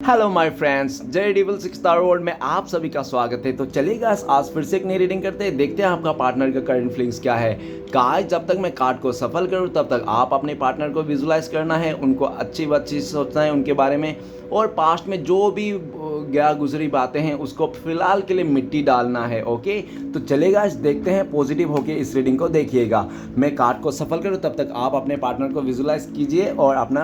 Hello my friends, जय dual six star world में आप सभी का स्वागत है। तो चलिए गाइस, आज फिर से एक नई रीडिंग करते हैं। देखते हैं आपका पार्टनर का करंट फीलिंग्स क्या है। गाइस, जब तक मैं कार्ड को सफल करूं तब तक आप अपने पार्टनर को विजुलाइज करना है, उनको अच्छी अच्छी सोचना है उनके बारे में, और पास्ट में जो भी गया गुजरी बातें हैं उसको फिलहाल के लिए मिट्टी डालना है। ओके, तो चलिए गाइस, देखते हैं पॉजिटिव होके इस रीडिंग को देखिएगा। मैं कार्ड को सफल करूं तब तक आप अपने पार्टनर को विजुलाइज कीजिए और अपना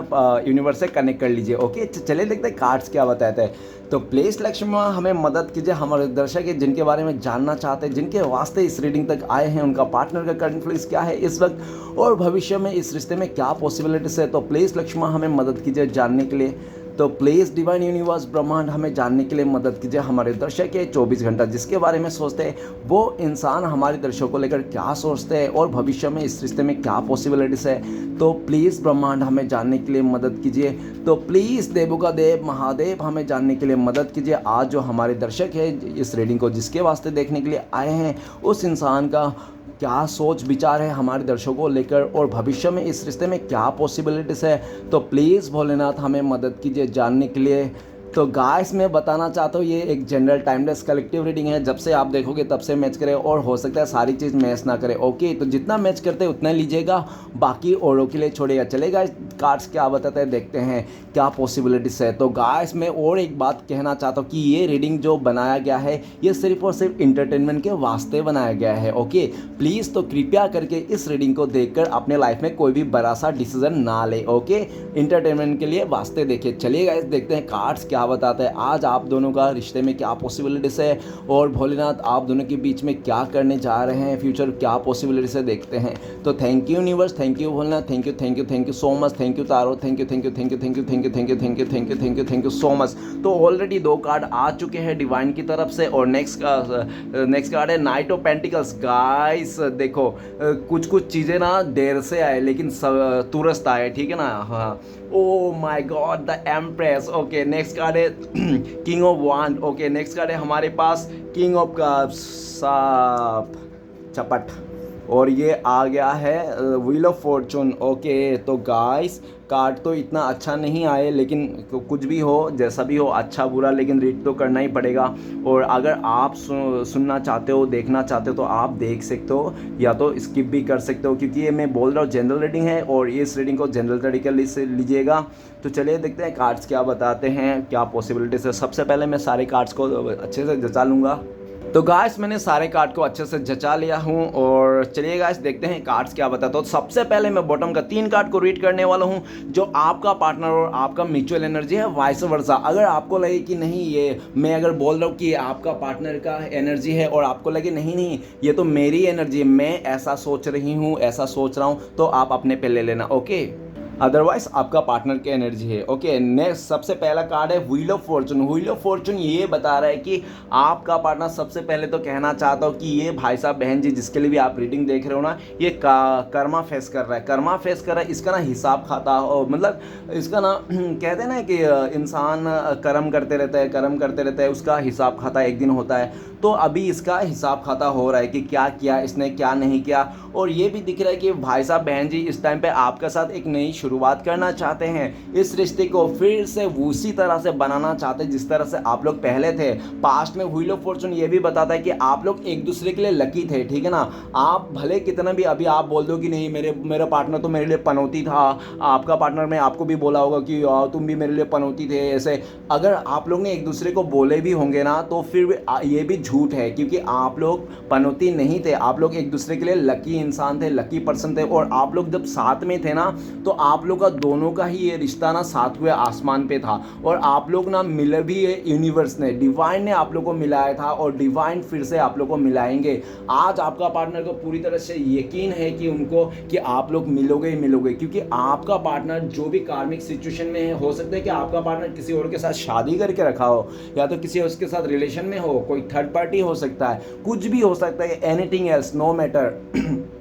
यूनिवर्स से कनेक्ट कर लीजिए। ओके, चलिए देखते हैं कार्ड्स क्या बताते हैं। तो प्लीज लक्ष्मी हमें मदद कीजिए। हमारे दर्शक है जिनके बारे में जानना चाहते हैं, जिनके वास्ते इस रीडिंग तक आए हैं, उनका पार्टनर का करंट फीलिंग्स क्या है इस वक्त और भविष्य में इस रिश्ते में क्या पॉसिबिलिटीज है। तो प्लीज लक्ष्मी हमें मदद कीजिए जानने के लिए। तो प्लीज़ डिवाइन यूनिवर्स ब्रह्मांड हमें जानने के लिए मदद कीजिए। हमारे दर्शक है 24 घंटा जिसके बारे में सोचते हैं, वो इंसान हमारे दर्शकों को लेकर क्या सोचते हैं और भविष्य में इस रिश्ते में क्या पॉसिबिलिटीज़ है। तो प्लीज़ ब्रह्मांड हमें जानने के लिए मदद कीजिए। तो प्लीज़ देवों का देव महादेव हमें जानने के लिए मदद कीजिए। आज जो हमारे दर्शक है इस रीडिंग को जिसके वास्ते देखने के लिए आए हैं, उस इंसान का क्या सोच विचार है हमारे दर्शकों को लेकर और भविष्य में इस रिश्ते में क्या पॉसिबिलिटीज़ है। तो प्लीज़ भोलेनाथ हमें मदद कीजिए जानने के लिए। तो गाइस, मैं बताना चाहता हूँ ये एक जनरल टाइमलेस कलेक्टिव रीडिंग है। जब से आप देखोगे तब से मैच करे और हो सकता है सारी चीज़ मैच ना करे। ओके, तो जितना मैच करते हैं उतना लीजिएगा, बाकी औरों के लिए छोड़िएगा। चलेगा, कार्ड्स क्या बताते हैं देखते हैं क्या पॉसिबिलिटीज़ है। तो गाइस, मैं और एक बात कहना चाहता हूँ कि ये रीडिंग जो बनाया गया है ये सिर्फ और सिर्फ इंटरटेनमेंट के वास्ते बनाया गया है। ओके, प्लीज़ तो कृपया करके इस रीडिंग को देखकर अपने लाइफ में कोई भी बड़ा सा डिसीजन ना ले। ओके, इंटरटेनमेंट के लिए वास्ते देखिए। चलिए गाइस, देखते हैं कार्ड्स क्या बताते हैं आज आप दोनों का रिश्ते में क्या पॉसिबिलिटीज़ है और भोलेनाथ आप दोनों के बीच में क्या करने जा रहे हैं, फ्यूचर क्या पॉसिबिलिटीज़ है देखते हैं। तो thank you universe, thank you Bholenath, thank you so much, thank you taro, thank you so much. तो ऑलरेडी 2 कार्ड आ चुके हैं डिवाइन की तरफ से और नेक्स्ट कार्ड है नाइट ऑफ पेंटिकल्स। गाइस देखो, कुछ कुछ चीज़ें ना देर से आए लेकिन तुरंत आए, ठीक है ना। हाँ, oh my god, the empress. Okay, next card है king of wand. Okay, next card है हमारे पास किंग ऑफ साप चपट और ये आ गया है व्हील ऑफ फॉर्चून। ओके, तो गाइस कार्ड तो इतना अच्छा नहीं आए, लेकिन कुछ भी हो, जैसा भी हो, अच्छा बुरा, लेकिन रीड तो करना ही पड़ेगा। और अगर आप सुनना चाहते हो, देखना चाहते हो तो आप देख सकते हो या तो स्किप भी कर सकते हो, क्योंकि ये मैं बोल रहा हूँ जनरल रीडिंग है और इस रीडिंग को जनरल तरीके से लीजिएगा। तो चलिए देखते हैं कार्ड्स क्या बताते हैं, क्या पॉसिबिलिटीज़ है। सबसे पहले मैं सारे कार्ड्स को अच्छे से जचा लूँगा। तो गाइस, मैंने सारे कार्ड को अच्छे से जचा लिया हूँ और चलिए गाइस देखते हैं कार्ड्स क्या बताता हूँ। तो सबसे पहले मैं बॉटम का 3 कार्ड को रीड करने वाला हूँ जो आपका पार्टनर और आपका म्यूचुअल एनर्जी है, वाइस वर्सा। अगर आपको लगे कि नहीं, ये मैं अगर बोल रहा हूँ कि आपका पार्टनर का एनर्जी है और आपको लगे नहीं नहीं ये तो मेरी एनर्जी है, मैं ऐसा सोच रही हूँ, ऐसा सोच रहा हूँ, तो आप अपने पे ले लेना। ओके, अदरवाइज आपका पार्टनर की एनर्जी है। ओके, नेक्स्ट सबसे पहला कार्ड है wheel of Fortune. Wheel of Fortune ये बता रहा है कि आपका पार्टनर, सबसे पहले तो कहना चाहता हूँ कि ये भाई साहब बहन जी जिसके लिए भी आप रीडिंग देख रहे हो ना, ये कर्मा फेस कर रहा है, कर्मा फेस कर रहा है। इसका ना हिसाब खाता, मतलब इसका ना कहते हैं ना कि इंसान कर्म करते रहता है, उसका हिसाब खाता एक दिन होता है। तो अभी इसका हिसाब खाता हो रहा है कि क्या किया इसने, क्या नहीं किया। और ये भी दिख रहा है कि भाई साहब बहन जी इस टाइम पे आपके साथ एक नई शुरुआत करना चाहते हैं, इस रिश्ते को फिर से उसी तरह से बनाना चाहते हैं जिस तरह से आप लोग पहले थे। पास्ट में व्हील ऑफ फॉर्चून ये भी बताता है कि आप लोग एक दूसरे के लिए लकी थे, ठीक है ना। आप भले कितना भी अभी आप बोल दो कि नहीं मेरा पार्टनर तो मेरे लिए पनौती था, आपका पार्टनर में आपको भी बोला होगा कि तुम भी मेरे लिए पनौती थे, ऐसे अगर आप लोग ने एक दूसरे को बोले भी होंगे ना, तो फिर ये भी झूठ है, क्योंकि आप लोग पनौती नहीं थे, आप लोग एक दूसरे के लिए लकी इंसान थे, लकी पर्सन थे। और आप लोग जब साथ में थे ना, तो आप लोग का दोनों का ही ये रिश्ता ना साथ हुए आसमान पे था और आप लोग ना मिले भी, यूनिवर्स ने, डिवाइन ने आप लोग को मिलाया था और डिवाइन फिर से आप लोग को मिलाएंगे। आज आपका पार्टनर को पूरी तरह से यकीन है कि उनको कि आप लोग मिलोगे ही मिलोगे, क्योंकि आपका पार्टनर जो भी कार्मिक सिचुएशन में है, हो सकता है कि आपका पार्टनर किसी और के साथ शादी करके रखा हो या तो किसी उसके साथ रिलेशन में हो, कोई थर्ड पार्टी हो सकता है, कुछ भी हो सकता है, एनीथिंग एल्स, नो मैटर।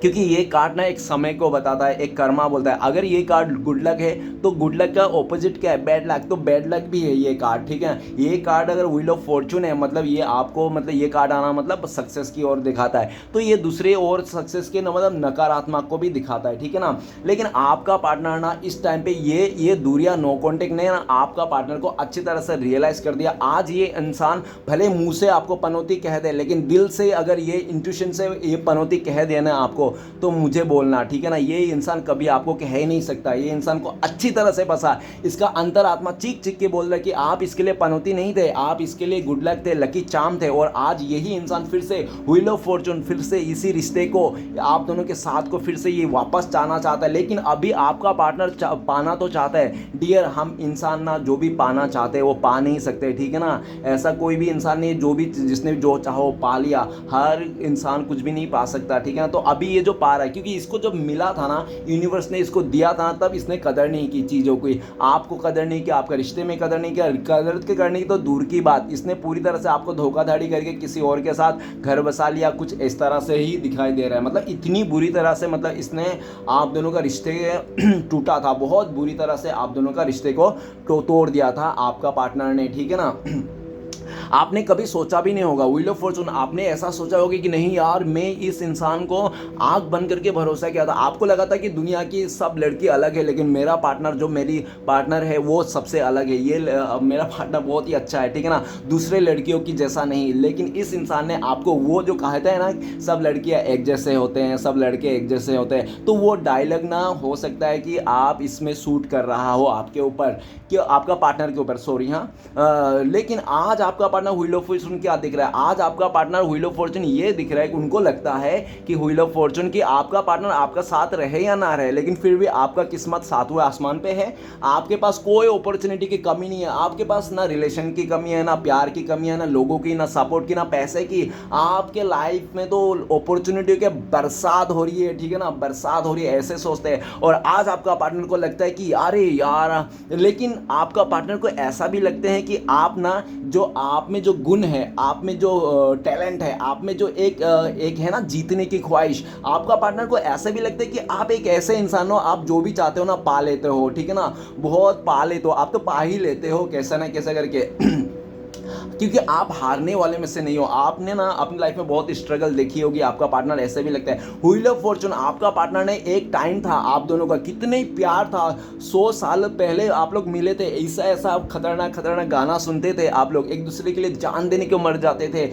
क्योंकि ये कार्ड ना एक समय को बताता है, एक कर्मा बोलता है। अगर ये कार्ड गुड लक है तो गुड लक का ऑपोजिट क्या है, बैड लक, तो बैड लक भी है ये कार्ड, ठीक है। ये कार्ड अगर व्हील ऑफ फॉर्चून है मतलब ये आपको मतलब ये कार्ड आना मतलब सक्सेस की ओर दिखाता है, तो ये दूसरे और सक्सेस के ना मतलब नकारात्मक को भी दिखाता है, ठीक है ना। लेकिन आपका पार्टनर ना इस टाइम पे ये दूरियां नो कॉन्टेक्ट ने ना आपका पार्टनर को अच्छी तरह से रियलाइज कर दिया। आज ये इंसान भले मुंह से आपको पनौती कह दे, लेकिन दिल से अगर ये इंट्यूशन से ये पनौती कह देना आपको, तो मुझे बोलना, ठीक है ना। ये इंसान कभी आपको कह ही नहीं सकता, ये इंसान को अच्छी तरह से पता है। इसका अंतरात्मा चीख चीख के बोल रहा है कि आप इसके लिए पनौती नहीं थे, आप इसके लिए गुड लक थे, लकी चार्म थे। और आज यही इंसान फिर से व्हील ऑफ फॉर्चून, फिर से इसी रिश्ते को, आप दोनों के साथ को फिर से ये वापस चाहना चाहता है। लेकिन अभी आपका पार्टनर पाना तो चाहता है। डियर, हम इंसान ना जो भी पाना चाहते हैं वो पा नहीं सकते, ठीक है ना। ऐसा कोई भी इंसान नहीं, जो भी जिसने जो चाहा वो पा लिया। हर इंसान कुछ भी नहीं पा सकता, ठीक है ना। तो अभी ये जो पा रहा है, क्योंकि इसको जब मिला था ना, यूनिवर्स ने इसको दिया था, तब इसने कदर नहीं की चीज़ों की। आपको कदर नहीं किया, आपका रिश्ते में कदर नहीं किया, कदर के करने की तो दूर की बात, इसने पूरी तरह से आपको धोखाधड़ी करके किसी और के साथ घर बसा लिया, कुछ इस तरह से ही दिखाई दे रहा है। मतलब इतनी बुरी तरह से मतलब इसने आप दोनों का रिश्ते टूटा था, बहुत बुरी तरह से आप दोनों का रिश्ते को तोड़ दिया था आपका पार्टनर ने, ठीक है ना। आपने कभी सोचा भी नहीं होगा, व्हील ऑफ फॉर्चून, आपने ऐसा सोचा होगा कि नहीं यार, मैं इस इंसान को आंख बंद करके भरोसा किया था। आपको लगा था कि दुनिया की सब लड़की अलग है, लेकिन मेरा पार्टनर, जो मेरी पार्टनर है, वो सबसे अलग है। ये मेरा पार्टनर बहुत ही अच्छा है, ठीक है ना, दूसरे लड़कियों की जैसा नहीं। लेकिन इस इंसान ने आपको वो जो कहता है ना, सब लड़कियां एक जैसे होते हैं, सब लड़के एक जैसे होते हैं, तो वो डायलॉग ना हो सकता है कि आप इसमें सूट कर रहा हो आपके ऊपर, कि आपका पार्टनर के ऊपर, सॉरी, हाँ। लेकिन आज आपका पार्टनर व्हील ऑफ फॉर्चून क्या दिख रहा है, आज आपका पार्टनर व्हील ऑफ फॉर्चून ये दिख रहा है कि उनको लगता है कि व्हील ऑफ फॉर्चून की आपका पार्टनर आपका साथ रहे या ना रहे, लेकिन फिर भी आपका किस्मत सातवें आसमान पे है। आपके पास कोई अपॉर्चुनिटी की कमी नहीं है, आपके पास ना रिलेशन की कमी है, ना प्यार की कमी है, ना लोगों की, ना सपोर्ट की, ना पैसे की। आपके लाइफ में तो अपॉर्चुनिटी के बरसात हो रही है, ठीक है ना, बरसात हो रही है, ऐसे सोचते हैं। और आज आपका पार्टनर को लगता है कि अरे यार, लेकिन आपका पार्टनर को ऐसा भी लगते हैं कि आप ना, जो आप में जो गुण है, आप में जो टैलेंट है, आप में जो एक है ना जीतने की ख्वाहिश, आपका पार्टनर को ऐसा भी लगता है कि आप एक ऐसे इंसान हो, आप जो भी चाहते हो ना पा लेते हो, ठीक है ना, बहुत पा लेते हो, आप तो पा ही लेते हो कैसा ना कैसा करके। क्योंकि आप हारने वाले में से नहीं हो। आपने ना अपनी लाइफ में बहुत स्ट्रगल देखी होगी, आपका पार्टनर ऐसे भी लगता है। व्हील ऑफ फॉर्चून, आपका पार्टनर ने, एक टाइम था आप दोनों का, कितने प्यार था, 100 साल पहले आप लोग मिले थे, ऐसा ऐसा खतरनाक खतरनाक गाना सुनते थे आप लोग, एक दूसरे के लिए जान देने को मर जाते थे,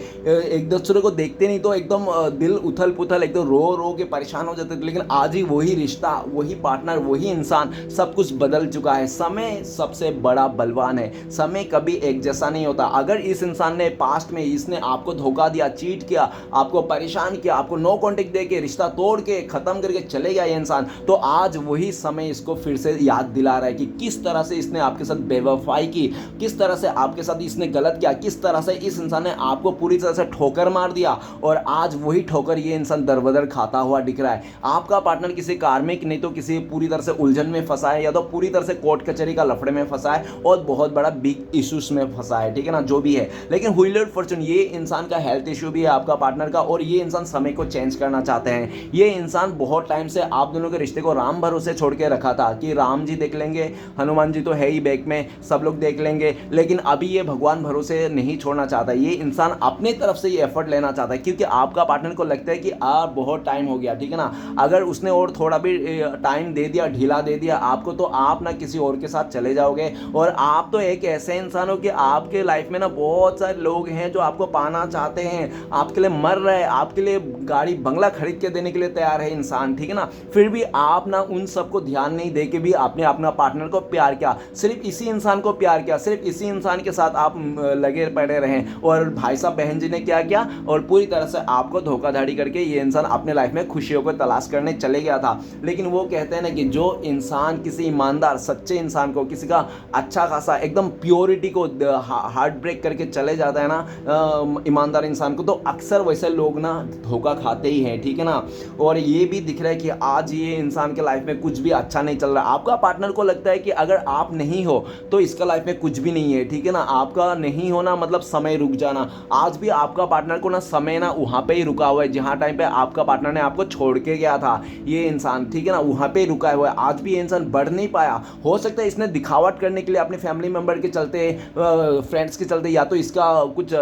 एक दूसरे को देखते नहीं तो एकदम दिल उथल पुथल, एकदम रो रो के परेशान हो जाते थे। लेकिन आज ही वही रिश्ता, वही पार्टनर, वही इंसान, सब कुछ बदल चुका है। समय सबसे बड़ा बलवान है, समय कभी एक जैसा नहीं होता। अगर इस इंसान ने पास्ट में इसने आपको धोखा दिया, चीट किया, आपको परेशान किया, आपको नो कॉन्टेक्ट दे के रिश्ता तोड़ के खत्म करके चले गया ये इंसान, तो आज वही समय इसको फिर से याद दिला रहा है कि किस तरह से इसने आपके साथ बेवफाई की, किस तरह से आपके साथ इसने गलत किया, किस तरह से इस इंसान ने आपको पूरी तरह से ठोकर मार दिया। और आज वही ठोकर ये इंसान दरबदर खाता हुआ दिख रहा है। आपका पार्टनर किसी कार्मिक, नहीं तो किसी पूरी तरह से उलझन में फंसा है, या तो पूरी तरह से कोर्ट कचहरी का लफड़े में फंसा है, और बहुत बड़ा बिग इश्यूज में फंसा है, ठीक है ना, जो भी है। लेकिन व्हील ऑफ फॉर्चून, ये इंसान का हेल्थ इश्यू भी है आपका पार्टनर का, और ये इंसान समय को चेंज करना चाहते हैं। ये इंसान बहुत टाइम से आप दोनों के रिश्ते को राम भरोसे छोड़ के रखा था कि राम जी देख लेंगे, हनुमान जी तो है ही बैक में, सब लोग देख लेंगे। लेकिन अभी ये भगवान भरोसे नहीं छोड़ना चाहता, ये इंसान अपने तरफ से ये एफर्ट लेना चाहता है, क्योंकि आपका पार्टनर को लगता है कि आप बहुत टाइम हो गया, ठीक है ना, अगर उसने और थोड़ा भी टाइम दे दिया, ढीला दे दिया आपको, तो आप ना किसी और के साथ चले जाओगे। और आप तो एक ऐसे इंसान हो कि आपके लाइफ में ना बहुत सारे लोग हैं जो आपको पाना चाहते हैं, आपके लिए मर रहे हैं, आपके लिए गाड़ी बंगला खरीद के देने के लिए तैयार है इंसान, ठीक है ना, फिर भी आप ना उन सबको ध्यान नहीं दे के भी आपने अपना पार्टनर को प्यार किया, सिर्फ इसी इंसान को प्यार किया, सिर्फ इसी इंसान के साथ आप लगे पड़े रहें। और भाई साहब बहन जी ने क्या किया, और पूरी तरह से आपको धोखाधड़ी करके ये इंसान अपने लाइफ में खुशियों को तलाश करने चले गया था। लेकिन वो कहते हैं ना कि जो इंसान किसी ईमानदार सच्चे इंसान को, किसी का अच्छा खासा एकदम प्योरिटी को हार्ट ब्रेक करके चले जाता है ना ईमानदार इंसान को, तो अक्सर वैसे लोग ना धोखा खाते ही हैं, ठीक है ना। और ये भी दिख रहा है कि आज ये इंसान के लाइफ में कुछ भी अच्छा नहीं चल रहा। आपका पार्टनर को लगता है कि अगर आप नहीं हो तो इसका लाइफ में कुछ भी नहीं है, ठीक है ना। आपका नहीं होना मतलब समय रुक जाना। आज भी आपका पार्टनर को ना समय ना वहाँ पे ही रुका हुआ है जहाँ टाइम पे आपका पार्टनर ने आपको छोड़ के गया था। ये इंसान, ठीक है ना, वहाँ पे रुका हुआ है। आज भी ये इंसान बढ़ नहीं पाया। हो सकता है इसने दिखावट करने के लिए अपने फैमिली मेंबर के चलते, फ्रेंड्स के चलते, या तो इसका कुछ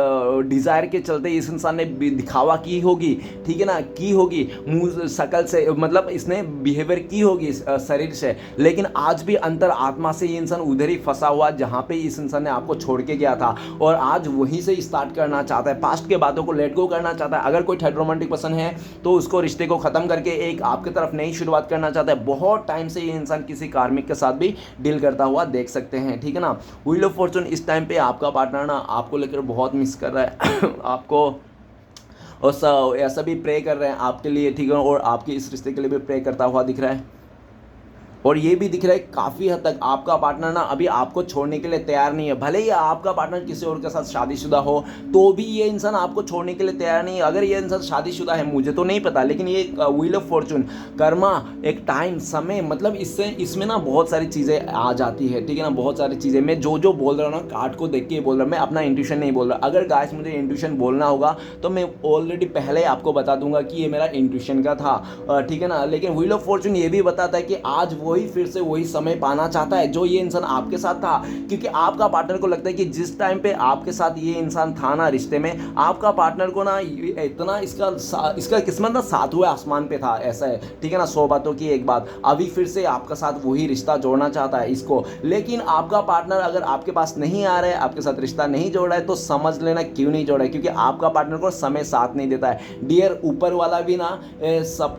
डिज़ायर के चलते इस इंसान ने दिखावा की होगी, ठीक है ना, की होगी मुंह शक्ल से, मतलब इसने बिहेवियर की होगी शरीर से, लेकिन आज भी अंतर आत्मा से ये इंसान उधर ही फंसा हुआ जहाँ पे इस इंसान ने आपको छोड़ के गया था, और आज वहीं से स्टार्ट करना चाहता है। पास्ट के बातों को लेट गो करना चाहता है। अगर कोई थर्ड रोमांटिक पर्सन है तो उसको रिश्ते को ख़त्म करके एक आपकी तरफ नई शुरुआत करना चाहता है। बहुत टाइम से ये इंसान किसी कार्मिक के साथ भी डील करता हुआ देख सकते हैं, ठीक है ना। व्हील ऑफ फॉर्चून इस टाइम पे आपका पार्टनर ना आपको लेकर बहुत मिस कर रहा है आपको, और ऐसा भी प्रे कर रहे हैं आपके लिए, ठीक है, और आपके इस रिश्ते के लिए भी प्रे करता हुआ दिख रहा है। और ये भी दिख रहा है काफ़ी हद तक आपका पार्टनर ना अभी आपको छोड़ने के लिए तैयार नहीं है। भले ही आपका पार्टनर किसी और के साथ शादीशुदा हो तो भी ये इंसान आपको छोड़ने के लिए तैयार नहीं है। अगर ये इंसान शादीशुदा है मुझे तो नहीं पता, लेकिन ये व्हील ऑफ फॉर्चून, कर्मा, एक टाइम, समय, मतलब इसमें ना बहुत सारी चीज़ें आ जाती है, ठीक है ना। बहुत सारी चीज़ें मैं जो बोल रहा हूँ ना कार्ड को देख के बोल रहा हूँ, मैं अपना इंट्यूशन नहीं बोल रहा। अगर गाइस मुझे इंट्यूशन बोलना होगा तो मैं ऑलरेडी पहले आपको बता दूंगा कि ये मेरा इंट्यूशन का था, ठीक है ना। लेकिन व्हील ऑफ फॉर्चून ये भी बताता है कि आज वही फिर से वही समय पाना चाहता है जो ये इंसान आपके साथ था, क्योंकि आपका पार्टनर को लगता है कि जिस टाइम पे आपके साथ ये इंसान था ना रिश्ते में, आपका पार्टनर को ना इतना इसका किस्मत ना सातवें आसमान पे था, ऐसा है, ठीक है ना। 100 बातों की एक बात, अभी फिर से आपका साथ वही रिश्ता जोड़ना चाहता है इसको। लेकिन आपका पार्टनर अगर आपके पास नहीं आ रहा है, आपके साथ रिश्ता नहीं जोड़ रहा है, तो समझ लेना क्यों नहीं जोड़ा है, क्योंकि आपका पार्टनर को समय साथ नहीं देता है। डियर ऊपर वाला भी ना सब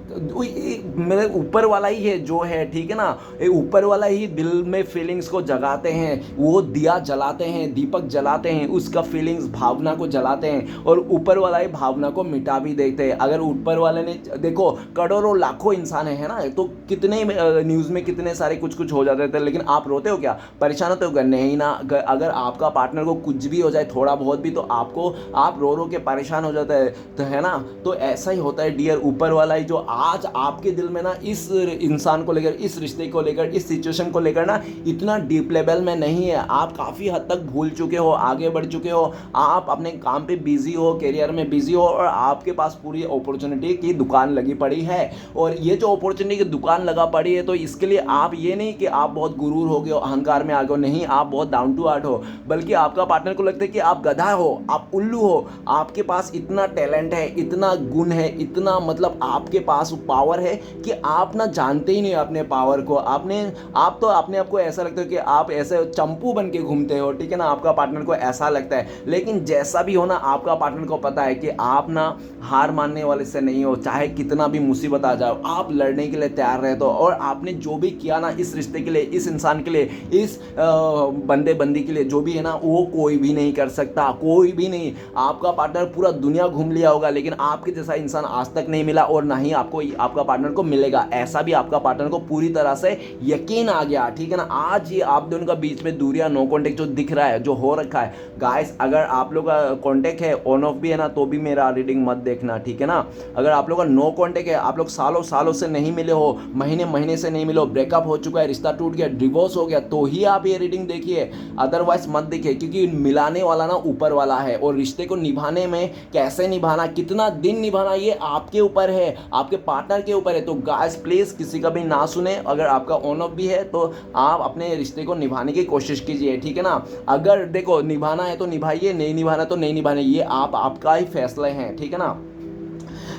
मेरे ऊपर वाला ही है जो है, ठीक है ना। ऊपर वाला ही दिल में फीलिंग्स को जगाते हैं, वो दिया जलाते हैं, दीपक जलाते हैं, उसका फीलिंग्स भावना को जलाते हैं, और ऊपर वाला ही भावना को मिटा भी देते हैं। अगर ऊपर वाले ने देखो करोड़ों लाखों इंसान है ना, तो कितने न्यूज़ में कितने सारे कुछ हो जाते थे, लेकिन आप रोते हो क्या, परेशान होते हो क्या? नहीं ना। अगर आपका पार्टनर को कुछ भी हो जाए थोड़ा बहुत भी, तो आप रो के परेशान हो जाते हैं, तो है ना। तो ऐसा ही होता है डियर, ऊपर वाला ही जो आज आपके दिल में ना इस इंसान को लेकर, इस रिश्ते को लेकर, इस सिचुएशन को लेकर ना इतना डीप लेवल में नहीं है। आप काफ़ी हद तक भूल चुके हो, आगे बढ़ चुके हो, आप अपने काम पे बिजी हो, करियर में बिजी हो, और आपके पास पूरी अपॉर्चुनिटी की दुकान लगी पड़ी है। और ये जो अपॉर्चुनिटी की दुकान लगा पड़ी है, तो इसके लिए आप ये नहीं कि आप बहुत गुरूर हो गए हो, अहंकार में आ गए हो, नहीं, आप बहुत डाउन टू अर्थ हो। बल्कि आपका पार्टनर को लगता है कि आप गधा हो, आप उल्लू हो, आपके पास इतना टैलेंट है, इतना गुण है, इतना मतलब आपके पास पावर है कि आप ना जानते ही नहीं अपने पावर को। आप तो अपने आप को ऐसा लगता है कि आप ऐसे चंपू बन के घूमते हो, ठीक है ना। आपका पार्टनर को ऐसा लगता है, लेकिन जैसा भी हो ना, आपका पार्टनर को पता है कि आप ना हार मानने वाले से नहीं हो। चाहे कितना भी मुसीबत आ जाओ, आप लड़ने के लिए तैयार रहते हो। और आपने जो भी किया ना इस रिश्ते के लिए, इस इंसान के लिए, इस बंदे बंदी के लिए, जो भी है ना, वो कोई भी नहीं कर सकता, कोई भी नहीं। आपका पार्टनर पूरा दुनिया घूम लिया होगा, लेकिन आपके जैसा इंसान आज तक नहीं मिला, और ना ही आपको आपका पार्टनर को मिलेगा। ऐसा भी आपका पार्टनर को पूरी तरह से यकीन आ गया, ठीक है ना। आज ये आप दोनों का बीच में दूरियां, नो कॉन्टेक्ट जो दिख रहा है, जो हो रखा है, गाइस अगर आप लोग का कॉन्टेक्ट है, ऑन ऑफ भी है ना, तो भी मेरा रीडिंग मत देखना, ठीक है ना। अगर आप लोग का नो कॉन्टेक्ट है, आप लोग सालों सालों से नहीं मिले हो, महीने महीने से नहीं मिले हो, ब्रेकअप हो चुका है, रिश्ता टूट गया, डिवोर्स हो गया, तो ही आप ये रीडिंग देखिए, अदरवाइज मत देखिए। क्योंकि मिलाने वाला ना ऊपर वाला है, और रिश्ते को निभाने में कैसे निभाना, कितना दिन निभाना, ये आपके ऊपर है, आपके पार्टनर के ऊपर है। तो गाइस प्लीज किसी का भी ना सुने। अगर आपका ऑन ऑफ भी है तो आप अपने रिश्ते को निभाने की कोशिश कीजिए, ठीक है ना। अगर देखो निभाना है तो निभाइए, नहीं निभाना तो नहीं निभाना, ये आपका ही फैसला है, ठीक है ना।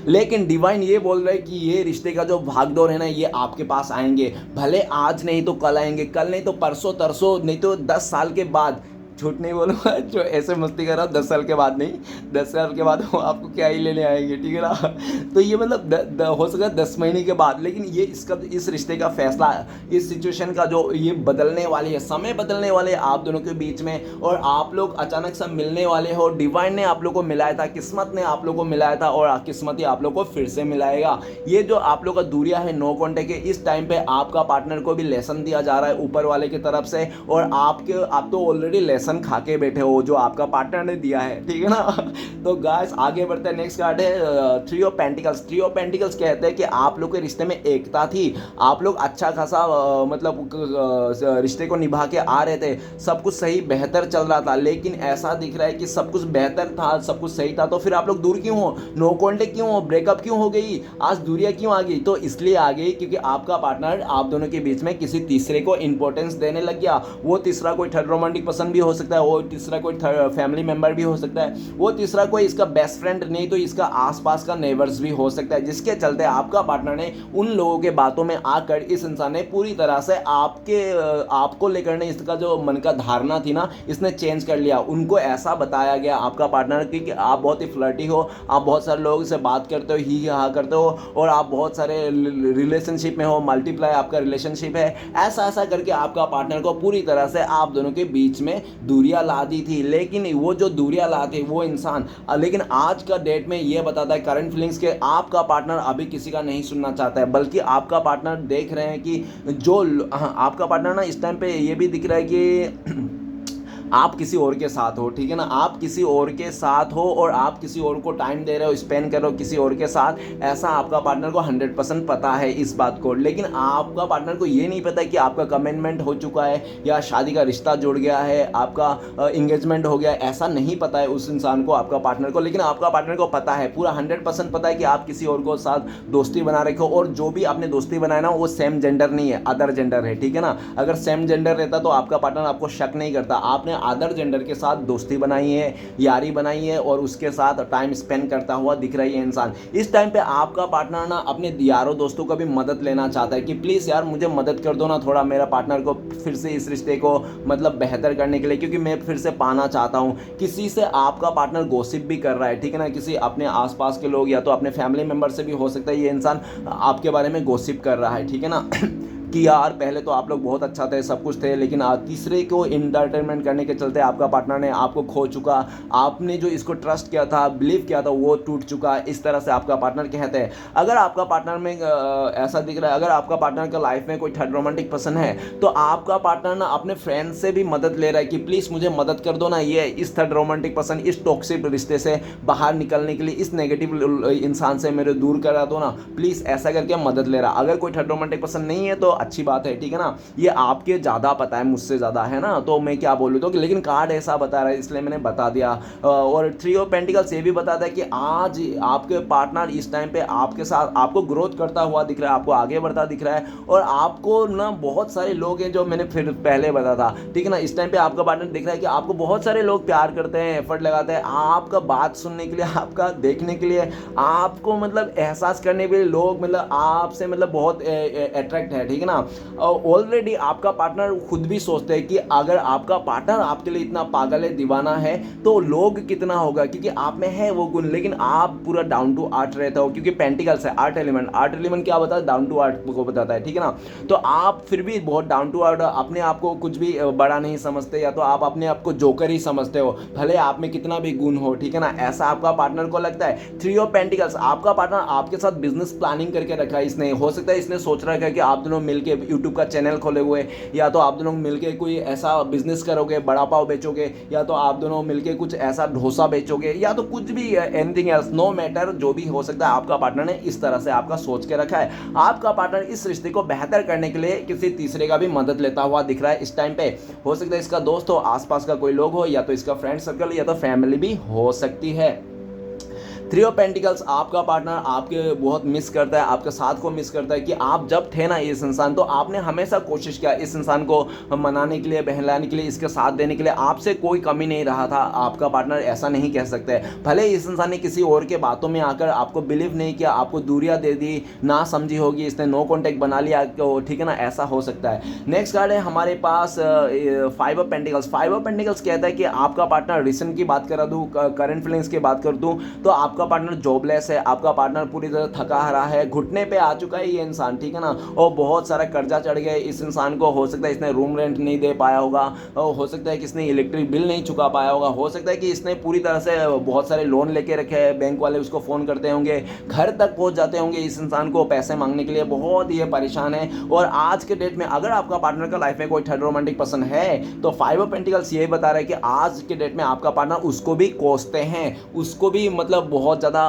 लेकिन डिवाइन ये बोल रहा है कि ये रिश्ते का जो भागदौड़ है ना, ये आपके पास आएंगे। भले आज नहीं तो कल आएंगे, कल नहीं तो परसों तरसों, नहीं तो 10 साल के बाद। झूठ नहीं बोलूँगा, जो ऐसे मस्ती कर रहा हूँ, 10 साल के बाद नहीं, 10 साल के बाद वो आपको क्या ही लेने आएंगे, ठीक है ना। तो ये मतलब हो सकता है 10 महीने के बाद, लेकिन ये इस रिश्ते का फैसला, इस सिचुएशन का जो ये बदलने वाली है, समय बदलने वाले हैं आप दोनों के बीच में, और आप लोग अचानक से मिलने वाले हो। डिवाइन ने आप लोग को मिलाया था, किस्मत ने आप लोग को मिलाया था, और किस्मत ही आप लोग को फिर से मिलाएगा। ये जो आप लोग का दूरिया है, नो कॉन्टेक्ट है, इस टाइम पे आपका पार्टनर को भी लेसन दिया जा रहा है ऊपर वाले की तरफ से, और आप तो ऑलरेडी लेसन मेडिसिन खा के बैठे हो जो आपका पार्टनर ने दिया है, ठीक है ना। तो गाइस आगे बढ़ते हैं, नेक्स्ट कार्ड है three of pentacles. Three of pentacles कहते हैं कि आप लोग के रिश्ते में एकता थी, आप लोग अच्छा खासा मतलब रिश्ते को निभा के आ रहे थे, सब कुछ सही बेहतर चल रहा था, लेकिन ऐसा दिख रहा है कि सब कुछ बेहतर था, सब कुछ सही था, तो फिर आप लोग दूर क्यों हो, नो कॉन्टेक्ट क्यों हो, ब्रेकअप क्यों हो गई, आज दूरियां क्यों आ गई? तो इसलिए आ गई क्योंकि आपका पार्टनर आप दोनों के बीच में किसी तीसरे को इंपॉर्टेंस देने लग गया। वो तीसरा कोई थर्ड रोमांटिक पर्सन भी हो सकता है, वो तीसरा कोई फैमिली मेंबर भी हो सकता है, वो तीसरा कोई इसका बेस्ट फ्रेंड नहीं तो इसका आसपास का नेबर्स भी हो सकता है, जिसके चलते आपका पार्टनर ने उन लोगों के बातों में आकर इस इंसान ने पूरी तरह से आपको लेकर ने इसका जो मन का धारणा थी ना, इसने चेंज कर लिया। उनको ऐसा बताया गया आपका पार्टनर कि आप बहुत ही फ्लर्टी हो, आप बहुत सारे लोगों से बात करते हो, ही हाँ करते हो, और आप बहुत सारे रिलेशनशिप में हो, मल्टीप्लाई आपका रिलेशनशिप है, ऐसा ऐसा करके आपका पार्टनर को पूरी तरह से आप दोनों के बीच में दूरियां ला दी थी। लेकिन वो जो दूरियां लाते वो इंसान लेकिन आज का डेट में ये बताता है करंट फीलिंग्स के आपका पार्टनर अभी किसी का नहीं सुनना चाहता है, बल्कि आपका पार्टनर देख रहे हैं कि जो आपका पार्टनर ना इस टाइम पे ये भी दिख रहा है कि आप किसी और के साथ हो, ठीक है ना, आप किसी और के साथ हो और आप किसी और को टाइम दे रहे हो, स्पेंड कर रहे हो किसी और के साथ, ऐसा आपका पार्टनर को 100% पता है इस बात को। लेकिन आपका पार्टनर को ये नहीं पता कि आपका कमिटमेंट हो चुका है या शादी का रिश्ता जुड़ गया है, आपका इंगेजमेंट हो गया है, ऐसा नहीं पता है उस इंसान को, आपका पार्टनर को। लेकिन आपका पार्टनर को पता है, पूरा 100% पता है कि आप किसी और को साथ दोस्ती बना रखे हो, और जो भी आपने दोस्ती बनाया ना वो सेम जेंडर नहीं है, अदर जेंडर है, ठीक है ना। अगर सेम जेंडर रहता तो आपका पार्टनर आपको शक नहीं करता। आपने अदर जेंडर के साथ दोस्ती बनाई है, यारी बनाई है, और उसके साथ टाइम स्पेंड करता हुआ दिख रही है इंसान। इस टाइम पे आपका पार्टनर ना अपने यारों दोस्तों का भी मदद लेना चाहता है कि प्लीज़ यार मुझे मदद कर दो ना थोड़ा, मेरा पार्टनर को फिर से इस रिश्ते को मतलब बेहतर करने के लिए, क्योंकि मैं फिर से पाना चाहता हूँ। किसी से आपका पार्टनर गॉसिप भी कर रहा है, ठीक है ना, किसी अपने आसपास के लोग या तो अपने फैमिली मेंबर से भी हो सकता है ये इंसान आपके बारे में गॉसिप कर रहा है, ठीक है ना कि यार पहले तो आप लोग बहुत अच्छा थे, सब कुछ थे, लेकिन तीसरे को इंटरटेनमेंट करने के चलते आपका पार्टनर ने आपको खो चुका, आपने जो इसको ट्रस्ट किया था, बिलीव किया था, वो टूट चुका। इस तरह से आपका पार्टनर कहते हैं। अगर आपका पार्टनर में ऐसा दिख रहा है, अगर आपका पार्टनर का लाइफ में कोई थर्ड रोमांटिक पर्सन है, तो आपका पार्टनर ना अपने फ्रेंड से भी मदद ले रहा है कि प्लीज़ मुझे मदद कर दो ना, ये इस थर्ड रोमांटिक पर्सन, इस टॉक्सिक रिश्ते से बाहर निकलने के लिए, इस नेगेटिव इंसान से मेरे दूर करा दो ना प्लीज़, ऐसा करके मदद ले रहा। अगर कोई थर्ड रोमांटिक पर्सन नहीं है तो अच्छी बात है, ठीक है ना, ये आपके ज़्यादा पता है मुझसे ज़्यादा, है ना, तो मैं क्या बोलूँ। तो लेकिन कार्ड ऐसा बता रहा है इसलिए मैंने बता दिया। और थ्री ऑफ पेंटिकल्स ये भी बताता है कि आज आपके पार्टनर इस टाइम पे आपके साथ आपको ग्रोथ करता हुआ दिख रहा है, आपको आगे बढ़ता दिख रहा है, और आपको ना बहुत सारे लोग हैं जो मैंने फिर पहले बताया था, ठीक है ना, इस टाइम पे आपका पार्टनर दिख रहा है कि आपको बहुत सारे लोग प्यार करते हैं, एफर्ट लगाते हैं आपका बात सुनने के लिए, आपका देखने के लिए, आपको मतलब एहसास करने के लिए लोग मतलब आपसे मतलब बहुत अट्रैक्ट है, ठीक है ना। ऑलरेडी आपका पार्टनर खुद भी सोचते हैं कि अगर आपका पार्टनर आपके लिए इतना पागल है, दीवाना है, तो लोग कितना होगा, क्योंकि आप में है वो गुण, लेकिन आप पूरा डाउन टू अर्थ रहते हो, क्योंकि पेंटिकल्स है आर्ट एलिमेंट, आर्ट एलिमेंट क्या बताता है, डाउन टू अर्थ को बताता है, ठीक है ना। तो आप फिर भी बहुत डाउन टू अर्थ, अपने आप को कुछ भी बड़ा नहीं समझते, या तो आप अपने आप को जोकर ही समझते हो, भले आप में कितना भी गुण हो, ठीक है ना, ऐसा आपका पार्टनर को लगता है। थ्री ऑफ पेंटिकल्स, आपका पार्टनर आपके साथ बिजनेस प्लानिंग करके रखा है इसने, हो सकता है इसने सोच रखा है कि आप दोनों मिलकर यूट्यूब का चैनल खोले हुए, या तो आप दोनों मिलके कोई ऐसा बिजनेस करोगे, बड़ा पाव बेचोगे, या तो आप दोनों मिलके कुछ ऐसा डोसा बेचोगे, या तो कुछ भी एनीथिंग एल्स, नो मैटर, जो भी हो सकता है आपका पार्टनर ने इस तरह से आपका सोच के रखा है। आपका पार्टनर इस रिश्ते को बेहतर करने के लिए किसी तीसरे का भी मदद लेता हुआ दिख रहा है इस टाइम पे। हो सकता है इसका दोस्त हो, आसपास का कोई लोग हो, या तो इसका फ्रेंड सर्कल, या तो फैमिली भी हो सकती है। थ्री ऑफ पेंटिकल्स, आपका पार्टनर आपके बहुत मिस करता है, आपके साथ को मिस करता है कि आप जब थे ना इस इंसान, तो आपने हमेशा कोशिश किया इस इंसान को मनाने के लिए, बहलाने के लिए, इसके साथ देने के लिए, आपसे कोई कमी नहीं रहा था। आपका पार्टनर ऐसा नहीं कह सकते, भले इस इंसान ने किसी और के बातों में आकर आपको बिलीव नहीं किया, आपको दूरियां दे दी, ना समझी होगी, इसने नो कॉन्टेक्ट बना लिया, ठीक है ना, ऐसा हो सकता है। नेक्स्ट कार्ड है हमारे पास five of pentacles. Five of pentacles कहता है कि आपका पार्टनर रिसेंट की बात करा दूँ, करंट फीलिंग्स की बात कर दूँ, तो आपका आपका पार्टनर जॉबलेस है, आपका पार्टनर पूरी तरह थका हारा है, घुटने पे आ चुका है ये इंसान, ठीक है ना, और बहुत सारा कर्जा चढ़ गया इस इंसान को। हो सकता है इसने रूम रेंट नहीं दे पाया होगा, और हो सकता है कि इसने इलेक्ट्रिक बिल नहीं चुका पाया होगा, हो सकता है कि इसने पूरी तरह से बहुत सारे लोन लेके रखे हैं, बैंक वाले उसको फ़ोन करते होंगे, घर तक पहुंच जाते होंगे इस इंसान को पैसे मांगने के लिए, बहुत ये परेशान है। और आज के डेट में अगर आपका पार्टनर का लाइफ में कोई थर्ड रोमांटिक पर्सन है तो फाइव ऑफ पेंटिकल्स ये बता रहा है कि आज के डेट में आपका पार्टनर उसको भी कोसते हैं, उसको भी मतलब बहुत ज़्यादा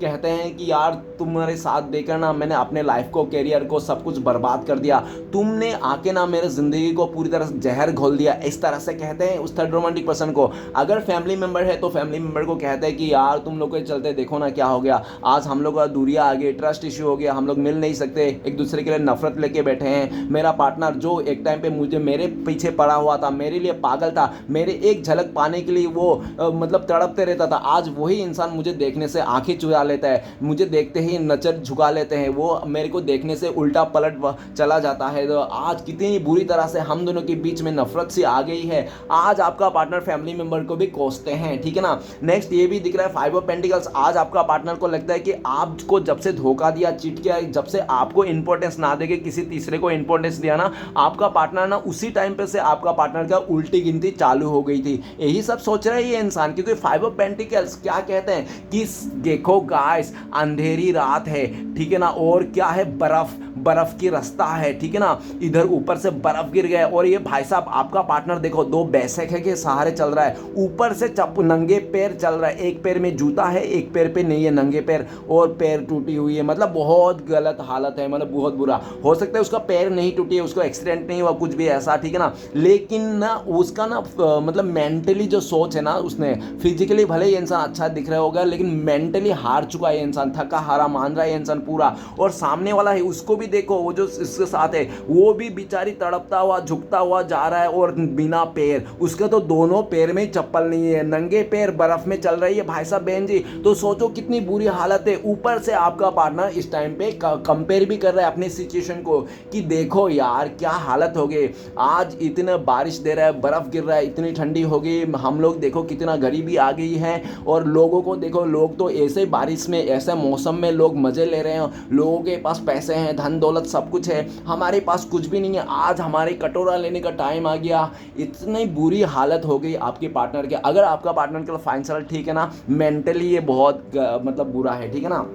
कहते हैं कि यार तुम्हारे साथ देकर ना मैंने अपने लाइफ को, कैरियर को, सब कुछ बर्बाद कर दिया, तुमने आके ना मेरे ज़िंदगी को पूरी तरह से जहर घोल दिया, इस तरह से कहते हैं उस थर्ड रोमांटिक पर्सन को। अगर फैमिली मेंबर है तो फैमिली मेंबर को कहते हैं कि यार तुम लोग के चलते देखो ना क्या हो गया, आज हम लोग का दूरियां आ गई, ट्रस्ट इश्यू हो गया, हम लोग मिल नहीं सकते, एक दूसरे के लिए नफरत लेके बैठे हैं। मेरा पार्टनर जो एक टाइम पे मुझे मेरे पीछे पड़ा हुआ था, मेरे लिए पागल था, मेरे एक झलक पाने के लिए वो मतलब तड़पते रहता था, आज वही इंसान मुझे देखने से आंखें चुरा लेता है, मुझे देखते ही नजर झुका लेते हैं, वो मेरे को देखने से उल्टा पलट चला जाता है। तो आज कितनी बुरी तरह से हम दोनों के बीच में नफरत सी आ गई है। आज आपका पार्टनर फैमिली मेंबर को भी कोसते हैं, ठीक है ना। नेक्स्ट ये भी दिख रहा है फाइव ऑफ पेंटिकल्स, आज आपका पार्टनर को लगता है कि आपको जब से धोखा दिया, चीट किया, जब से आपको इंपॉर्टेंस ना देके किसी तीसरे को इंपॉर्टेंस दिया ना, आपका पार्टनर ना उसी टाइम पे से आपका पार्टनर का उल्टी गिनती चालू हो गई थी। यही सब सोच रहा है ये इंसान, क्योंकि फाइव ऑफ पेंटिकल्स क्या कहते हैं कि देखो गाइस, अंधेरी रात है, ठीक है ना, और क्या है, बर्फ की रास्ता है, ठीक है ना, इधर ऊपर से बर्फ गिर गया, और ये भाई साहब आपका पार्टनर देखो दो बैसक है के सहारे चल रहा है, ऊपर से नंगे पैर चल रहा है, एक पैर में जूता है, एक पैर पे नहीं है, नंगे पैर, और पैर टूटी हुई है, मतलब बहुत गलत हालत है, मतलब बहुत बुरा। हो सकता है उसका पैर नहीं टूटी है, उसको एक्सीडेंट नहीं हुआ, कुछ भी ऐसा, ठीक है ना, लेकिन ना उसका ना मतलब मेंटली जो सोच है ना, उसने फिजिकली भले ही इंसान अच्छा दिख रहा होगा लेकिन मेंटली हार चुका है इंसान, थका हारा मान रहा है इंसान पूरा। और सामने वाला है उसको भी देखो, वो जो इसके साथ है वो भी बेचारी तड़पता हुआ झुकता हुआ जा रहा है, और बिना पैर, उसके तो दोनों पैर में चप्पल नहीं है, नंगे पैर बर्फ में चल रही है भाई साहब बहन जी। तो सोचो कितनी बुरी हालत है। ऊपर से आपका पार्टनर इस टाइम पे कंपेयर भी कर रहा है अपनी सिचुएशन को कि देखो यार क्या हालत हो गई, आज इतना बारिश दे रहा है, बर्फ गिर रहा है, इतनी ठंडी हो गई, हम लोग देखो कितना गरीबी आ गई है, और लोगों को देखो, लोग तो ऐसे बारिश में ऐसे मौसम में लोग मजे ले रहे हैं, लोगों के पास पैसे हैं, धन दौलत सब कुछ है, हमारे पास कुछ भी नहीं है, आज हमारे कटोरा लेने का टाइम आ गया। इतनी बुरी हालत हो गई आपके पार्टनर के। अगर आपका पार्टनर के फाइनेंशियल ठीक है ना, मेंटली ये बहुत मतलब बुरा है, ठीक है ना।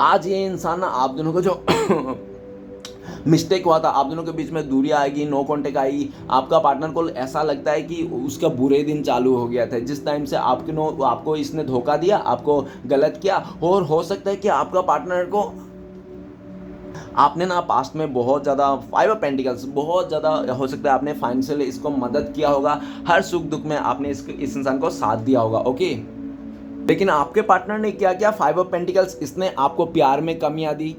आज ये इंसान ना आप दोनों को जो मिस्टेक हुआ था, आप दोनों के बीच में दूरी आएगी, नो कॉन्टेक्ट आएगी, आपका पार्टनर को ऐसा लगता है कि उसका बुरे दिन चालू हो गया था, जिस टाइम से आपको इसने धोखा दिया, आपको गलत किया। और हो सकता है कि आपका पार्टनर को आपने ना पास्ट में बहुत ज़्यादा फाइव ऑफ पेंटिकल्स, बहुत ज़्यादा हो सकता है आपने फाइनेंशियली इसको मदद किया होगा, हर सुख दुख में आपने इस इंसान को साथ दिया होगा, ओके। लेकिन आपके पार्टनर ने क्या किया, फाइव ऑफ पेंटिकल्स, इसने आपको प्यार में कमियां दी,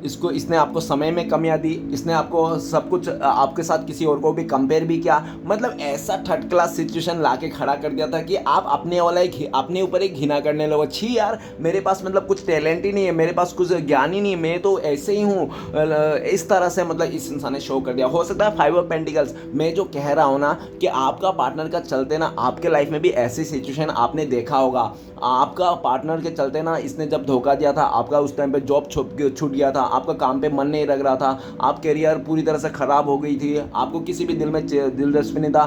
इसने आपको समय में कमियां दी, इसने आपको सब कुछ, आपके साथ किसी और को भी कंपेयर भी किया, मतलब ऐसा थर्ड क्लास सिचुएशन लाके खड़ा कर दिया था कि आप अपने ऊपर एक घिना करने लगे, छी यार मेरे पास मतलब कुछ टैलेंट ही नहीं है, मेरे पास कुछ ज्ञान ही नहीं है, मैं तो ऐसे ही हूँ, इस तरह से मतलब इस इंसान ने शो कर दिया। हो सकता है फाइव ऑफ पेंटिकल्स, मैं जो कह रहा हूँ ना कि आपका पार्टनर का चलते ना आपके लाइफ में भी ऐसी सिचुएशन आपने देखा होगा, आपका पार्टनर के चलते ना इसने जब धोखा दिया था, आपका उस टाइम पे जॉब छूट गया था, आपका काम पे मन नहीं लग रहा था, आप करियर पूरी तरह से ख़राब हो गई थी, आपको किसी भी दिलचस्पी नहीं था,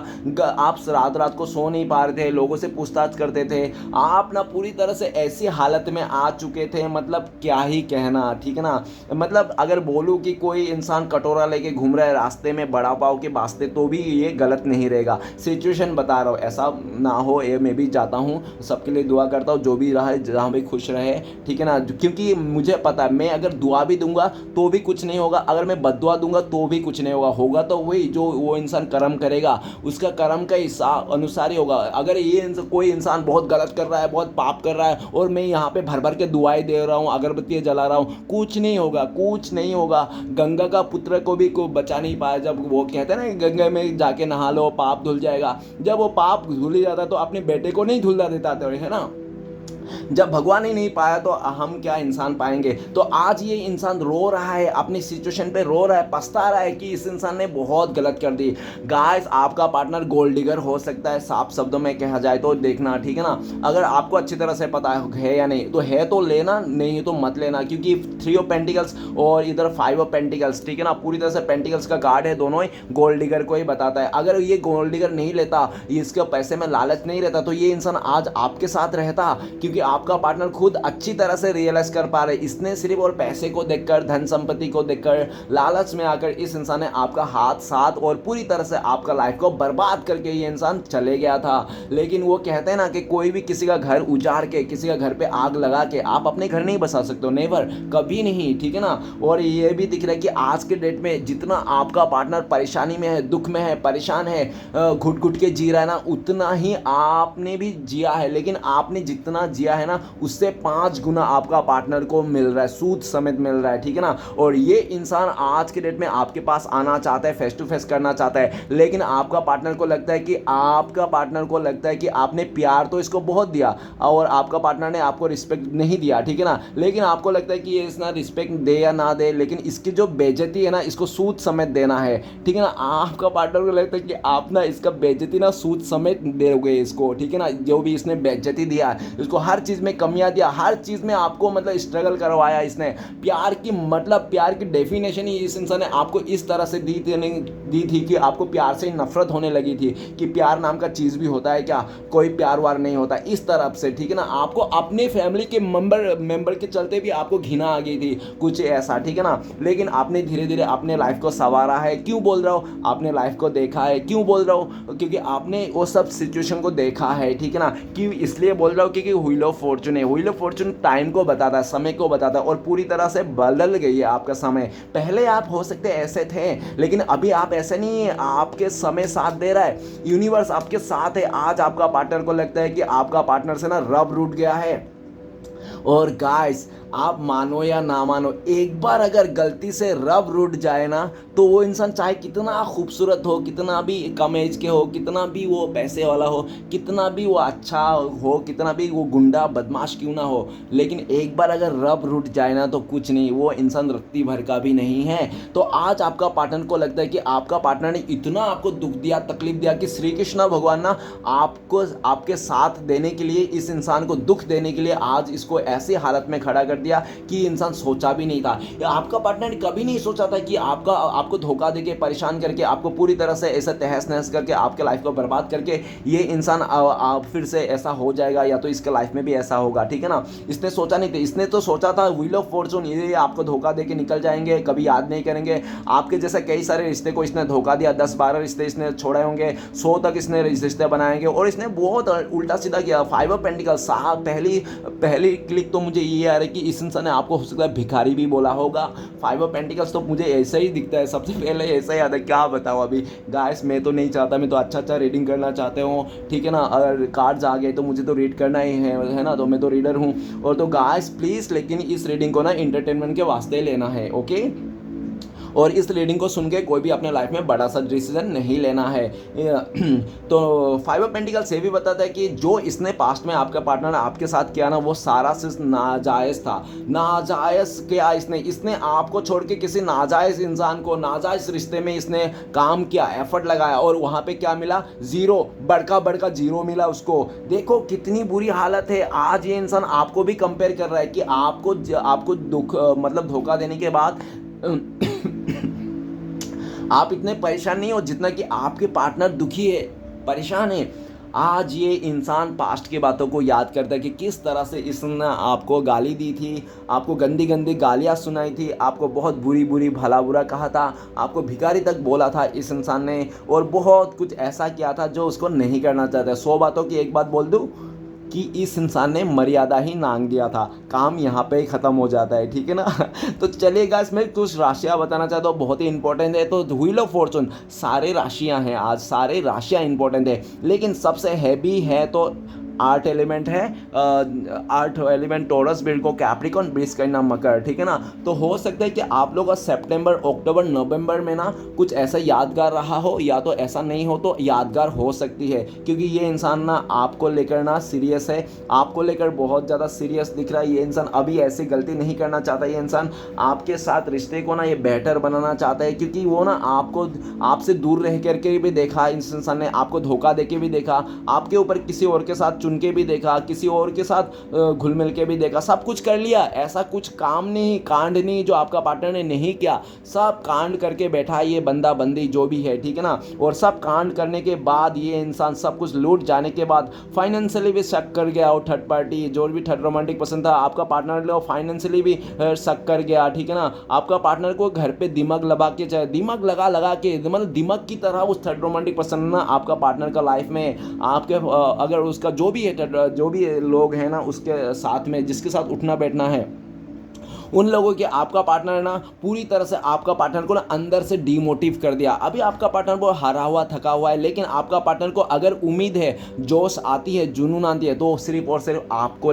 आप रात को सो नहीं पा रहे थे, लोगों से पूछताछ करते थे, आप ना पूरी तरह से ऐसी हालत में आ चुके थे, मतलब क्या ही कहना, ठीक है ना। मतलब अगर बोलूँ कि कोई इंसान कटोरा लेके घूम रहा है रास्ते में बड़ा पाव के वास्ते, तो भी ये गलत नहीं रहेगा, सिचुएशन बता रहा हूँ, ऐसा ना हो, ये मैं भी चाहता हूँ, सबके लिए दुआ करता हूँ, जो भी रहे जहाँ भी खुश रहे, ठीक है ना, क्योंकि मुझे पता है मैं अगर दुआ भी दूंगा तो भी कुछ नहीं होगा, अगर मैं बद्दुआ दूंगा तो भी कुछ नहीं होगा तो वही जो वो इंसान कर्म करेगा उसका कर्म का हिसाब अनुसार ही होगा। अगर ये कोई इंसान बहुत गलत कर रहा है, बहुत पाप कर रहा है, और मैं यहाँ पे भर भर के दुआएं दे रहा हूँ, अगरबत्ती जला रहा हूँ, कुछ नहीं होगा, कुछ नहीं होगा। गंगा का पुत्र को भी कोई बचा नहीं पाया, जब वो कहते हैं ना गंगा में जाके नहा लो पाप धुल जाएगा, जब वो पाप धुल ही जाता तो अपने बेटे को नहीं धुलना देता है ना। जब भगवान ही नहीं पाया तो हम क्या इंसान पाएंगे। तो आज ये इंसान रो रहा है, अपनी सिचुएशन पे रो रहा है, पछता रहा है कि इस इंसान ने बहुत गलत कर दी। गाइस आपका पार्टनर गोल्ड डिगर हो सकता है, साफ शब्दों में कहा जाए तो, देखना ठीक है ना। अगर आपको अच्छी तरह से पता है या नहीं, तो है तो लेना, नहीं तो मत लेना, क्योंकि 3 ऑफ पेंटिकल्स और इधर 5 ऑफ पेंटिकल्स, ठीक है ना, पूरी तरह से पेंटिकल्स का कार्ड है, दोनों ही गोल्ड डिगर को ही बताता है। अगर ये गोल्ड डिगर नहीं लेता, इसके पैसे में लालच नहीं रहता, तो ये इंसान आज आपके साथ रहता, क्योंकि आपका पार्टनर खुद अच्छी तरह से रियलाइज कर पा रहे। इसने सिर्फ और पैसे को देखकर, धन संपत्ति को देखकर, लालच में आकर इस इंसान ने आपका हाथ साथ और पूरी तरह से आपका लाइफ को बर्बाद करके ये इंसान चले गया था। लेकिन वो कहते हैं ना कि कोई भी किसी का घर उजाड़ के, किसी का घर पे आग लगा के आप अपने घर नहीं बसा सकते हो, नेवर, कभी नहीं, ठीक है ना। और ये भी दिख रहा है कि आज के डेट में जितना आपका पार्टनर परेशानी में है, दुख में है, परेशान है, घुट घुट के जी रहा है ना, उतना ही आपने भी जिया है। लेकिन आपने जितना जिया है ना, उससे 5 गुना आपका पार्टनर को मिल रहा है, सूद समेत मिल रहा है, ठीक है ना। और ये इंसान आज के डेट में आपके पास आना चाहता है, फेस टू फेस करना चाहता है, लेकिन आपका पार्टनर को लगता है कि आपने प्यार तो इसको बहुत दिया और आपका पार्टनर ने आपको रिस्पेक्ट नहीं दिया, ठीक है ना। लेकिन आपको लगता है कि ये इसना रिस्पेक्ट दे या ना दे, लेकिन इसकी जो बेइज्जती है ना, इसको सूद समेत देना है, ठीक है ना। आपका पार्टनर को लगता है कि आप ना इसका बेइज्जती ना सूद समेत दोगे इसको, ठीक है ना। जो भी इसने बेइज्जती दिया, इसको हर चीज़ में कमियां दिया, हर चीज़ में आपको मतलब स्ट्रगल करवाया इसने। प्यार की मतलब, प्यार की डेफिनेशन ही इस इंसान ने आपको इस तरह से दी थी कि आपको प्यार से नफरत होने लगी थी, कि प्यार नाम का चीज़ भी होता है क्या, कोई प्यार वार नहीं होता, इस तरफ से, ठीक है ना। आपको अपने फैमिली के मेंबर के चलते भी आपको घृणा आ गई थी, कुछ ऐसा, ठीक है ना। लेकिन आपने धीरे धीरे अपने लाइफ को संवारा है। क्यों बोल रहा हूँ आपने लाइफ को देखा है, क्यों बोल रहा हूँ, क्योंकि आपने वो सब सिचुएशन को देखा है, ठीक है ना। क्यों इसलिए बोल रहा हूँ क्योंकि व्हील ऑफ फॉर्चून है, व्हील ऑफ फॉर्चून टाइम को बताता है, समय को बताता है, और पूरी तरह से बदल गई है आपका समय। पहले आप हो सकते ऐसे थे, लेकिन अभी आप ऐसे नहीं है, आपके समय साथ दे रहा है, यूनिवर्स आपके साथ है। आज आपका पार्टनर को लगता है कि आपका पार्टनर से ना रब रूठ गया है। और गाइस आप मानो या ना मानो, एक बार अगर गलती से रब रूठ जाए ना, तो वो इंसान चाहे कितना खूबसूरत हो, कितना भी कम एज के हो, कितना भी वो पैसे वाला हो, कितना भी वो अच्छा हो, कितना भी वो गुंडा बदमाश क्यों ना हो, लेकिन एक बार अगर रब रूठ जाए ना, तो कुछ नहीं, वो इंसान रत्ती भर का भी नहीं है। तो आज आपका पार्टनर को लगता है कि आपका पार्टनर ने इतना आपको दुख दिया, तकलीफ दिया, कि श्री कृष्ण भगवान ना आपको आपके साथ देने के लिए, इस इंसान को दुख देने के लिए आज इसको ऐसी हालत में खड़ा कर दिया कि इंसान सोचा भी नहीं था। या आपका पार्टनर ने कभी नहीं सोचा था कि आपको धोखा देके, परेशान करके, आपको पूरी तरह से ऐसा तहस नहस करके, आपके लाइफ को बर्बाद करके ये इंसान फिर से ऐसा हो जाएगा, या तो इसके लाइफ में भी ऐसा होगा, ठीक है ना। इसने सोचा नहीं था, इसने तो सोचा था व्हील ऑफ फॉर्चून, ये आपको धोखा देके निकल जाएंगे, कभी याद नहीं करेंगे। आपके जैसे कई सारे रिश्ते को इसने धोखा दिया, 10-12 रिश्ते इसने छोड़े होंगे, 100 तक इसने रिश्ते बनाएंगे, और इसने बहुत उल्टा सीधा किया। 5 ऑफ पेंटिकल्स, पहली क्लिक तो मुझे ये आ रहा है कि इस इंसान ने आपको हो सकता है भिखारी भी बोला होगा। 5 ऑफ पेंटिकल्स तो मुझे ऐसा ही दिखता है, सबसे पहले ऐसा ही आता है, क्या बताओ अभी गाइस। मैं तो नहीं चाहता, मैं तो अच्छा रीडिंग करना चाहते हूँ, ठीक है ना। अगर कार्ड्स आ गए तो मुझे तो रीड करना ही है ना, तो मैं तो रीडर हूँ। और तो गाइस प्लीज़, लेकिन इस रीडिंग को ना एंटरटेनमेंट के वास्ते लेना है, ओके। और इस रीडिंग को सुन के कोई भी अपने लाइफ में बड़ा सा डिसीजन नहीं लेना है। तो 5 ऑफ पेंटिकल्स ये भी बताता है कि जो इसने पास्ट में आपका पार्टनर आपके साथ किया ना, वो सारा सिर्फ नाजायज़ था। नाजायज़ क्या, इसने आपको छोड़ के किसी नाजायज़ इंसान को, नाजायज़ रिश्ते में इसने काम किया, एफर्ट लगाया, और वहाँ पे क्या मिला, ज़ीरो, बड़का ज़ीरो मिला उसको। देखो कितनी बुरी हालत है। आज ये इंसान आपको भी कंपेयर कर रहा है कि आपको दुख मतलब धोखा देने के बाद आप इतने परेशान नहीं हो जितना कि आपके पार्टनर दुखी है, परेशान है। आज ये इंसान पास्ट की बातों को याद करता है कि किस तरह से इसने आपको गाली दी थी, आपको गंदी गंदी गालियाँ सुनाई थी, आपको बहुत बुरी भला बुरा कहा था, आपको भिखारी तक बोला था इस इंसान ने, और बहुत कुछ ऐसा किया था जो उसको नहीं करना चाहता। 100 बातों की एक बात बोल दूँ कि इस इंसान ने मर्यादा ही नांग दिया था। काम यहाँ पे ही ख़त्म हो जाता है, ठीक है ना। तो चलिए गाइस, मैं कुछ राशियाँ बताना चाहता हूँ, बहुत ही इंपॉर्टेंट है। तो व्हील ऑफ फॉर्चून, सारे राशियाँ हैं आज, सारे राशियाँ इंपॉर्टेंट है, लेकिन सबसे हैवी है तो आर्ट एलिमेंट है, earth element Taurus, Virgo Capricorn, ब्रिज करना मकर, ठीक है ना। तो हो सकता है कि आप लोग का सितंबर अक्टूबर नवंबर में ना कुछ ऐसा यादगार रहा हो, या तो ऐसा नहीं हो तो यादगार हो सकती है, क्योंकि ये इंसान ना आपको लेकर ना सीरियस है, आपको लेकर बहुत ज़्यादा सीरियस दिख रहा है। ये इंसान अभी ऐसी गलती नहीं करना चाहता, ये इंसान आपके साथ रिश्ते को ना ये बेहतर बनाना चाहता है, क्योंकि वो ना आपको आपसे दूर रह करके भी देखा, इस इंसान ने आपको धोखा दे के भी देखा, आपके ऊपर किसी और के साथ चुन के भी देखा, किसी और के साथ घुल मिल के भी देखा, सब कुछ कर लिया, ऐसा कुछ काम नहीं, कांड नहीं जो आपका पार्टनर ने नहीं किया, सब कांड करके बैठा है ये बंदा बंदी जो भी है, ठीक है ना। और सब कांड करने के बाद ये इंसान सब कुछ लूट जाने के बाद फाइनेंशियली भी शक कर गया, और थर्ड पार्टी जो भी थर्ड रोमांटिक पसंद था आपका पार्टनर ले, फाइनेंशियली भी शक कर गया, ठीक है ना। आपका पार्टनर को घर पे दिमाग लगा के, चाहे दिमाग लगा के, मतलब दिमाग की तरह उस थर्ड रोमांटिक पसंद ना आपका पार्टनर का लाइफ में, आपके अगर उसका जो भी है, जो भी लोग हैं ना उसके साथ में, जिसके साथ उठना बैठना है, उन लोगों के आपका पार्टनर ना पूरी तरह से आपका पार्टनर को ना अंदर से डीमोटिव कर दिया। अभी आपका पार्टनर वो हारा हुआ थका हुआ है, लेकिन आपका पार्टनर को अगर उम्मीद है, जोश आती है, जुनून आती है, तो सिर्फ और सिर्फ आपको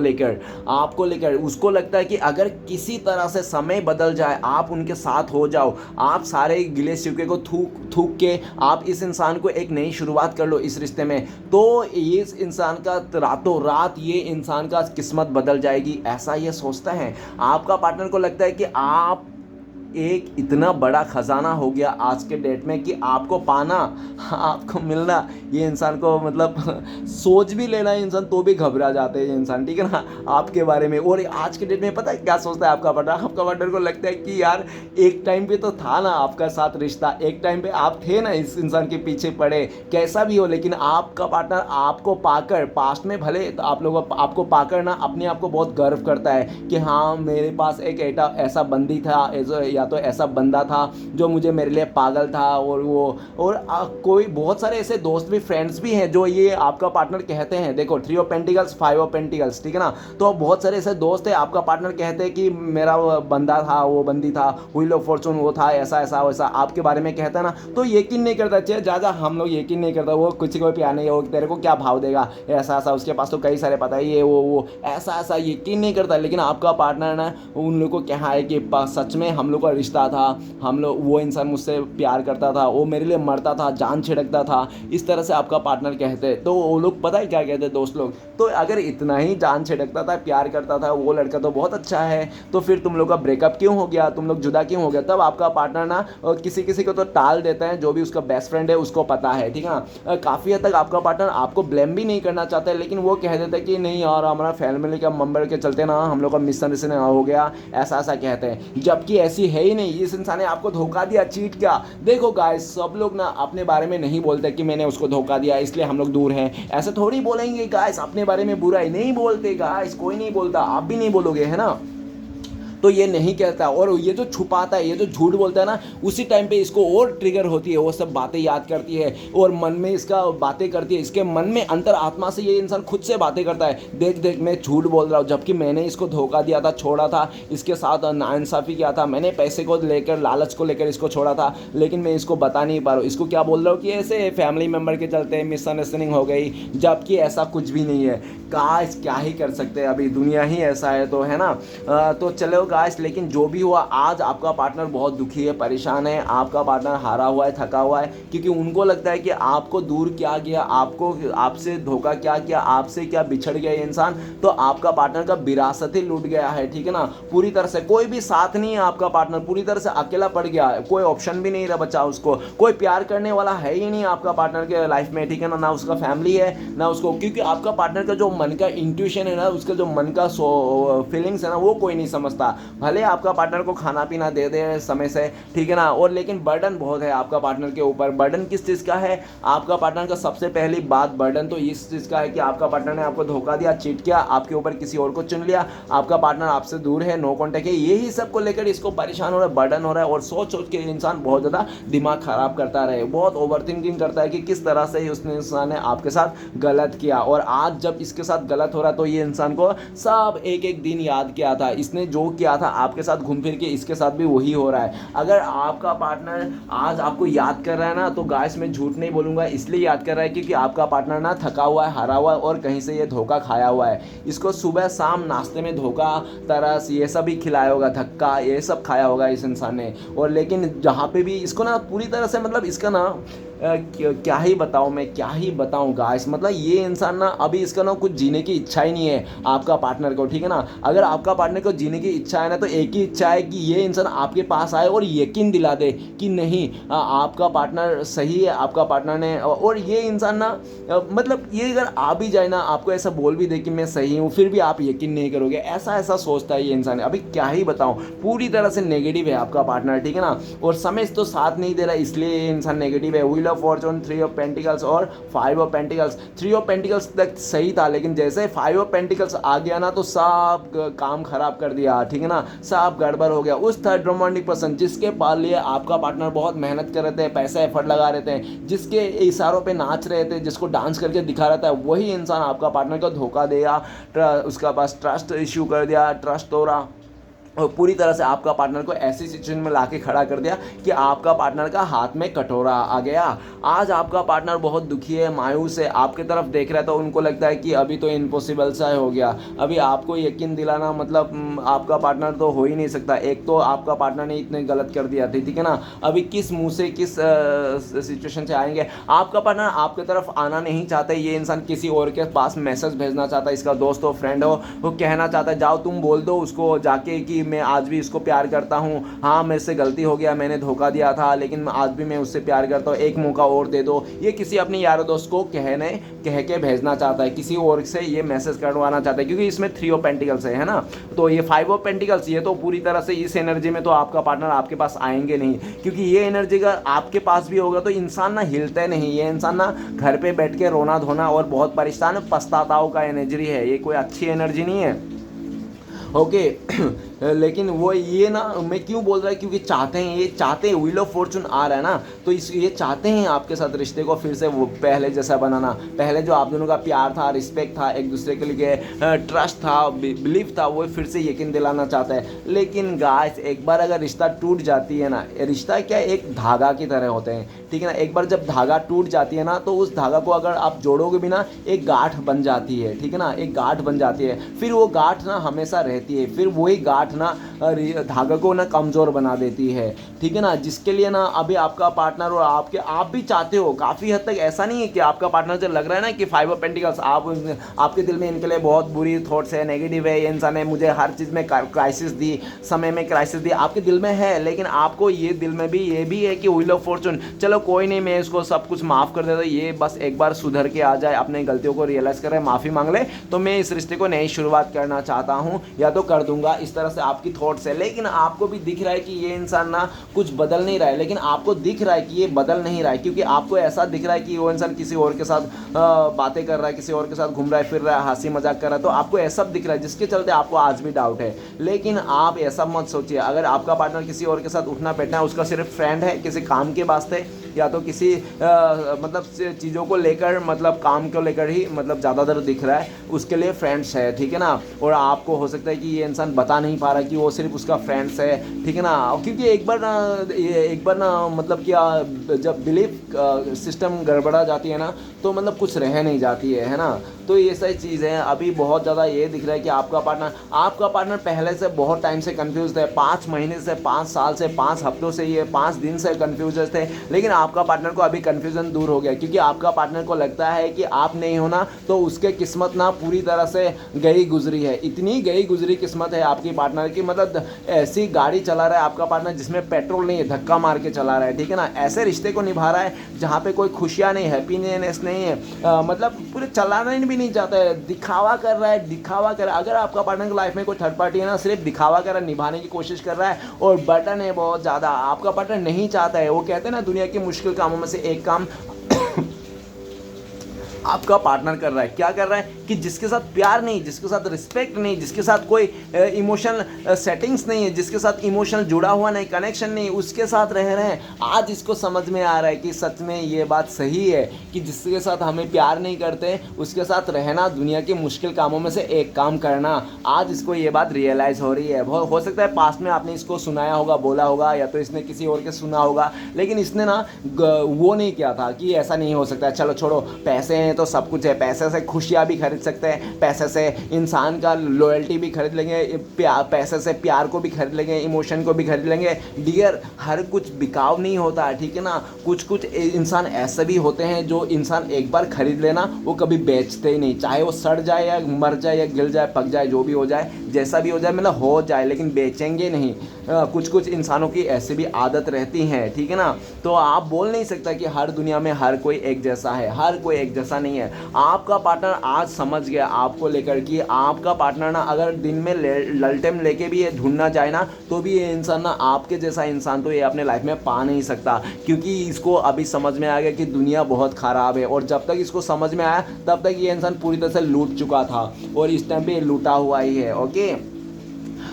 लेकर उसको लगता है कि अगर किसी तरह से समय बदल जाए, आप उनके साथ हो जाओ, आप सारे गिले शिकवे को थूक के आप इस इंसान को एक नई शुरुआत कर लो इस रिश्ते में, तो ये इंसान का रातों रात ये इंसान का किस्मत बदल जाएगी, ऐसा ये सोचता है। आपका पार्टनर को लगता है कि आप एक इतना बड़ा खजाना हो गया आज के डेट में कि आपको पाना, आपको मिलना, ये इंसान को मतलब सोच भी लेना है इंसान तो भी घबरा जाते हैं ये इंसान, ठीक है ना, आपके बारे में। और आज के डेट में पता है क्या सोचता है आपका पार्टनर को लगता है कि यार एक टाइम पे तो था ना आपका साथ रिश्ता, एक टाइम पे आप थे ना इस इंसान के पीछे पड़े, कैसा भी हो, लेकिन आपका पार्टनर आपको पाकर, पास्ट में भले आप लोग आपको पाकर ना अपने आप को बहुत गर्व करता है कि हाँ मेरे पास एक ऐसा बंदी था, या तो ऐसा बंदा था जो मुझे मेरे लिए पागल था, और कोई बहुत सारे ऐसे दोस्त भी, फ्रेंड्स भी हैं जो ये आपका पार्टनर कहते हैं, देखो 3 ऑफ पेंटिकल्स 5 ऑफ पेंटिकल्स, ठीक है ना। तो बहुत सारे ऐसे दोस्त हैं, आपका पार्टनर कहते हैं कि मेरा वो बंदा था, वो बंदी था, व्हील ऑफ फॉर्चून वो था, ऐसा ऐसा वैसा आपके बारे में कहता है ना, तो यकीन नहीं करता, ज़्यादा हम लोग यकीन नहीं करता, वो कुछ को प्यार नहीं है, वो तेरे को क्या भाव देगा, ऐसा ऐसा, उसके पास तो कई सारे पता है, ये वो ऐसा ऐसा, यकीन नहीं करता। लेकिन आपका पार्टनर ना उन लोगों को क्या है कि सच में हम लोग का रिश्ता था, हम लोग, वो इंसान मुझसे प्यार करता था, वो मेरे लिए मरता था, जान छिड़कता था, इस तरह से आपका पार्टनर कहते। तो वो लोग पता है क्या कहते दोस्त लोग, तो अगर इतना ही जान छिड़कता था, प्यार करता था, वो लड़का तो बहुत अच्छा है, तो फिर तुम लोग का ब्रेकअप क्यों हो गया, तुम लोग जुदा क्यों हो गया। तब आपका पार्टनर ना किसी किसी को तो टाल देता है, जो भी उसका बेस्ट फ्रेंड है उसको पता है, ठीक है ना। काफ़ी हद तक आपका पार्टनर आपको ब्लेम भी नहीं करना चाहता है, लेकिन वो कह देता है कि नहीं यार हमारा फैमिली का मेंबर के चलते ना हम लोग का मिसअंडरस्टैंडिंग हो गया, ऐसा ऐसा कहते हैं, जबकि ऐसी है ही नहीं, इस इंसान ने आपको धोखा दिया, चीट किया। देखो गाइस, सब लोग ना अपने बारे में नहीं बोलते कि मैंने उसको धोखा दिया इसलिए हम लोग दूर हैं, ऐसे थोड़ी बोलेंगे गाइस, अपने बारे में बुराई नहीं बोलते गाइस, कोई नहीं बोलता, आप भी नहीं बोलोगे, है ना। तो ये नहीं कहता, और ये जो छुपाता है, ये जो झूठ बोलता है ना, उसी टाइम पे इसको और ट्रिगर होती है, वो सब बातें याद करती है और मन में इसका बातें करती है, इसके मन में अंतर आत्मा से ये इंसान खुद से बातें करता है, देख देख मैं झूठ बोल रहा हूँ, जबकि मैंने इसको धोखा दिया था, छोड़ा था, इसके साथ नाइंसाफ़ी किया था, मैंने पैसे को लेकर, लालच को लेकर इसको छोड़ा था, लेकिन मैं इसको बता नहीं पा रहा हूँ। इसको क्या बोल रहा हूँ कि ऐसे फैमिली मेम्बर के चलते मिसअंडरस्टैंडिंग हो गई, जबकि ऐसा कुछ भी नहीं है। गाइस क्या ही कर सकते हैं, अभी दुनिया ही ऐसा है, तो है ना। तो चलो गाइस, लेकिन जो भी हुआ, आज आपका पार्टनर बहुत दुखी है, परेशान है, आपका पार्टनर हारा हुआ है, थका हुआ है, क्योंकि उनको लगता है कि आपको दूर क्या किया, आपको आपसे धोखा क्या किया, आपसे क्या बिछड़ गया ये इंसान, तो आपका पार्टनर का विरासत ही लूट गया है, ठीक है ना। पूरी तरह से कोई भी साथ नहीं है, आपका पार्टनर पूरी तरह से अकेला पड़ गया है, कोई ऑप्शन भी नहीं रहा बचा उसको, कोई प्यार करने वाला है ही नहीं आपका पार्टनर के लाइफ में, ठीक है ना, ना उसका फैमिली है ना उसको, क्योंकि आपका पार्टनर का जो मन का इंट्यूशन है ना, उसका जो मन का फीलिंग्स है ना, वो कोई नहीं समझता। भले आपका पार्टनर को खाना पीना दे दे समय से, ठीक है ना, और लेकिन बर्डन बहुत है आपका पार्टनर के ऊपर। बर्डन किस चीज़ का है, आपका पार्टनर का सबसे पहली बात बर्डन तो इस चीज़ का है कि आपका पार्टनर ने आपको धोखा दिया, चीट किया, आपके ऊपर किसी और को चुन लिया, आपका पार्टनर आपसे दूर है, नो कॉन्टैक्ट है, यही सब को लेकर इसको परेशान हो रहा है, बर्डन हो रहा है, और सोच सोच के इंसान बहुत ज़्यादा दिमाग खराब करता रहे, बहुत ओवर थिंकिंग करता है कि किस तरह से उसने इंसान ने आपके साथ गलत किया। और आज जब इसके साथ गलत हो रहा है तो ये इंसान को सब एक एक दिन याद किया था, इसने जो किया किया था आपके साथ घूम फिर के इसके साथ भी वही हो रहा है। अगर आपका पार्टनर आज आपको याद कर रहा है ना, तो गाइस मैं झूठ नहीं बोलूँगा, इसलिए याद कर रहा है क्योंकि आपका पार्टनर ना थका हुआ है, हारा हुआ है और कहीं से ये धोखा खाया हुआ है। इसको सुबह शाम नाश्ते में धोखा, तरस, ये सब ही खिलाया होगा, धक्का, ये सब खाया होगा इस इंसान ने। और लेकिन जहाँ पे भी इसको ना पूरी तरह से मतलब इसका ना क्या ही बताऊँ मैं, क्या ही बताऊँ गाइस, मतलब ये इंसान ना अभी इसका ना कुछ जीने की इच्छा ही नहीं है आपका पार्टनर को, ठीक है ना। अगर आपका पार्टनर को जीने की इच्छा है ना, तो एक ही इच्छा है कि ये इंसान आपके पास आए और यकीन दिला दे कि नहीं आपका पार्टनर सही है, आपका पार्टनर ने, और ये इंसान ना मतलब ये अगर आ भी जाए ना, आपको ऐसा बोल भी दे कि मैं सही हूँ, फिर भी आप यकीन नहीं करोगे, ऐसा ऐसा सोचता है ये इंसान। अभी क्या ही बताऊँ, पूरी तरह से नेगेटिव है आपका पार्टनर, ठीक है ना। और समय तो साथ नहीं दे रहा, इसलिए ये इंसान नेगेटिव है। Wheel of Fortune, 3 of pentacles और 5 ऑफ पेंटिकल्स। 3 ऑफ पेंटिकल्स तक सही था, लेकिन जैसे 5 ऑफ पेंटिकल्स आ गया ना, तो सब काम खराब कर दिया, ठीक है ना, सब गड़बड़ हो गया। उस थर्ड रोमांटिक पर्सन जिसके पास लिए आपका पार्टनर बहुत मेहनत कर रहे थे, पैसा एफर्ट लगा रहे थे, जिसके इशारों पे नाच रहे थे, जिसको डांस करके दिखा रहा था, वही इंसान आपका पार्टनर को धोखा दिया, उसका पास ट्रस्ट इश्यू कर दिया, ट्रस्ट तोड़ा, और पूरी तरह से आपका पार्टनर को ऐसी सिचुएशन में लाके खड़ा कर दिया कि आपका पार्टनर का हाथ में कटोरा आ गया। आज आपका पार्टनर बहुत दुखी है, मायूस है, आपकी तरफ देख रहा है तो उनको लगता है कि अभी तो इम्पॉसिबल सा हो गया। अभी आपको यकीन दिलाना मतलब आपका पार्टनर तो हो ही नहीं सकता। एक तो आपका पार्टनर ने इतने गलत कर दिया थी, ठीक है ना, अभी किस मुंह से किस सिचुएशन से आएंगे। आपका पार्टनर आपकी तरफ आना नहीं चाहता, ये इंसान किसी और के पास मैसेज भेजना चाहता है, इसका दोस्त हो, फ्रेंड हो, वो कहना चाहता है जाओ तुम बोल दो उसको जाके कि मैं आज भी इसको प्यार करता हूँ, हाँ मेरे से गलती हो गया, मैंने धोखा दिया था, लेकिन आज भी मैं उससे प्यार करता हूँ, एक मौका और दे दो। ये किसी अपने यार दोस्त को कह के भेजना चाहता है, किसी और से ये मैसेज करवाना चाहता है, क्योंकि इसमें 3 ऑफ पेंटिकल्स है ना। तो ये 5 ऑफ पेंटिकल्स, ये तो पूरी तरह से इस एनर्जी में तो आपका पार्टनर आपके पास आएंगे नहीं, क्योंकि ये एनर्जी अगर आपके पास भी होगा तो इंसान ना हिलता नहीं, ये इंसान ना घर पे बैठ के रोना धोना और बहुत परेशान पछताताओं का एनर्जी है, ये कोई अच्छी एनर्जी नहीं है। ओके लेकिन वो ये ना, मैं क्यों बोल रहा है, क्योंकि चाहते हैं, ये चाहते हैं, व्हील ऑफ फॉर्चून आ रहा है ना, तो ये चाहते हैं आपके साथ रिश्ते को फिर से वो पहले जैसा बनाना। पहले जो आप दोनों का प्यार था, रिस्पेक्ट था, एक दूसरे के लिए ट्रस्ट था, बिलीफ था, वो फिर से यकीन दिलाना चाहता है। लेकिन गाइस एक बार अगर रिश्ता टूट जाती है ना, रिश्ता क्या एक धागा की तरह होते हैं, ठीक है ना, एक बार जब धागा टूट जाती है ना, तो उस धागा को अगर आप जोड़ोगे भी ना, एक गांठ बन जाती है, ठीक है ना, एक गांठ बन जाती है, फिर वो गांठ ना हमेशा रहती है, फिर वही गांठ ना धागा को ना कमज़ोर बना देती है, ठीक है ना। जिसके लिए ना अभी आपका पार्टनर और आप भी चाहते हो काफ़ी हद तक, ऐसा नहीं है कि आपका पार्टनर जो लग रहा है ना कि 5 ऑफ पेंटिकल्स, आपके दिल में इनके लिए बहुत बुरी थॉट्स है, नेगेटिव है, ये इंसान ने मुझे हर चीज़ में क्राइसिस दी, समय में क्राइसिस दी, आपके दिल में है। लेकिन आपको ये दिल में भी ये भी है कि व्हील ऑफ फॉर्चून, चलो कोई नहीं, मैं इसको सब कुछ माफ़ कर देता हूँ, ये बस एक बार सुधर के आ जाए, अपने गलतियों को रियलाइज़ करे, माफ़ी मांग ले, तो मैं इस रिश्ते को नई शुरुआत करना चाहता हूँ या तो कर दूंगा। इस तरह से आपकी थॉट्स है। लेकिन आपको भी दिख रहा है कि ये इंसान ना कुछ बदल नहीं रहा है, लेकिन आपको दिख रहा है कि ये बदल नहीं रहा है, क्योंकि आपको ऐसा दिख रहा है कि वो इंसान किसी और के साथ बातें कर रहा है, किसी और के साथ घूम रहा है, फिर रहा है, हंसी मजाक कर रहा है, तो आपको ऐसा दिख रहा है जिसके चलते आपको आज भी डाउट है। लेकिन आप ऐसा मत सोचिए, अगर आपका पार्टनर किसी और के साथ उठना बैठना है, उसका सिर्फ फ्रेंड है, किसी काम के वास्ते या तो किसी मतलब चीज़ों को लेकर, मतलब काम को लेकर ही मतलब ज़्यादातर दिख रहा है, उसके लिए फ्रेंड्स है, ठीक है ना। और आपको हो सकता है कि ये इंसान बता नहीं पा रहा कि वो सिर्फ उसका फ्रेंड्स है, ठीक है ना, क्योंकि एक बार ना मतलब क्या, जब बिलीफ सिस्टम गड़बड़ा जाती है ना, तो मतलब कुछ रह नहीं जाती है ना। तो ये सारी चीज़ है। अभी बहुत ज़्यादा ये दिख रहा है कि आपका पार्टनर पहले से बहुत टाइम से कंफ्यूज थे, 5 महीने से, 5 साल से, 5 हफ्तों से, ये 5 दिन से कंफ्यूज थे। लेकिन आपका पार्टनर को अभी कन्फ्यूज़न दूर हो गया, क्योंकि आपका पार्टनर को लगता है कि आप नहीं होना तो उसके किस्मत ना पूरी तरह से गई गुजरी है। इतनी गई गुजरी किस्मत है आपकी पार्टनर की, मतलब ऐसी गाड़ी चला रहा है आपका पार्टनर जिसमें पेट्रोल नहीं है, धक्का मार के चला रहा है, ठीक है ना। ऐसे रिश्ते को निभा रहा है जहाँ पे कोई खुशियाँ नहीं, हैप्पीनेस नहीं है, मतलब पूरे चलाना भी नहीं चाहता है, दिखावा कर रहा है, दिखावा कर रहा है। अगर आपका पार्टनर की लाइफ में कोई थर्ड पार्टी है ना, सिर्फ दिखावा कर रहा है, निभाने की कोशिश कर रहा है, और बटन है बहुत ज़्यादा। आपका पार्टनर नहीं चाहता है, वो कहते हैं ना दुनिया की मुश्किल कामों में से एक काम आपका पार्टनर कर रहा है, क्या कर रहा है कि जिसके साथ प्यार नहीं, जिसके साथ रिस्पेक्ट नहीं, जिसके साथ कोई इमोशनल सेटिंग्स नहीं है, जिसके साथ इमोशनल जुड़ा हुआ नहीं, कनेक्शन नहीं, उसके साथ रह रहे हैं। आज इसको समझ में आ रहा है कि सच में ये बात सही है कि जिसके साथ हमें प्यार नहीं करते उसके साथ रहना दुनिया के मुश्किल कामों में से एक काम करना। आज इसको ये बात रियलाइज़ हो रही है। हो सकता है पास्ट में आपने इसको सुनाया होगा, बोला होगा, या तो इसने किसी और के सुना होगा, लेकिन इसने ना वो नहीं किया था कि ऐसा नहीं हो सकता। चलो छोड़ो, पैसे हैं तो सब कुछ है, पैसे से खुशियाँ भी खरीद सकते हैं, पैसे से इंसान का लॉयल्टी भी खरीद लेंगे, पैसे से प्यार को भी खरीद लेंगे, इमोशन को भी खरीद लेंगे। डियर, हर कुछ बिकाऊ नहीं होता है, ठीक है ना। कुछ कुछ इंसान ऐसे भी होते हैं जो इंसान एक बार खरीद लेना वो कभी बेचते ही नहीं, चाहे वो सड़ जाए या मर जाए या गिल जाए, पक जाए, जो भी हो जाए, जैसा भी हो जाए, मतलब हो जाए, लेकिन बेचेंगे नहीं। कुछ कुछ इंसानों की ऐसी भी आदत रहती है, ठीक है ना। तो आप बोल नहीं सकता कि हर दुनिया में हर कोई एक जैसा है, हर कोई एक जैसा नहीं है। आपका पार्टनर आज समझ गया आपको लेकर कि आपका पार्टनर ना अगर दिन में ललटेम लेके भी ये ढूंढना चाहे ना, तो भी ये इंसान ना आपके जैसा इंसान तो ये अपने लाइफ में पा नहीं सकता, क्योंकि इसको अभी समझ में आ गया कि दुनिया बहुत ख़राब है। और जब तक इसको समझ में आया तब तक ये इंसान पूरी तरह से लूट चुका था, और इस टाइम पे लूटा हुआ ही है। ओके,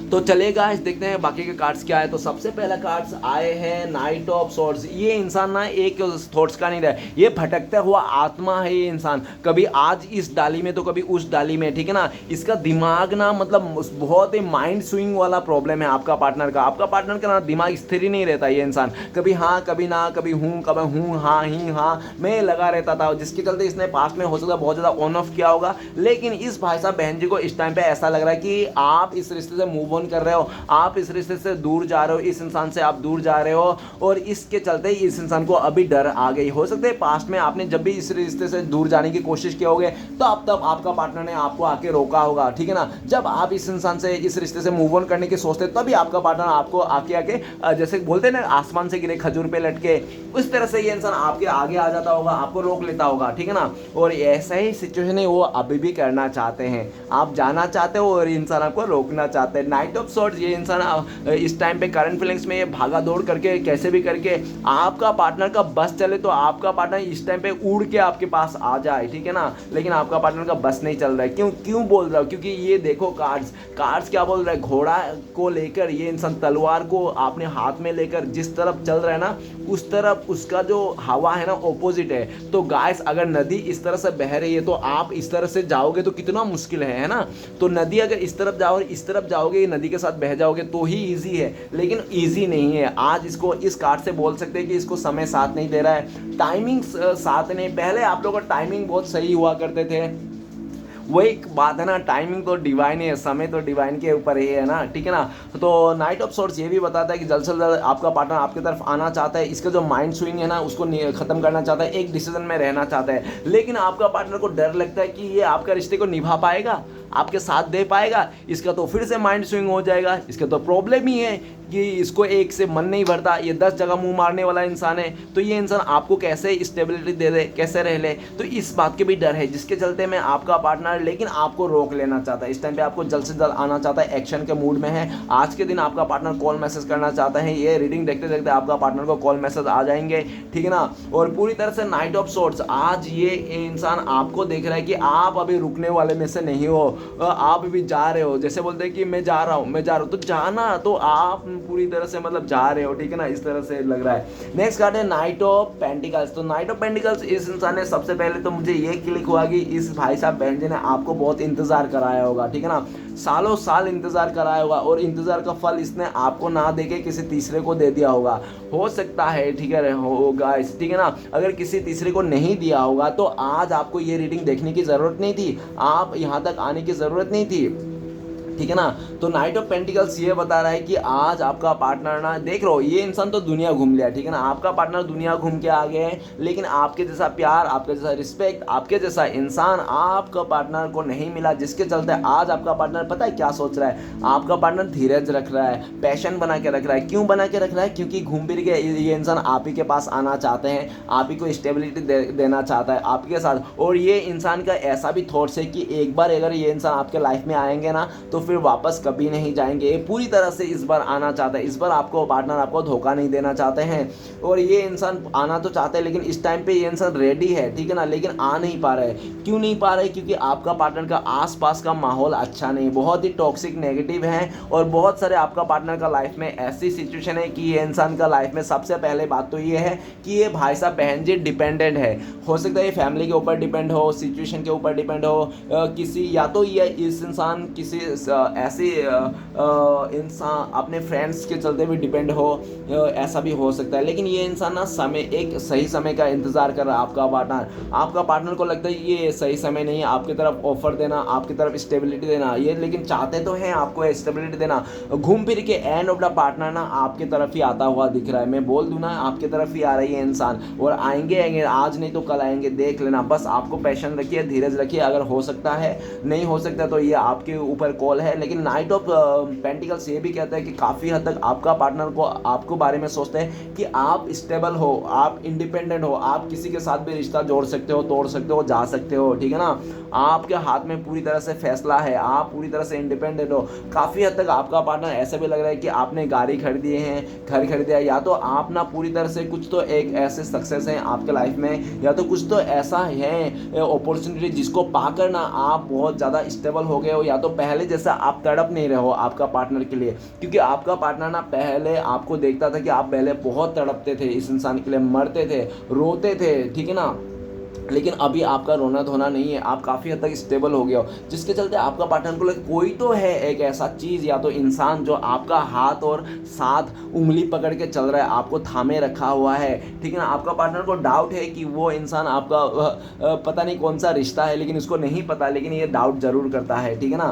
तो चलेगा, इस देखते हैं बाकी के कार्ड्स क्या है। तो सबसे पहला कार्ड्स आए हैं नाइट ऑफ सॉर्ड्स। ये इंसान ना एक थॉट्स का नहीं रहा, ये भटकता हुआ आत्मा है। ये इंसान कभी आज इस डाली में तो कभी उस डाली में, ठीक है ना। इसका दिमाग ना मतलब बहुत ही माइंड स्विंग वाला प्रॉब्लम है आपका पार्टनर का। आपका पार्टनर का ना दिमाग स्थिर ही नहीं रहता। ये इंसान कभी हाँ कभी ना, कभी हूँ कभी हूँ, हाँ ही हाँ में लगा रहता था, जिसके चलते इसने पास्ट में हो सकता है बहुत ज़्यादा ऑन ऑफ किया होगा। लेकिन इस भाई साहब बहन जी को इस टाइम पे ऐसा लग रहा है कि आप इस रिश्ते से मूव कर रहे हो, आप इस रिश्ते से दूर जा रहे हो, इस इंसान से आप दूर जा रहे हो, और इसके चलते इस इंसान को अभी डर आ गई। हो सकता है पास्ट में आपने जब भी इस रिश्ते से दूर जाने की कोशिश की होगे तो अब तब आपका पार्टनर ने आपको आके रोका होगा, ठीक है ना। जब आप इस इंसान से, इस रिश्ते से मूव ऑन करने की सोचते तभी आपका पार्टनर आपको आके जैसे बोलते हैं ना आसमान से गिरे खजूर पे लटके, उस तरह से ये इंसान आपके आगे आ जाता होगा, आपको रोक लेता होगा, ठीक है ना। और ऐसा ही सिचुएशन है वो अभी भी करना चाहते हैं। आप जाना चाहते हो और इंसान आपको रोकना चाहते हैं। नाइट ऑफ सॉर्ड्स, ये इंसान इस टाइम पे करंट फीलिंग्स में ये भागा दौड़ करके कैसे भी करके आपका पार्टनर का बस चले तो आपका पार्टनर इस टाइम पे उड़ के आपके पास आ जाए, ठीक है ना। लेकिन आपका पार्टनर का बस नहीं चल रहा है। क्यों बोल रहा हूँ, क्योंकि ये देखो कार्ड्स क्या बोल रहा है। घोड़ा को लेकर ये इंसान, तलवार को आपने हाथ में लेकर जिस तरफ चल रहा है ना, उस तरफ उसका जो हवा है ना ऑपोजिट है। तो गाइस, अगर नदी इस तरह से बह रही है तो आप इस तरह से जाओगे तो कितना मुश्किल है ना। तो नदी अगर इस तरफ जाओ, इस तरफ जाओगे, नदी के साथ बह जाओगे तो ही इजी है, लेकिन इजी नहीं है। आज इसको इस कार्ड से बोल सकते हैं कि इसको समय साथ नहीं दे रहा है, टाइमिंग साथ नहीं। पहले आप लोगों का टाइमिंग बहुत सही हुआ करते थे, वो एक बात है ना, टाइमिंग तो डिवाइन है, समय तो डिवाइन के ऊपर ही है ना, ठीक है ना। तो नाइट ऑफ सॉर्ड्स ये भी बताता है कि जल्द से जल्द आपका पार्टनर आपकी तरफ आना चाहता है, इसका जो माइंड स्विंग है ना उसको खत्म करना चाहता है, एक डिसीजन में रहना चाहता है। लेकिन आपका पार्टनर को डर लगता है कि ये आपका रिश्ते को निभा पाएगा, आपके साथ दे पाएगा। इसका तो फिर से माइंड स्विंग हो जाएगा। इसका तो प्रॉब्लम ही है कि इसको एक से मन नहीं भरता, ये 10 जगह मुंह मारने वाला इंसान है। तो ये इंसान आपको कैसे स्टेबिलिटी दे दे, कैसे रह ले, तो इस बात के भी डर है, जिसके चलते में आपका पार्टनर लेकिन आपको रोक लेना चाहता है। इस टाइम पे आपको जल्द से जल्द आना चाहता है, एक्शन के मूड में है। आज के दिन आपका पार्टनर कॉल मैसेज करना चाहता है। ये रीडिंग देखते देखते आपका पार्टनर को कॉल मैसेज आ जाएंगे, ठीक है ना। और पूरी तरह से नाइट ऑफ सॉर्ड्स, आज ये इंसान आपको देख रहा है कि आप अभी रुकने वाले में से नहीं हो, आप भी जा रहे हो। जैसे बोलते हैं कि मैं जा रहा हूँ, तो जाना तो आप पूरी तरह से मतलब जा रहे हो, ठीक है ना, इस तरह से लग रहा है। नेक्स्ट कार्ड है नाइट ऑफ पेंटिकल्स। तो नाइट ऑफ पेंटिकल्स, इस इंसान ने सबसे पहले तो मुझे ये क्लिक हुआ कि इस भाई साहब बहन जी ने आपको बहुत इंतजार कराया होगा, ठीक है ना, सालों साल इंतजार कराया होगा, और इंतजार का फल इसने आपको ना देके किसी तीसरे को दे दिया होगा। हो सकता है, ठीक है, होगा, ठीक है ना। अगर किसी तीसरे को नहीं दिया होगा तो आज आपको ये रीडिंग देखने की जरूरत नहीं थी, आप यहाँ तक आने की जरूरत नहीं थी, ठीक है ना। तो नाइट ऑफ पेंटिकल्स ये बता रहा है कि आज आपका पार्टनर ना, देख रहे हो, ये इंसान तो दुनिया घूम लिया, ठीक है ना, आपका पार्टनर दुनिया घूम के आ गए हैं, लेकिन आपके जैसा प्यार, आपके जैसा रिस्पेक्ट, आपके जैसा इंसान आपका पार्टनर को नहीं मिला, जिसके चलते आज आपका पार्टनर पता है क्या सोच रहा है। आपका पार्टनर धीरज रख रहा है, पैशन बना के रख रहा है। क्यों बना के रख रहा है? क्योंकि घूम फिर के ये इंसान आप ही के पास आना चाहते हैं, आप ही को स्टेबिलिटी देना चाहता है आपके साथ। और ये इंसान का ऐसा भी थॉट्स है कि एक बार अगर ये इंसान आपके लाइफ में आएंगे ना तो फिर वापस कभी नहीं जाएंगे। पूरी तरह से इस बार आना चाहता है, इस बार आपको पार्टनर आपको धोखा नहीं देना चाहते हैं। और ये इंसान आना तो चाहते हैं लेकिन इस टाइम पे ये इंसान रेडी है, ठीक है ना, लेकिन आ नहीं पा रहा है। क्यों नहीं पा रहा है? क्योंकि आपका पार्टनर का आसपास का माहौल अच्छा नहीं, बहुत ही टॉक्सिक नेगेटिव है। और बहुत सारे आपका पार्टनर का लाइफ में ऐसी सिचुएशन है कि ये इंसान का लाइफ में सबसे पहले बात तो ये है कि ये भाई साहब बहन जी डिपेंडेंट है। हो सकता है ये फैमिली के ऊपर डिपेंड हो, सिचुएशन के ऊपर डिपेंड हो, किसी या तो ये इस इंसान किसी ऐसे इंसान अपने फ्रेंड्स के चलते भी डिपेंड हो, ऐसा भी हो सकता है। लेकिन ये इंसान ना समय एक सही समय का इंतज़ार कर रहा है। आपका पार्टनर को लगता है ये सही समय नहीं है आपकी तरफ ऑफर देना, आपकी तरफ स्टेबिलिटी देना, ये लेकिन चाहते तो हैं आपको स्टेबिलिटी देना। घूम फिर के एंड ऑफ द पार्टनर ना आपकी तरफ ही आता हुआ दिख रहा है। मैं बोल दूँ ना, आपकी तरफ ही आ रही है इंसान, और आएंगे आज नहीं तो कल आएंगे, देख लेना। बस आपको पैशन रखिए, धीरज रखिए, अगर हो सकता है, नहीं हो सकता तो ये आपके ऊपर कॉल है। लेकिन नाइट ऑफ पेंटिकल्स ये भी कहता है कि काफ़ी हद तक आपका पार्टनर को आपको बारे में सोचते हैं कि आप स्टेबल हो, आप इंडिपेंडेंट हो, आप किसी के साथ भी रिश्ता जोड़ सकते हो, तोड़ सकते हो, जा सकते हो, ठीक है ना। आपके हाथ में पूरी तरह से फैसला है, आप पूरी तरह से इंडिपेंडेंट हो। काफ़ी हद तक आपका पार्टनर ऐसे भी लग रहा है कि आपने गाड़ी खरीदी है, घर खरीदा है, या तो आप ना पूरी तरह से कुछ तो एक ऐसे सक्सेस हैं आपके लाइफ में, या तो कुछ तो ऐसा है अपॉर्चुनिटी जिसको पाकर ना आप बहुत ज़्यादा स्टेबल हो गए हो, या तो पहले जैसा आप तड़प नहीं रहे हो आपका पार्टनर के लिए। क्योंकि आपका पार्टनर ना पहले आपको देखता था कि आप पहले बहुत तड़पते थे इस इंसान के लिए, मरते थे, रोते थे, ठीक है ना। लेकिन अभी आपका रोना धोना नहीं है, आप काफ़ी हद तक स्टेबल हो गए हो, जिसके चलते आपका पार्टनर को लगे कोई तो है एक ऐसा चीज़ या तो इंसान जो आपका हाथ और साथ उंगली पकड़ के चल रहा है, आपको थामे रखा हुआ है, ठीक है ना। आपका पार्टनर को डाउट है कि वो इंसान आपका पता नहीं कौन सा रिश्ता है, लेकिन उसको नहीं पता, लेकिन ये डाउट जरूर करता है, ठीक है ना।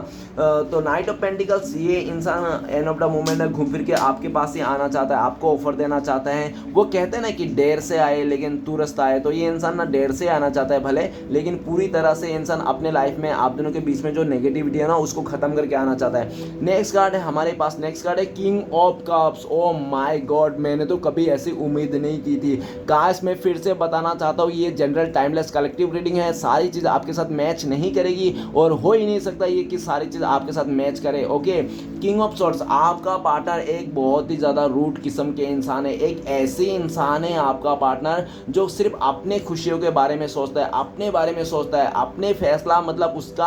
तो नाइट ऑफ पेंटिकल्स, ये इंसान एंड ऑफ द मोमेंट है, घूम फिर के आपके पास ही आना चाहता है, आपको ऑफर देना चाहता है। वो कहते हैं ना कि देर से आए लेकिन तुरस्त आए, तो ये इंसान ना देर से आना चाहता है भले, लेकिन पूरी तरह से इंसान अपने लाइफ में आप दोनों के बीच में जो नेगेटिविटी है ना उसको खत्म करके आना चाहता है। नेक्स्ट कार्ड है हमारे पास, नेक्स्ट कार्ड है king of cups. O my God, मैंने तो कभी ऐसी उम्मीद नहीं की थी। काश, मैं फिर से बताना चाहता हूँ ये जनरल टाइमलेस कलेक्टिव रीडिंग है, सारी चीज़ आपके साथ मैच नहीं करेगी और हो ही नहीं सकता ये कि सारी चीज़ आपके साथ मैच करे। ओके, किंग ऑफ सॉर्ड्स, आपका पार्टनर एक बहुत ही ज़्यादा रूट किस्म के इंसान है, एक ऐसी इंसान है आपका पार्टनर जो सिर्फ अपने खुशियों के बारे में सोचता है, अपने बारे में सोचता है, अपने फैसला मतलब उसका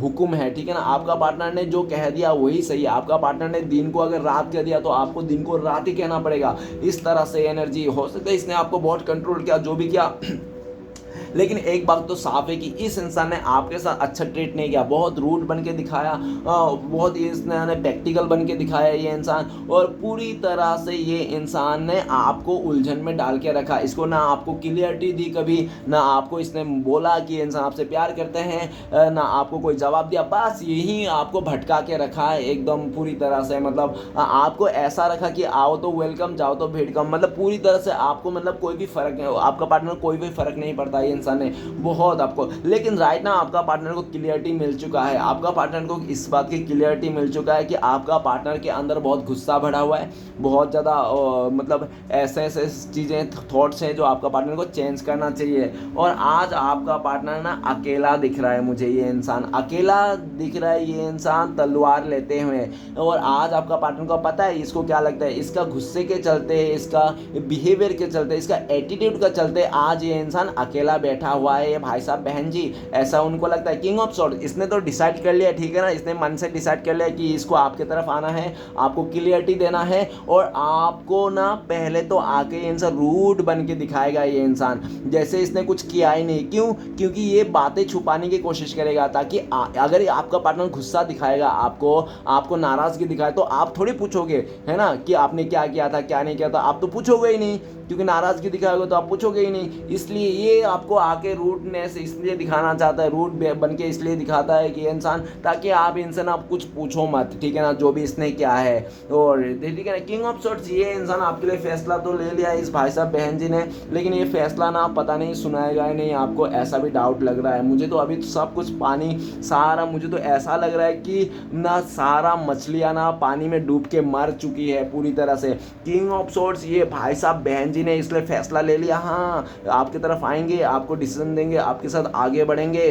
हुक्म है, ठीक है ना। आपका पार्टनर ने जो कह दिया वही सही है। आपका पार्टनर ने दिन को अगर रात कह दिया तो आपको दिन को रात ही कहना पड़ेगा। इस तरह से एनर्जी हो सकता है इसने आपको बहुत कंट्रोल किया, जो भी किया लेकिन एक बात तो साफ है कि इस इंसान ने आपके साथ अच्छा ट्रीट नहीं किया, बहुत रूड बन के दिखाया, बहुत इसने प्रैक्टिकल बन के दिखाया ये इंसान, और पूरी तरह से ये इंसान ने आपको उलझन में डाल के रखा। इसको ना आपको क्लियरिटी दी कभी, ना आपको इसने बोला कि इंसान आपसे प्यार करते हैं, ना आपको कोई जवाब दिया, बस यही आपको भटका के रखा है एकदम पूरी तरह से। मतलब आपको ऐसा रखा कि आओ तो वेलकम, जाओ तो वेलकम, मतलब पूरी तरह से आपको मतलब कोई भी फर्क नहीं, आपका पार्टनर कोई भी फर्क नहीं पड़ता ये इंसान ने बहुत आपको। लेकिन राइट ना आपका पार्टनर को क्लियरिटी मिल चुका है, आपका पार्टनर को इस बात की क्लियरिटी मिल चुका है कि आपका पार्टनर के अंदर बहुत गुस्सा भरा हुआ है, बहुत ज़्यादा मतलब ऐसे ऐसे चीज़ें थॉट्स हैं जो आपका पार्टनर को चेंज करना चाहिए। और आज आपका पार्टनर ना अकेला दिख रहा है मुझे, ये इंसान अकेला दिख रहा है, ये इंसान तलवार लेते हुए। और आज आपका पार्टनर को पता है इसको क्या लगता है, इसका गुस्से के चलते, इसका बिहेवियर के चलते, इसका एटीट्यूड का चलते आज ये इंसान अकेला बैठा हुआ है। ये भाई साहब बहन जी, ऐसा उनको लगता है। किंग ऑफ सॉर्ड्स, इसने तो डिसाइड कर लिया, ठीक है ना, इसने मन से डिसाइड कर लिया कि इसको आपके तरफ आना है, आपको क्लियरिटी देना है, और आपको ना पहले तो आके इंसान रूड बन के दिखाएगा ये इंसान, जैसे इसने कुछ किया ही नहीं। क्यों? क्योंकि ये बातें छुपाने की कोशिश करेगा, ताकि अगर आपका पार्टनर गुस्सा दिखाएगा, आपको नाराजगी दिखाए, तो आप थोड़ी पूछोगे, है ना, कि आपने क्या किया था क्या नहीं किया था, आप तो पूछोगे ही नहीं, क्योंकि नाराजगी दिखाओगे तो आप पूछोगे ही नहीं। इसलिए ये आपको आके रूडनेस इसलिए दिखाना चाहता है, रूड बन के इसलिए दिखाता है कि ये इंसान, ताकि आप इनसे ना कुछ पूछो मत, ठीक है ना, जो भी इसने क्या है। और ठीक है ना, किंग ऑफ सॉर्ड्स, ये इंसान आपके लिए फैसला तो ले लिया इस भाई साहब बहन जी ने, लेकिन ये फैसला ना पता नहीं सुनाएगा ही नहीं आपको, ऐसा भी डाउट लग रहा है मुझे। तो अभी तो सब कुछ पानी सारा, मुझे तो ऐसा लग रहा है कि ना सारा मछलियाँ ना पानी में डूब के मर चुकी है पूरी तरह से। किंग ऑफ सॉर्ड्स, ये भाई साहब बहन जी ने इसलिए फैसला ले लिया, हाँ आपकी तरफ आएंगे, आपको डिसीजन देंगे, आपके साथ आगे बढ़ेंगे।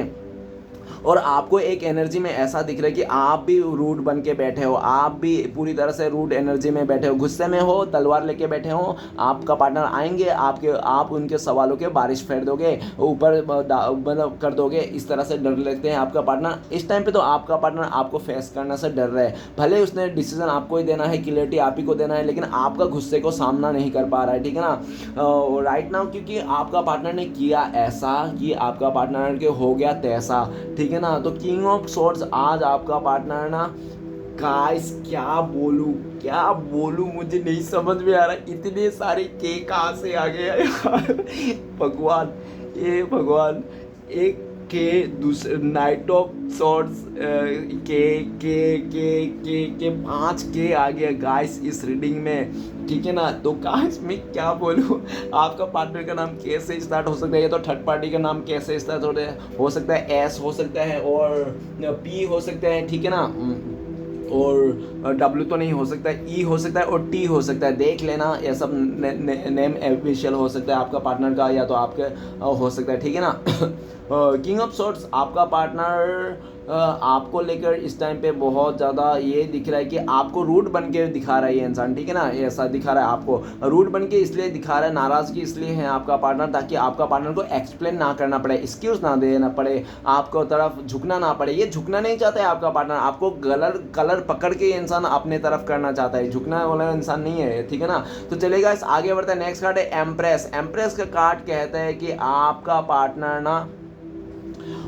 और आपको एक एनर्जी में ऐसा दिख रहा है कि आप भी रूड बन के बैठे हो, आप भी पूरी तरह से रूड एनर्जी में बैठे हो, गुस्से में हो, तलवार लेके बैठे हो। आपका पार्टनर आएंगे, आप उनके सवालों के बारिश फेर दोगे, ऊपर मतलब कर दोगे, इस तरह से डर लेते हैं आपका पार्टनर। इस टाइम पे तो आपका पार्टनर आपको फेस करने से डर रहा है, भले उसने डिसीजन आपको ही देना है, क्लियरिटी आप ही को देना है, लेकिन आपका गुस्से को सामना नहीं कर पा रहा है, ठीक है ना राइट नाउ, क्योंकि आपका पार्टनर ने किया ऐसा कि आपका पार्टनर के हो गया तैसा, ठीक है ना। तो किंग ऑफ सोर्ड्स आज आपका पार्टनर ना, गाइस क्या बोलूं मुझे नहीं समझ में आ रहा, इतने सारे के कहाँ से आ गए यार भगवान, ये भगवान, एक के दूसरे नाइट ऑफ सॉर्ड्स के 5 के आ गया गाइस इस रीडिंग में, ठीक है ना। तो गाइस मैं क्या बोलूँ, आपका पार्टनर का नाम के से स्टार्ट हो सकता है, या तो थर्ड पार्टी का नाम कैसे स्टार्ट हो सकता है, एस हो सकता है और पी हो सकता है, ठीक है ना, और डब्ल्यू तो नहीं हो सकता है, ई हो सकता है और टी हो सकता है, देख लेना, ये सब नेम ऑफिशियल हो सकता है आपका पार्टनर का, या तो आपके हो सकता है, ठीक है ना। किंग ऑफ सॉर्ड्स आपका पार्टनर आपको लेकर इस टाइम पे बहुत ज़्यादा ये दिख रहा है कि आपको रूड बन के दिखा रहा है ये इंसान, ठीक है ना, ऐसा दिखा रहा है आपको रूड बन के, इसलिए दिखा रहा है, नाराज़गी इसलिए है आपका पार्टनर, ताकि आपका पार्टनर को एक्सप्लेन ना करना पड़े, एक्सक्यूज़ ना देना पड़े, आपको तरफ झुकना ना पड़े। ये झुकना नहीं चाहता है आपका पार्टनर, आपको कलर पकड़ के ये इंसान अपने तरफ करना चाहता है, झुकना वाला इंसान नहीं है, ठीक है ना। तो चलेगा, इस आगे बढ़ता है, नेक्स्ट कार्ड है एम्प्रेस। एम्प्रेस का कार्ड कहता है कि आपका पार्टनर ना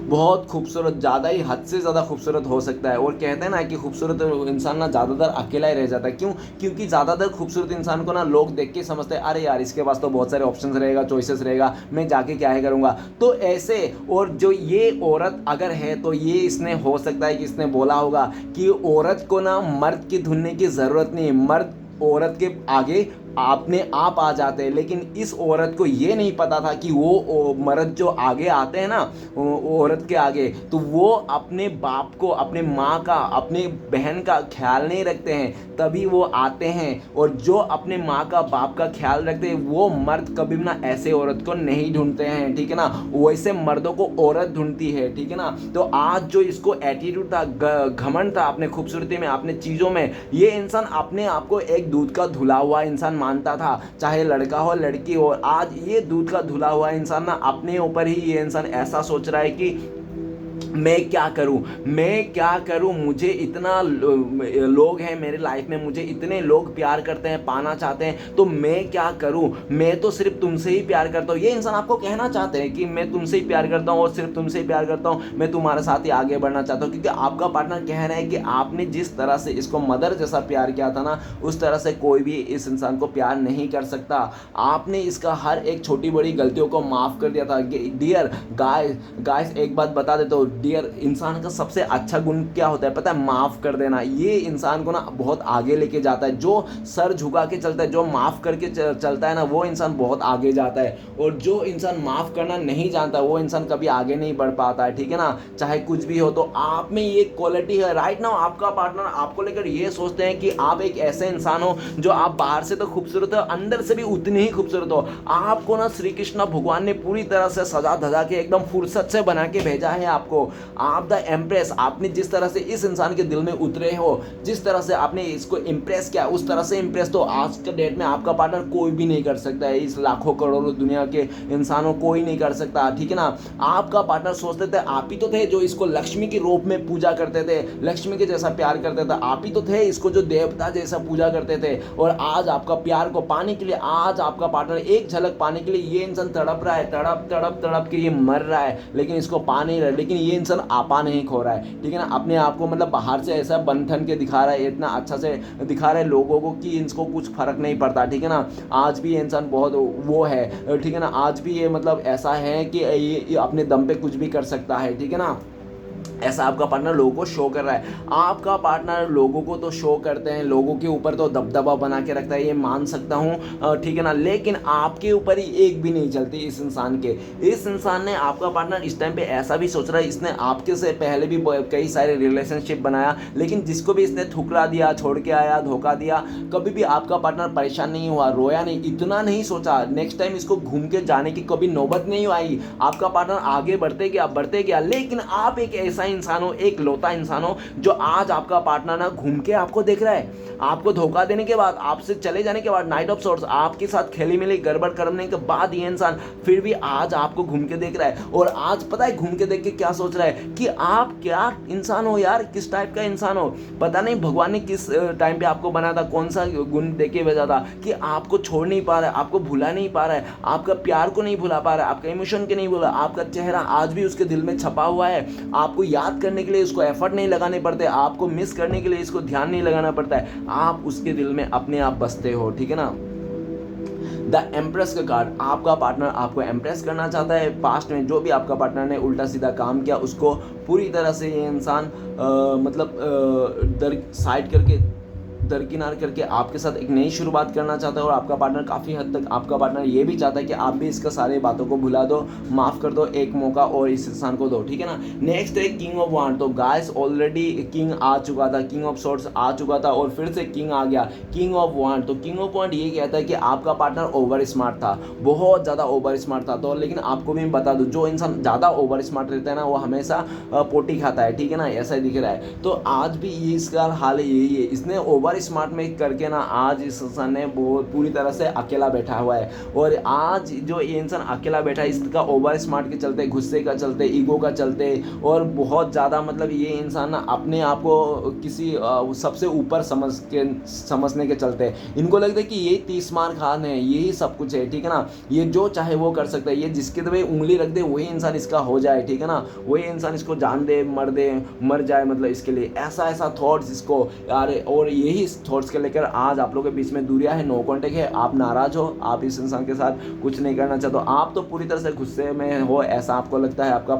बहुत खूबसूरत, ज़्यादा ही हद से ज़्यादा खूबसूरत हो सकता है, और कहते हैं ना कि खूबसूरत इंसान ना ज़्यादातर अकेला ही रह जाता है, क्यों, क्योंकि ज़्यादातर खूबसूरत इंसान को ना लोग देख के समझते हैं अरे यार इसके पास तो बहुत सारे ऑप्शंस रहेगा, चॉइसेस रहेगा, मैं जाके क्या है करूँगा, तो ऐसे। और जो ये औरत अगर है तो ये इसने हो सकता है कि इसने बोला होगा कि औरत को ना मर्द की ढूंढने की ज़रूरत नहीं है, मर्द औरत के आगे अपने आप आ जाते हैं, लेकिन इस औरत को ये नहीं पता था कि वो मर्द जो आगे आते हैं ना औरत के आगे, तो वो अपने बाप को, अपने माँ का, अपने बहन का ख्याल नहीं रखते हैं, तभी वो आते हैं। और जो अपने माँ का, बाप का ख्याल रखते हैं, वो मर्द कभी भी ना ऐसे औरत को नहीं ढूंढते हैं, ठीक है ना, वैसे मर्दों को औरत ढूंढती है, ठीक है ना। तो आज जो इसको एटीट्यूड था, घमंड था अपने खूबसूरती में, अपने चीज़ों में, ये इंसान अपने आप को एक दूध का धुला हुआ इंसान मानता था, चाहे लड़का हो लड़की हो। आज ये दूध का धुला हुआ इंसान ना अपने ऊपर ही ये इंसान ऐसा सोच रहा है कि मैं क्या करूं, मुझे इतना लोग हैं मेरे लाइफ में, मुझे इतने लोग प्यार करते हैं, पाना चाहते हैं, तो मैं क्या करूं, मैं तो सिर्फ तुमसे ही प्यार करता हूं। ये इंसान आपको कहना चाहते हैं कि मैं तुमसे ही प्यार करता हूं और सिर्फ तुमसे ही प्यार करता हूं, मैं तुम्हारे साथ ही आगे बढ़ना चाहता हूं, क्योंकि आपका पार्टनर कह रहा है कि आपने जिस तरह से इसको मदर जैसा प्यार किया था ना, उस तरह से कोई भी इस इंसान को प्यार नहीं कर सकता। आपने इसका हर एक छोटी बड़ी गलतियों को माफ़ कर दिया था। डियर गाइस एक बात बता देता हूँ, डियर, इंसान का सबसे अच्छा गुण क्या होता है पता है, माफ़ कर देना। ये इंसान को ना बहुत आगे लेके जाता है, जो सर झुका के चलता है, जो माफ़ करके चलता है ना, वो इंसान बहुत आगे जाता है। और जो इंसान माफ़ करना नहीं जानता, वो इंसान कभी आगे नहीं बढ़ पाता है, ठीक है ना, चाहे कुछ भी हो। तो आप में ये क्वालिटी है। राइट नाउ आपका पार्टनर आपको लेकर ये सोचते हैं कि आप एक ऐसे इंसान हो जो आप बाहर से तो खूबसूरत हो, अंदर से भी उतनी ही खूबसूरत हो। आपको ना श्री कृष्ण भगवान ने पूरी तरह से सजा धजा के एकदम फुर्सत से बना के भेजा है आपको। आप द एम्प्रेस, आपने जिस तरह से इस इंसान के दिल में उतरे हो, जिस तरह से आपने इसको इम्प्रेस किया, उस तरह से इम्प्रेस तो आज के डेट में आपका पार्टनर कोई भी नहीं कर सकता है। इस लाखों करोड़ों दुनिया के इंसानों कोई नहीं कर सकता, ठीक है ना। आपका पार्टनर सोचते थे आप ही तो थे जो इसको लक्ष्मी के रूप में पूजा करते थे, लक्ष्मी के जैसा प्यार करते थे, आप ही तो थे इसको जो देवता जैसा पूजा करते थे। और आज आपका प्यार को पाने के लिए, आज आपका पार्टनर एक झलक पाने के लिए ये इंसान तड़प रहा है, तड़प के ये मर रहा है, लेकिन इसको पा नहीं रहा है। लेकिन ये इंसान आपा नहीं खो रहा है, ठीक है ना। अपने आप को मतलब बाहर से ऐसा बंधन के दिखा रहा है, इतना अच्छा से दिखा रहा है लोगों को कि इनको कुछ फर्क नहीं पड़ता, ठीक है ना। आज भी ये इंसान बहुत वो है, ठीक है ना। आज भी ये मतलब ऐसा है कि ये अपने दम पे कुछ भी कर सकता है, ठीक है ना। ऐसा आपका पार्टनर लोगों को शो कर रहा है। आपका पार्टनर लोगों को तो शो करते हैं, लोगों के ऊपर तो दबदबा बना के रखता है, ये मान सकता हूँ, ठीक है ना। लेकिन आपके ऊपर ही एक भी नहीं चलती इस इंसान के। इस इंसान ने, आपका पार्टनर इस टाइम पे ऐसा भी सोच रहा है, इसने आपके से पहले भी कई सारे रिलेशनशिप बनाया, लेकिन जिसको भी इसने ठुकरा दिया, छोड़ के आया, धोखा दिया, कभी भी आपका पार्टनर परेशान नहीं हुआ, रोया नहीं, इतना नहीं सोचा नेक्स्ट टाइम इसको घूम के जाने की कभी नौबत नहीं आई। आपका पार्टनर आगे बढ़ते गया। लेकिन आप एक ऐसा इंसान हो, एक लौता इंसान हो जो आज आपका पार्टनर ना घूम के आपको देख रहा है, आपको धोखा देने के बाद, आपसे चले जाने के बाद, नाइट ऑफ सोर्ट्स आपके साथ खेली मिली गड़बड़ करने के बाद ये इंसान फिर भी आज आपको घूम के देख रहा है। और आज पता है घूम के देख के क्या सोच रहा है कि आप क्या इंसान हो यार, किस टाइप का इंसान हो। पता नहीं भगवान ने किस टाइम पे आपको बना था, कौन सा गुण दे के भेजा था कि आपको छोड़ नहीं पा रहा है, आपको भुला नहीं पा रहा है, आपका प्यार को नहीं भुला पा रहा है, आपका इमोशन के नहीं भुला, आपका चेहरा आज भी उसके दिल में छपा हुआ है। आपको याद करने के लिए उसको एफर्ट नहीं लगाने पड़ते, आपको मिस करने के लिए इसको ध्यान नहीं लगाना पड़ता है, आप उसके दिल में अपने आप बसते हो, ठीक है ना। द एम्प्रेस का कार्ड, आपका पार्टनर आपको एम्प्रेस करना चाहता है। पास्ट में जो भी आपका पार्टनर ने उल्टा सीधा काम किया उसको पूरी तरह से ये इंसान साइड करके दरकिनार करके आपके साथ एक नई शुरुआत करना चाहता है। और आपका पार्टनर काफ़ी हद तक, आपका पार्टनर ये भी चाहता है कि आप भी इसका सारे बातों को भुला दो, माफ़ कर दो, एक मौका और इस इंसान को दो, ठीक है ना। नेक्स्ट है किंग ऑफ वांड। तो गाइस ऑलरेडी किंग आ चुका था, किंग ऑफ सोर्ट्स आ चुका था और फिर से किंग आ गया, किंग ऑफ वांड। तो किंग ऑफ वांड ये कहता है कि आपका पार्टनर ओवर स्मार्ट था, बहुत ज़्यादा ओवर स्मार्ट था। तो लेकिन आपको भी बता दूँ, जो इंसान ज़्यादा ओवर स्मार्ट रहता है ना वो हमेशा पोटी खाता है, ठीक है ना, ऐसा ही दिख रहा है। तो आज भी इसका हाल यही है, इसने ओवर स्मार्ट में करके ना आज इस इंसान ने बहुत पूरी तरह से अकेला बैठा हुआ है। और आज जो ये इंसान अकेला बैठा है इसका ओवर स्मार्ट के चलते, गुस्से का चलते, ईगो का चलते और बहुत ज़्यादा मतलब ये इंसान ना अपने आप को किसी सबसे ऊपर समझने के चलते इनको लगता है कि यही 30 मार खान है, यही सब कुछ है, ठीक है ना, ये जो चाहे वो कर सकता है, ये जिसके दबे उंगली रख दे वही इंसान इसका हो जाए, ठीक है ना, वही इंसान इसको जान दे, मर जाए, मतलब इसके लिए ऐसा थॉट्स इसको यार। और यही थॉट्स के लेकर आज आप लोगों के बीच में दूरियां है, नो कॉन्टेक्ट है, आप नाराज हो, आप इस इंसान के साथ कुछ नहीं करना चाहते हो, आप तो पूरी तरह से गुस्से में हो, ऐसा आपको लगता है। आपका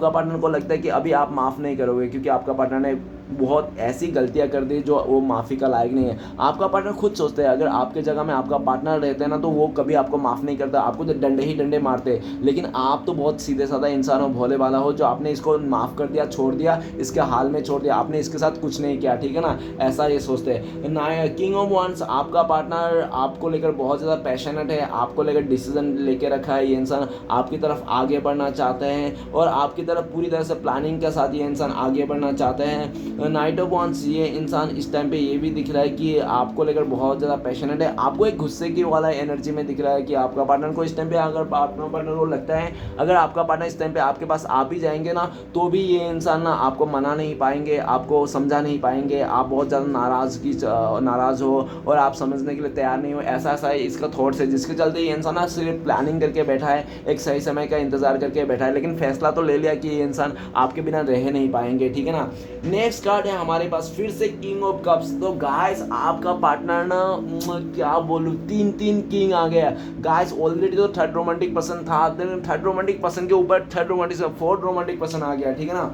पार्टनर को लगता है कि अभी आप माफ़ नहीं करोगे क्योंकि आपका पार्टनर ने बहुत ऐसी गलतियां कर दी जो वो माफ़ी का लायक नहीं है। आपका पार्टनर खुद सोचते हैं अगर आपके जगह में आपका पार्टनर रहते हैं ना तो वो कभी आपको माफ़ नहीं करता, आपको तो डंडे ही डंडे मारते। लेकिन आप तो बहुत सीधे साधा इंसान हो, भोले वाला हो, जो आपने इसको माफ़ कर दिया, छोड़ दिया, इसके हाल में छोड़ दिया, आपने इसके साथ कुछ नहीं किया, ठीक है ना, ऐसा ये सोचते हैं ना। किंग ऑफ वांड्स, आपका पार्टनर आपको लेकर बहुत ज़्यादा पैशनेट है, आपको लेकर डिसीजन लेके रखा है, ये इंसान आपकी तरफ आगे बढ़ना चाहते हैं और आपकी तरफ पूरी तरह से प्लानिंग के साथ ये इंसान आगे बढ़ना चाहते हैं। नाइट ऑफ वांड्स, ये इंसान इस टाइम पे ये भी दिख रहा है कि आपको लेकर बहुत ज़्यादा पैशनेट है, आपको एक गुस्से की वाला एनर्जी में दिख रहा है कि आपका पार्टनर को इस टाइम पे, अगर आपका पार्टनर को लगता है अगर आपका पार्टनर इस टाइम पे आपके पास आ भी जाएंगे ना तो भी ये इंसान ना आपको मना नहीं पाएंगे, आपको समझा नहीं पाएंगे, आप बहुत ज़्यादा नाराज़ हो और आप समझने के लिए तैयार नहीं हो, ऐसा इसका थॉट्स है, जिसके चलते ये इंसान ना सिर्फ प्लानिंग करके बैठा है, एक सही समय का इंतजार करके बैठा है, लेकिन फैसला तो ले लिया कि ये इंसान आपके बिना रह नहीं पाएंगे, ठीक है ना। नेक्स्ट कार्ड है हमारे पास फिर से किंग ऑफ कप्स। तो गाइस आपका पार्टनर ना क्या बोलूं, तीन किंग आ गया गाइस। ऑलरेडी तो थर्ड रोमांटिक पर्सन था, थर्ड रोमांटिक पर्सन के ऊपर फोर्थ रोमांटिक पर्सन आ गया, ठीक है ना।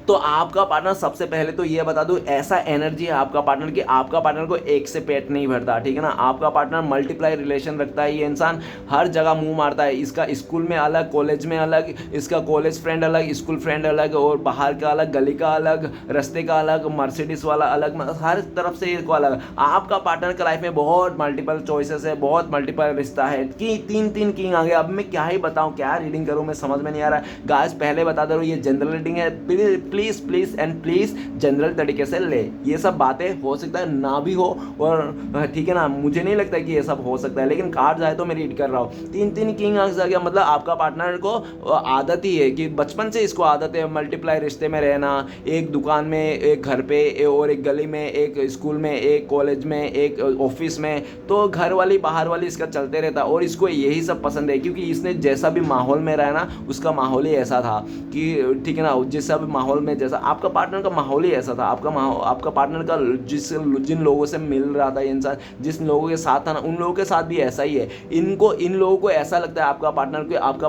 तो आपका पार्टनर, सबसे पहले तो ये बता दूं, ऐसा एनर्जी है आपका पार्टनर कि आपका पार्टनर को एक से पेट नहीं भरता, ठीक है ना। आपका पार्टनर मल्टीप्लाई रिलेशन रखता है, ये इंसान हर जगह मुंह मारता है, इसका स्कूल में अलग, कॉलेज में अलग, इसका कॉलेज फ्रेंड अलग, स्कूल फ्रेंड अलग, और बाहर का अलग, गली का अलग, रास्ते का अलग, मर्सिडीज वाला अलग, हर तरफ से इसको अलग। आपका पार्टनर का लाइफ में बहुत मल्टीपल चॉइसेस है, बहुत मल्टीपल रिश्ता है कि तीन किंग आ गया। अब मैं क्या ही बताऊँ, क्या रीडिंग करूँ, मैं समझ में नहीं आ रहा है गाइस। पहले बता दे रहा हूँ ये जनरल रीडिंग है, प्लीज़ जनरल तरीके से ले, ये सब बातें हो सकता है ना भी हो, और ठीक है ना, मुझे नहीं लगता कि ये सब हो सकता है, लेकिन कार्ड आए तो मैं रीड कर रहा हूँ। तीन किंग आ गया, मतलब आपका पार्टनर को आदत ही है कि बचपन से इसको आदत है मल्टीप्लाई रिश्ते में रहना, एक दुकान में, एक घर पे, और एक गली में, एक स्कूल में, एक कॉलेज में, एक ऑफिस में, तो घर वाली बाहर वाली इसका चलते रहता है। और इसको यही सब पसंद है क्योंकि इसने जैसा भी माहौल में रहा ना, उसका माहौल ही ऐसा था कि ठीक है ना, जैसा भी माहौल में, जैसा आपका पार्टनर का माहौल ही ऐसा था, आपका पार्टनर का जिन लोगों से मिल रहा था इंसान, जिस लोगों के साथ था ना, उन लोगों के साथ भी ऐसा ही है। इन लोगों को ऐसा लगता है आपका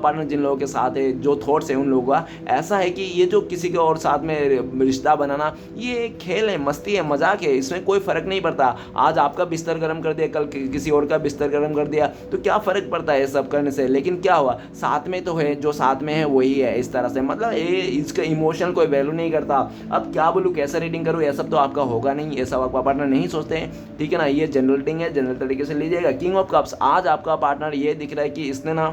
पार्टनर जिन लोगों के साथ है, जो थॉट्स है उन लोगों का ऐसा है कि ये जो किसी के और साथ में रिश्ता बनाना, ये खेल है, मस्ती है, मजाक है, इसमें कोई फर्क नहीं पड़ता। आज आपका बिस्तर गर्म कर दिया, कल किसी और का बिस्तर गर्म कर दिया, तो क्या फर्क पड़ता है सब करने से। लेकिन क्या हुआ, साथ में तो है, जो साथ में है वही है, इस तरह से, मतलब ये इसका इमोशन कोई वैल्यू नहीं करता। अब क्या बोलूँ, कैसे रीडिंग करूँ, ये सब तो आपका होगा नहीं, ये सब आपका पार्टनर नहीं सोचते हैं, ठीक है ना। ये जनरल रीडिंग है, जनरल तरीके से लीजिएगा। किंग ऑफ कप्स, आज आपका पार्टनर ये दिख रहा है कि इसने ना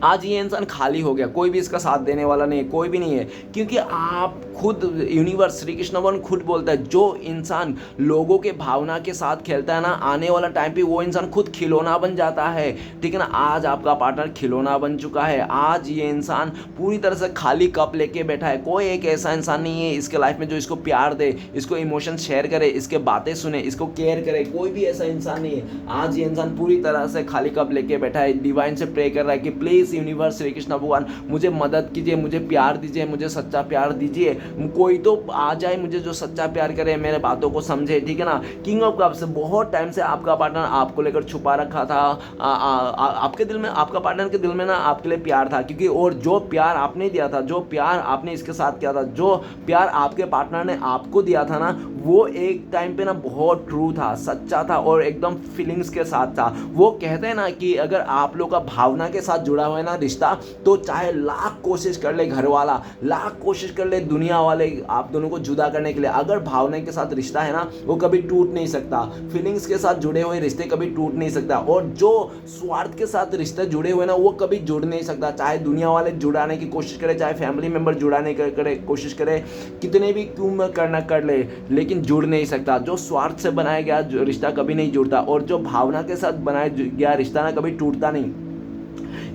आज ये इंसान खाली हो गया, कोई भी इसका साथ देने वाला नहीं है, कोई भी नहीं है। क्योंकि आप खुद, यूनिवर्स, श्री कृष्ण भगवान खुद बोलता है, जो इंसान लोगों के भावना के साथ खेलता है ना, आने वाला टाइम पे वो इंसान खुद खिलौना बन जाता है। ठीक है ना, आज आपका पार्टनर खिलौना बन चुका है। आज ये इंसान पूरी तरह से खाली कप लेके बैठा है। कोई एक ऐसा इंसान नहीं है इसके लाइफ में जो इसको प्यार दे, इसको इमोशन शेयर करे, इसके बातें सुने, इसको केयर करे। कोई भी ऐसा इंसान नहीं है। आज ये इंसान पूरी तरह से खाली कप लेके बैठा है, डिवाइन से प्रे कर रहा है कि प्लीज़ यूनिवर्स, श्री कृष्ण भगवान मुझे मदद कीजिए, मुझे प्यार दीजिए, मुझे सच्चा प्यार दीजिए। कोई तो आ जाए मुझे जो सच्चा प्यार करे, मेरे बातों को समझे। ठीक है ना, किंग ऑफ कप्स, बहुत टाइम से आपका पार्टनर आपको लेकर छुपा रखा था। आपके दिल में, आपका पार्टनर के दिल में ना आपके लिए प्यार था। क्योंकि और जो प्यार आपने दिया था, जो प्यार आपने इसके साथ किया था, जो प्यार आपके पार्टनर ने आपको दिया था ना, वो एक टाइम पे ना बहुत ट्रू था, सच्चा था और एकदम फीलिंग्स के साथ था। वो कहते हैं ना कि अगर आप लोग का भावना के साथ जुड़ा हुआ है ना रिश्ता, तो चाहे लाख कोशिश कर ले घर वाला, लाख कोशिश कर ले दुनिया वाले आप दोनों को जुदा करने के लिए, अगर भावना के साथ रिश्ता है ना, वो कभी टूट नहीं सकता। फीलिंग्स के साथ जुड़े हुए रिश्ते कभी टूट नहीं सकता। और जो स्वार्थ के साथ रिश्ते जुड़े हुए ना, वो कभी जुड़ नहीं सकता। चाहे दुनिया वाले जुड़ाने की कोशिश करे, चाहे फैमिली मेंबर जुड़ाने की कोशिश करे, कितने भी क्यों करना कर ले, लेकिन जुड़ नहीं सकता। जो स्वार्थ से बनाया गया रिश्ता कभी नहीं जुड़ता, और जो भावना के साथ बनाया गया रिश्ता ना कभी टूटता नहीं।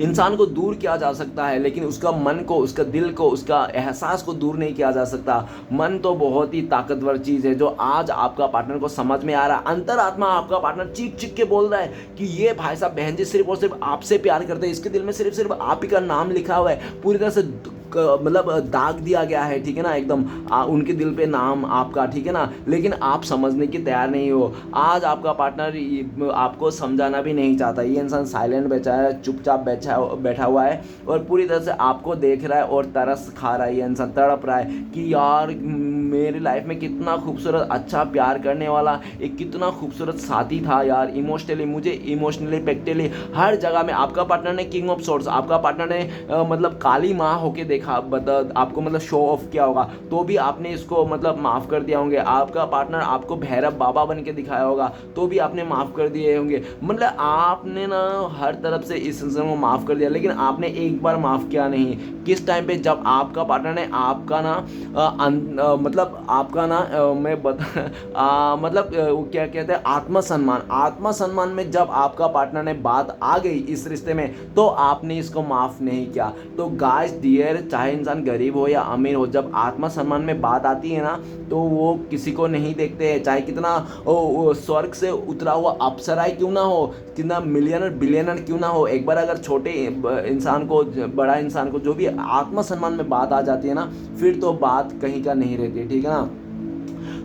इंसान को दूर किया जा सकता है, लेकिन उसका मन को, उसका दिल को, उसका एहसास को दूर नहीं किया जा सकता। मन तो बहुत ही ताकतवर चीज़ है, जो आज आपका पार्टनर को समझ में आ रहा है। अंतरात्मा आपका पार्टनर चीख चीख के बोल रहा है कि ये भाई साहब, बहन जी सिर्फ और सिर्फ आपसे प्यार करते हैं, इसके दिल में सिर्फ सिर्फ आप ही का नाम लिखा हुआ है, पूरी तरह से मतलब दाग दिया गया है। ठीक है ना, एकदम उनके दिल पे नाम आपका। ठीक है ना, लेकिन आप समझने की तैयार नहीं हो। आज आपका पार्टनर आपको समझाना भी नहीं चाहता। ये इंसान साइलेंट बैठा है, चुपचाप बैठा हुआ है और पूरी तरह से आपको देख रहा है और तरस खा रहा है। ये इंसान तड़प रहा है कि यार मेरी लाइफ में कितना खूबसूरत, अच्छा प्यार करने वाला एक कितना खूबसूरत साथी था यार। इमोशनली, मुझे इमोशनली, प्रैक्टिकली हर जगह में आपका पार्टनर ने किंग ऑफ सोर्ड्स, आपका पार्टनर ने मतलब काली माँ होके देखा, आपको मतलब शो ऑफ किया होगा, तो भी आपने इसको मतलब माफ़ कर दिया होंगे। आपका पार्टनर आपको भैरव बाबा बन के दिखाया होगा, तो भी आपने माफ़ कर दिए होंगे। मतलब आपने ना हर तरफ से इस इंसान को माफ़ कर दिया, लेकिन आपने एक बार माफ़ किया नहीं। किस टाइम पे? जब आपका पार्टनर ने आपका ना मतलब आपका ना मैं बता मतलब क्या कहते हैं, आत्मसम्मान में जब आपका पार्टनर ने बात आ गई इस रिश्ते में, तो आपने इसको माफ़ नहीं किया। तो गाइस डियर, चाहे इंसान गरीब हो या अमीर हो, जब आत्मसम्मान में बात आती है ना, तो वो किसी को नहीं देखते हैं। चाहे कितना स्वर्ग से उतरा हुआ अप्सरा क्यों ना हो, कितना मिलियनर बिलियनर क्यों ना हो, एक बार अगर छोटे इंसान को, बड़ा इंसान को, जो भी आत्मसम्मान में बात आ जाती है ना, फिर तो बात कहीं का नहीं रहती। ठीक है ना,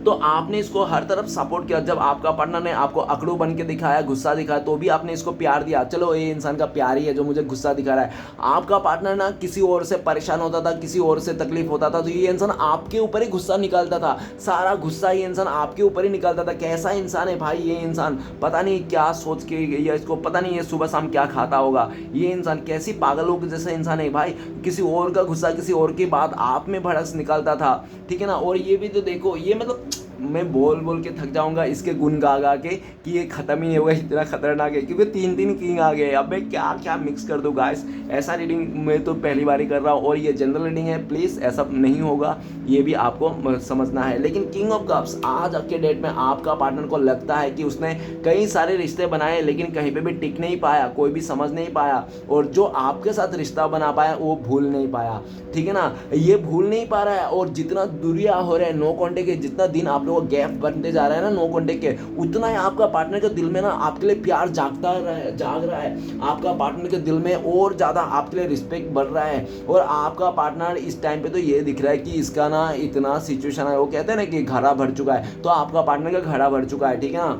तो आपने इसको हर तरफ सपोर्ट किया। जब आपका पार्टनर ने आपको अकड़ू बन के दिखाया, गुस्सा दिखाया, तो भी आपने इसको प्यार दिया। चलो ये इंसान का प्यार ही है जो मुझे गुस्सा दिखा रहा है। आपका पार्टनर ना किसी और से परेशान होता था, किसी और से तकलीफ होता था, तो ये इंसान आपके ऊपर ही गुस्सा निकालता था। सारा गुस्सा ये इंसान आपके ऊपर ही निकालता था। कैसा इंसान है भाई ये इंसान, पता नहीं क्या सोच के, या इसको पता नहीं ये सुबह शाम क्या खाता होगा। ये इंसान कैसी पागलों के जैसा इंसान है भाई, किसी और का गुस्सा, किसी और की बात आप में भड़क निकालता था। ठीक है ना, और ये भी तो देखो, ये मतलब मैं बोल बोल के थक जाऊंगा इसके गुण गा गा के कि ये ख़त्म ही नहीं होगा, इतना खतरनाक है। क्योंकि 3 किंग आ गए। अब मैं क्या क्या मिक्स कर दूँ गाइस। ऐसा रीडिंग मैं तो पहली बार ही कर रहा हूँ, और ये जनरल रीडिंग है, प्लीज़ ऐसा नहीं होगा, ये भी आपको समझना है। लेकिन किंग ऑफ कप्स, आज के डेट में आपका पार्टनर को लगता है कि उसने कई सारे रिश्ते बनाए, लेकिन कहीं पर भी टिक नहीं पाया, कोई भी समझ नहीं पाया, और जो आपके साथ रिश्ता बना पाया वो भूल नहीं पाया। ठीक है ना, ये भूल नहीं पा रहा है। और जितना दूरिया हो रहा है, नो कॉन्टेक्ट के, जितना दिन आप लोगों का गैप बनते जा रहा है ना नो कॉन्टेक्ट के, उतना ही आपका पार्टनर के दिल में ना आपके लिए प्यार जाग रहा है। आपका पार्टनर के दिल में और ज़्यादा आपके लिए रिस्पेक्ट बढ़ रहा है। और आपका पार्टनर इस टाइम पे तो ये दिख रहा है कि इसका ना इतना सिचुएशन है, वो कहते हैं ना कि घड़ा भर चुका है, तो आपका पार्टनर का घड़ा भर चुका है। ठीक है ना,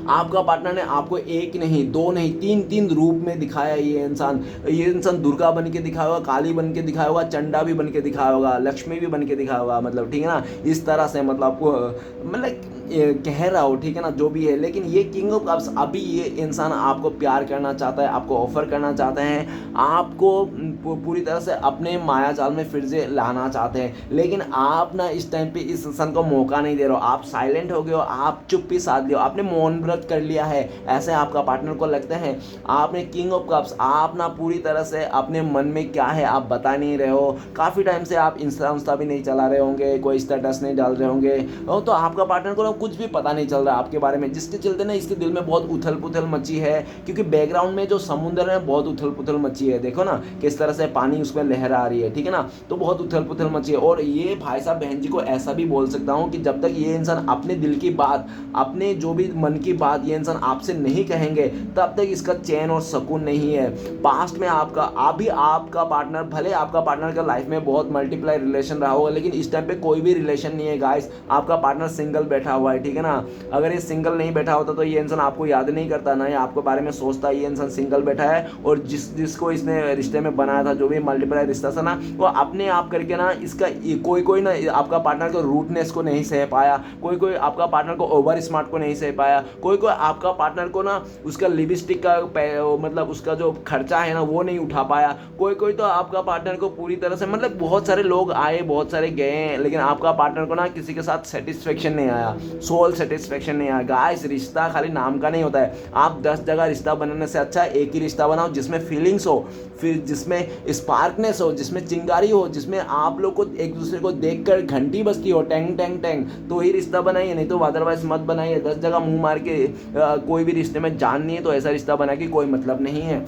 आपका पार्टनर ने आपको एक नहीं, दो नहीं, तीन रूप में दिखाया। ये इंसान दुर्गा बन के दिखाया होगा, काली बन के दिखाया होगा, चंडा भी बन के दिखाया होगा, लक्ष्मी भी बन के दिखाया होगा। मतलब ठीक है ना, इस तरह से मतलब कह रहा हो, ठीक है ना, जो भी है, लेकिन ये किंग ऑफ कप्स अभी ये इंसान आपको प्यार करना चाहता है, आपको ऑफर करना चाहते हैं, आपको पूरी तरह से अपने माया जाल में फिर से लाना चाहते हैं, लेकिन आप ना इस टाइम पे इस इंसान को मौका नहीं दे रहे हो, आप साइलेंट हो गए हो, आप चुप्पी साध लियो, आपने मौन व्रत कर लिया है, ऐसे आपका पार्टनर को लगता है। आपने किंग ऑफ कप्स, आप ना पूरी तरह से अपने मन में क्या है आप बता नहीं रहे हो, काफ़ी टाइम से आप इंस्टा भी नहीं चला रहे होंगे, कोई स्टेटस नहीं डाल रहे होंगे, तो आपका पार्टनर को ना कुछ भी पता नहीं चल रहा आपके बारे में, जिसके चलते ना इसके दिल में बहुत उथल पुथल मची है, क्योंकि बैकग्राउंड में जो समुद्र है बहुत उथल पुथल मची है, देखो ना किस तरह से पानी उसमें लहर आ रही है, ठीक है ना, तो बहुत उथल पुथल मची है। और ये भाई साहब बहन जी को ऐसा भी बोल सकता हूँ कि जब तक ये इंसान अपने दिल की बात, अपने जो भी मन की बात ये इंसान आपसे नहीं कहेंगे, तब तक इसका चैन और सुकून नहीं है। पास्ट में आपका अभी आपका पार्टनर, भले आपका पार्टनर का लाइफ में बहुत मल्टीप्लाई रिलेशन रहा होगा, लेकिन इस टाइम पे कोई भी रिलेशन नहीं है गाइस, आपका पार्टनर सिंगल बैठा हुआ है, ठीक है ना। अगर ये सिंगल नहीं बैठा होता तो ये इंसान आपको याद नहीं करता ना, ये आपके बारे में सोचता, ये इंसान सिंगल बैठा है, और जिसको इसने रिश्ते में बनाया था, जो भी मल्टीप्लाई रिश्ता था ना, वो अपने आप करके ना इसका कोई ना आपका पार्टनर को रूटनेस को नहीं सह पाया, कोई आपका पार्टनर को ओवर स्मार्ट को नहीं सह पाया, कोई आपका पार्टनर को ना उसका लिपस्टिक का मतलब उसका जो खर्चा है ना वो नहीं उठा पाया, कोई तो आपका पार्टनर को पूरी तरह से, मतलब बहुत सारे लोग आए बहुत सारे गए हैं, लेकिन आपका पार्टनर को ना किसी के साथ सेटिस्फेक्शन नहीं आया, सोल सेटिस्फेक्शन नहीं आया। गाइस रिश्ता खाली नाम का नहीं होता है, आप 10 जगह रिश्ता बनाने से अच्छा एक ही रिश्ता बनाओ जिसमें फीलिंग्स हो, फिर जिसमें स्पार्कनेस हो, जिसमें चिंगारी हो, जिसमें आप लोग को एक दूसरे को देखकर घंटी बजती हो, टैंग टैंग टैंग, तो ही रिश्ता बनाइए, नहीं तो अदरवाइज मत बनाइए। 10 जगह मुंह मार के कोई भी रिश्ते में जान नहीं है तो ऐसा रिश्ता बना के कोई मतलब नहीं है,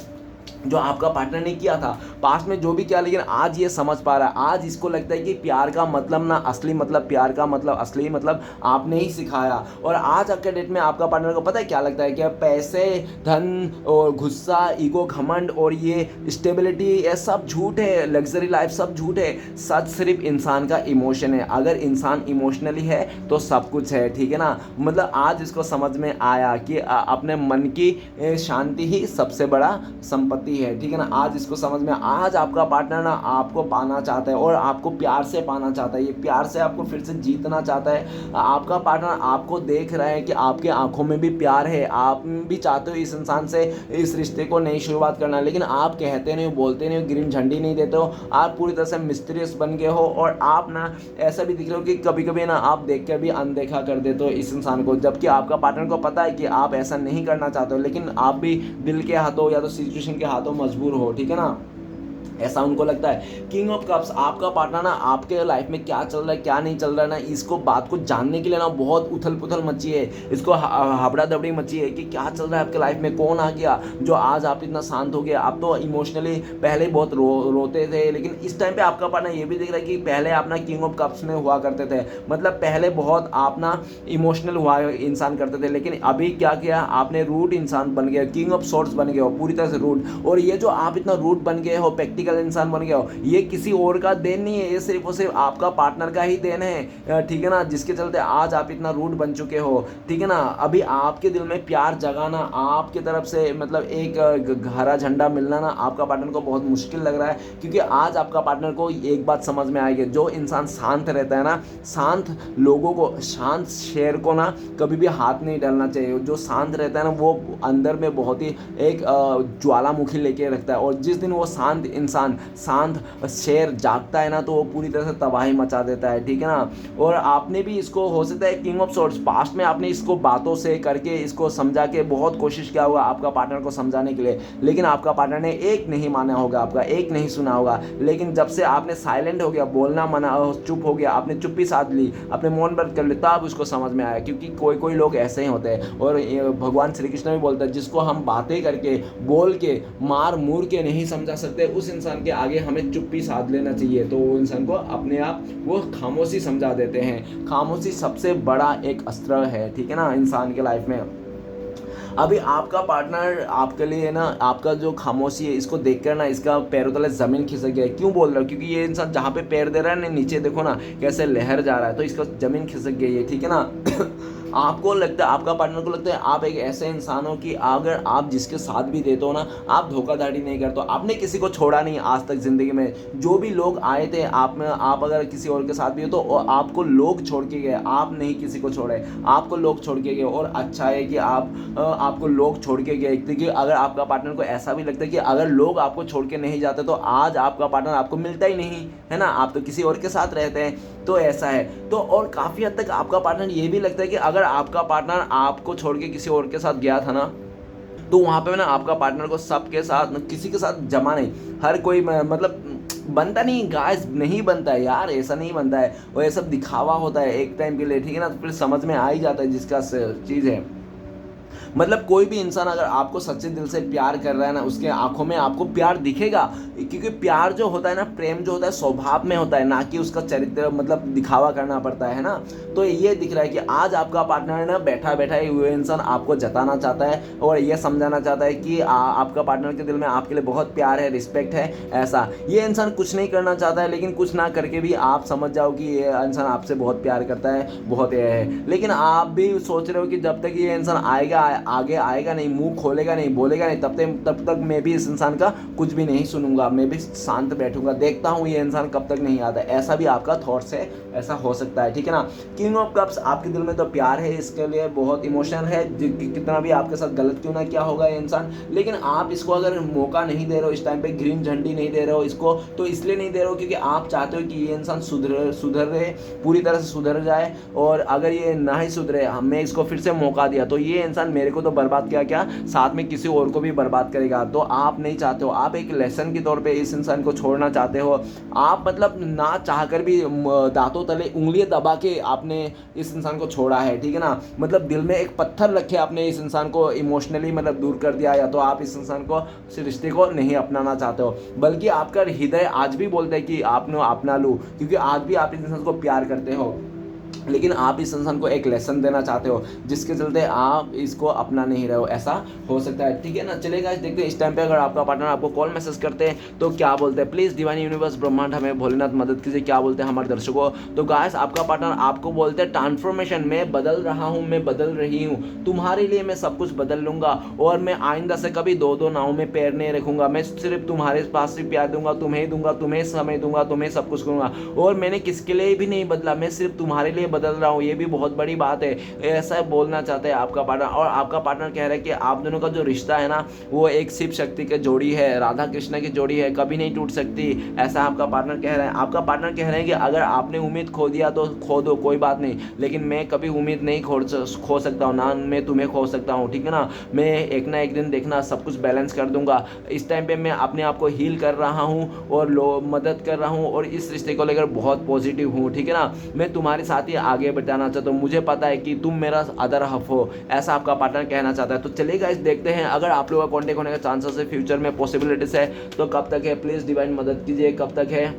जो आपका पार्टनर ने किया था पास्ट में जो भी किया, लेकिन आज ये समझ पा रहा है, आज इसको लगता है कि प्यार का मतलब ना असली मतलब, प्यार का मतलब असली मतलब आपने ही सिखाया। और आज के डेट में आपका पार्टनर को पता है क्या लगता है कि पैसे, धन और गुस्सा, ईगो, घमंड और ये स्टेबिलिटी, ये सब झूठ है, लग्जरी लाइफ सब झूठ है, सच सिर्फ इंसान का इमोशन है। अगर इंसान इमोशनली है तो सब कुछ है, ठीक है ना। मतलब आज इसको समझ में आया कि अपने मन की शांति ही सबसे बड़ा संपत्ति है, ठीक है ना। आज इसको समझ में, आज आपका पार्टनर ना आपको पाना चाहता है और आपको प्यार से पाना चाहता है, ये प्यार से आपको फिर से जीतना चाहता है। आपका पार्टनर आपको देख रहा है कि आपके आंखों में भी प्यार है, आप भी चाहते हो इस इंसान से इस रिश्ते को नई शुरुआत करना, लेकिन आप कहते नहीं हो, बोलते नहीं हो, ग्रीन झंडी नहीं देते हो, आप पूरी तरह से मिस्टीरियस बन गए हो, और आप ना ऐसा भी दिख रहे हो कि कभी कभी ना आप देख कर भी अनदेखा कर देते हो इस इंसान को, जबकि आपका पार्टनर को पता है कि आप ऐसा नहीं करना चाहते हो, लेकिन आप भी दिल के हाथों या तो सिचुएशन के हाथों मजबूर हो, ठीक है ना, ऐसा उनको लगता है। किंग ऑफ कप्स आपका पार्टनर ना आपके लाइफ में क्या चल रहा है क्या नहीं चल रहा है ना, इसको बात को जानने के लिए ना बहुत उथल पुथल मची है, इसको हबड़ा दबड़ी मची है कि क्या चल रहा है आपके लाइफ में, कौन आ गया जो आज आप इतना शांत हो गया। आप तो इमोशनली पहले बहुत रोते थे, लेकिन इस टाइम पे आपका पार्टनर ये भी दिख रहा है कि पहले आप ना किंग ऑफ कप्स में हुआ करते थे, मतलब पहले बहुत आप ना इमोशनल हुआ इंसान करते थे, लेकिन अभी क्या किया आपने, रूट इंसान बन गए, किंग ऑफ सॉर्ट्स बन गए हो, पूरी तरह से रूट। और ये जो आप इतना रूट बन गए हो, प्रैक्टिकल इंसान बन गया हो, ये किसी और का देन नहीं है, ये सिर्फ और सिर्फ आपका पार्टनर का ही देन है, ठीक है ना, जिसके चलते आज आप इतना रूट बन चुके हो, ठीक है ना। अभी आपके दिल में प्यार जगाना, आपके तरफ से मतलब एक हरा झंडा मिलना ना आपका पार्टनर को बहुत मुश्किल लग रहा है, क्योंकि आज आपका पार्टनर को एक बात समझ में आएगी, जो इंसान शांत रहता है ना, शांत लोगों को, शांत शेर को ना कभी भी हाथ नहीं डालना चाहिए। जो शांत रहता है ना वो अंदर में बहुत ही एक ज्वालामुखी लेके रखता है, और जिस दिन वो शांत इंसान, शांत शेर जागता है ना, तो वो पूरी तरह से तबाही मचा देता है, ठीक है ना। और आपने भी इसको हो सकता है किंग ऑफ सॉर्ट्स पास्ट में आपने इसको बातों से करके इसको समझा के बहुत कोशिश किया होगा आपका पार्टनर को समझाने के लिए, लेकिन आपका पार्टनर ने एक नहीं माना होगा, आपका एक नहीं सुना होगा। लेकिन जब से आपने साइलेंट हो गया, बोलना मना, चुप हो गया, आपने चुप्पी साध ली, अपने मौन व्रत कर लिया, तब उसको समझ में आया। क्योंकि कोई लोग ऐसे ही होते हैं, और भगवान श्री कृष्ण भी बोलते हैं, जिसको हम बातें करके बोल के मार मूर के नहीं समझा सकते, उस इंसान के आगे हमें चुप्पी साध लेना चाहिए, तो वो इंसान को अपने आप वो खामोशी समझा देते हैं। खामोशी सबसे बड़ा एक अस्त्र है, ठीक है ना, इंसान के लाइफ में। अभी आपका पार्टनर आपके लिए ना, आपका जो खामोशी है इसको देखकर ना इसका पैरों तले ज़मीन खिसक गया है। क्यों बोल रहा हूँ? क्योंकि ये इंसान जहाँ पे पैर दे रहा है ना, नीचे देखो ना कैसे लहर जा रहा है, तो इसका ज़मीन खिसक गई है, ठीक है ना। आपको लगता है, आपका पार्टनर को लगता है आप एक ऐसे इंसान हो कि अगर आप जिसके साथ भी देते हो ना, आप धोखाधड़ी नहीं करते हो, आपने किसी को छोड़ा नहीं आज तक ज़िंदगी में। जो भी लोग आए थे आप में, आप अगर किसी और के साथ भी हो तो आपको लोग छोड़ के गए, आप नहीं किसी को छोड़े, आपको लोग छोड़ के गए। और अच्छा है कि आपको लोग छोड़ के गए, क्योंकि अगर आपका पार्टनर को ऐसा भी लगता है कि अगर लोग आपको छोड़ के नहीं जाते तो आज आपका पार्टनर आपको मिलता ही नहीं है ना, आप तो किसी और के साथ रहते हैं। तो ऐसा है तो, और काफ़ी हद तक आपका पार्टनर ये भी लगता है कि अगर आपका पार्टनर आपको छोड़ के किसी और के साथ गया था ना, तो वहाँ पे ना आपका पार्टनर को सबके साथ, किसी के साथ जमा नहीं, हर कोई मतलब बनता नहीं गाइस, नहीं बनता है यार, ऐसा नहीं बनता है। वो ये सब दिखावा होता है एक टाइम के लिए, ठीक है ना, तो फिर समझ में आ ही जाता है जिसका चीज़ है। मतलब कोई भी इंसान अगर आपको सच्चे दिल से प्यार कर रहा है ना, उसके आंखों में आपको प्यार दिखेगा, क्योंकि प्यार जो होता है ना, प्रेम जो होता है स्वभाव में होता है, ना कि उसका चरित्र मतलब दिखावा करना पड़ता है ना। तो ये दिख रहा है कि आज आपका पार्टनर ना बैठा बैठा ही हुए इंसान आपको जताना चाहता है और ये समझाना चाहता है कि आपका पार्टनर के दिल में आपके लिए बहुत प्यार है, रिस्पेक्ट है। ऐसा ये इंसान कुछ नहीं करना चाहता है, लेकिन कुछ ना करके भी आप समझ जाओ कि ये इंसान आपसे बहुत प्यार करता है, बहुत ये है। लेकिन आप भी सोच रहे हो कि जब तक ये इंसान आगे आएगा नहीं, मुंह खोलेगा नहीं, बोलेगा नहीं, तब तक मैं भी इस इंसान का कुछ भी नहीं सुनूंगा, मैं भी शांत बैठूंगा, देखता हूँ ये इंसान कब तक नहीं आता। ऐसा भी आपका थॉट्स है, ऐसा हो सकता है, ठीक है ना। किंग ऑफ कप्स, आपके दिल में तो प्यार है, इसके लिए बहुत इमोशनल है, कितना भी आपके साथ गलत क्यों ना क्या होगा ये इंसान, लेकिन आप इसको अगर मौका नहीं दे रहे हो, इस टाइम पे ग्रीन झंडी नहीं दे रहे हो इसको, तो इसलिए नहीं दे रहे हो क्योंकि आप चाहते हो कि ये इंसान सुधर रहे, पूरी तरह से सुधर जाए। और अगर ये ना ही सुधरे, हमने इसको फिर से मौका दिया तो ये इंसान मेरे को तो बर्बाद किया, क्या साथ में किसी और को भी बर्बाद करेगा। तो आप नहीं चाहते हो, आप एक लेसन के तौर पे इस इंसान को छोड़ना चाहते हो। आप मतलब ना चाहकर भी दांतों तले उंगलियां दबा के आपने इस इंसान को छोड़ा है, ठीक है ना। मतलब दिल में एक पत्थर रखे आपने इस इंसान को इमोशनली मतलब दूर कर दिया, या तो आप इस इंसान को, इस रिश्ते को नहीं अपनाना चाहते हो, बल्कि आपका हृदय आज भी बोलता है कि आपने अपना लूँ, क्योंकि आज भी आप इस इंसान को प्यार करते हो, लेकिन आप इस इंसान को एक लेसन देना चाहते हो जिसके चलते आप इसको अपना नहीं रहे हो। ऐसा हो सकता है, ठीक है ना। चलेगा, देखते हैं इस टाइम पे अगर आपका पार्टनर आपको कॉल मैसेज करते हैं तो क्या बोलते हैं। प्लीज़ डिवाइन यूनिवर्स ब्रह्मांड हमें भोलेनाथ मदद कीजिए, क्या बोलते हैं हमारे दर्शकों। तो गाइस आपका पार्टनर आपको बोलते हैं ट्रांसफॉर्मेशन, मैं बदल रहा हूँ, मैं बदल रही हूँ, तुम्हारे लिए मैं सब कुछ बदल लूँगा, और मैं आइंदा से कभी दो दो नाव में पैर नहीं रखूँगा, मैं सिर्फ तुम्हारे पास ही प्यार दूंगा, तुम्हें समय दूंगा, तुम्हें सब कुछ करूँगा, और मैंने किसके लिए भी नहीं बदला, मैं सिर्फ तुम्हारे लिए बदल रहा हूँ। ये भी बहुत बड़ी बात है, ऐसा बोलना चाहते हैं आपका पार्टनर। और आपका पार्टनर कह रहा है कि आप दोनों का जो रिश्ता है ना, वो एक शिव शक्ति की जोड़ी है, राधा कृष्ण की जोड़ी है, कभी नहीं टूट सकती, ऐसा आपका पार्टनर कह रहा है। आपका पार्टनर कह रहे हैं कि अगर आपने उम्मीद खो दिया तो खो दो, कोई बात नहीं, लेकिन मैं कभी उम्मीद नहीं खो सकता हूँ ना, मैं तुम्हें खो सकता हूँ, ठीक है ना। मैं एक ना एक दिन देखना सब कुछ बैलेंस कर दूंगा। इस टाइम पे मैं अपने आप को हील कर रहा हूँ और मदद कर रहा हूँ, और इस रिश्ते को लेकर बहुत पॉजिटिव हूँ, ठीक है ना। मैं तुम्हारे साथ ही आगे बढ़ाना चाहता हूँ, मुझे पता है कि तुम मेरा अदर हफ हो, ऐसा आपका पार्टनर कहना चाहता है। तो चलिए गाइस देखते हैं अगर आप लोगों का कॉन्टेक्ट होने का चांसेस है, फ्यूचर में पॉसिबिलिटीज है, तो कब तक है, प्लीज़ डिवाइन मदद कीजिए, कब तक है।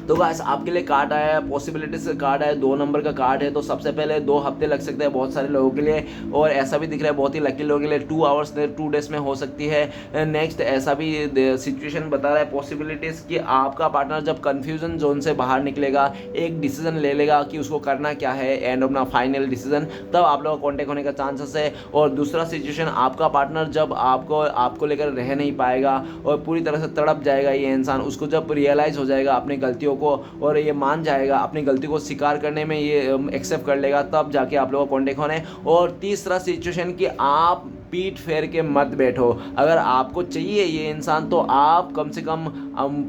तो गाइस आपके लिए कार्ड आया है, पॉसिबिलिटीज का कार्ड है, 2 नंबर का कार्ड है। तो सबसे पहले 2 हफ्ते लग सकते हैं बहुत सारे लोगों के लिए, और ऐसा भी दिख रहा है बहुत ही लकी लोगों के लिए 2 आवर्स 2 डेज में हो सकती है। नेक्स्ट ऐसा भी सिचुएशन बता रहा है पॉसिबिलिटीज़ कि आपका पार्टनर जब कन्फ्यूजन जोन से बाहर निकलेगा, एक डिसीजन ले लेगा कि उसको करना क्या है, एंड अपना फाइनल डिसीजन, तब आप लोगों का कॉन्टेक्ट होने का चांसेस है। और दूसरा सिचुएशन, आपका पार्टनर जब आपको लेकर रह नहीं पाएगा और पूरी तरह से तड़प जाएगा ये इंसान, उसको जब रियलाइज़ हो जाएगा अपनी गलतियों को, और ये मान जाएगा अपनी गलती को स्वीकार करने में, ये एक्सेप्ट कर लेगा, तब जाके आप लोगों को कॉन्टेक्ट होने। और तीसरा सिचुएशन कि आप पीठ फेर के मत बैठो, अगर आपको चाहिए ये इंसान तो आप कम से कम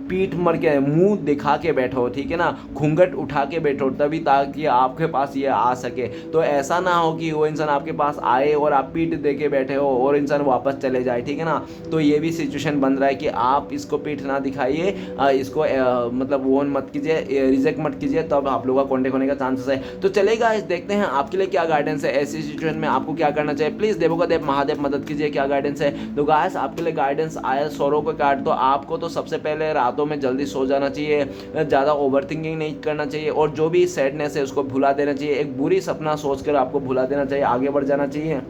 पीठ मर के मुंह दिखा के बैठो, ठीक है ना, घूंघट उठा के बैठो, तभी ताकि आपके पास ये आ सके। तो ऐसा ना हो कि वो इंसान आपके पास आए और आप पीठ दे के बैठे हो और इंसान वापस चले जाए, ठीक है ना। तो ये भी सिचुएशन बन रहा है कि आप इसको पीठ ना दिखाइए, इसको मतलब वो मत कीजिए, रिजेक्ट मत कीजिए, तब आप लोगों का कॉन्टेक्ट होने का चांसेस है। तो चलेगा, देखते हैं आपके लिए क्या गाइडेंस है, ऐसी सिचुएशन में आपको क्या करना चाहिए। प्लीज़ देवों का देव महादेव मदद कीजिए, क्या गाइडेंस है। तो गाइस आपके लिए गाइडेंस आया सौरों का कार्ड। तो आपको तो सबसे पहले रातों में जल्दी सो जाना चाहिए, ज़्यादा ओवर थिंकिंग नहीं करना चाहिए, और जो भी सैडनेस है उसको भुला देना चाहिए, एक बुरी सपना सोचकर आपको भुला देना चाहिए, आगे बढ़ जाना चाहिए।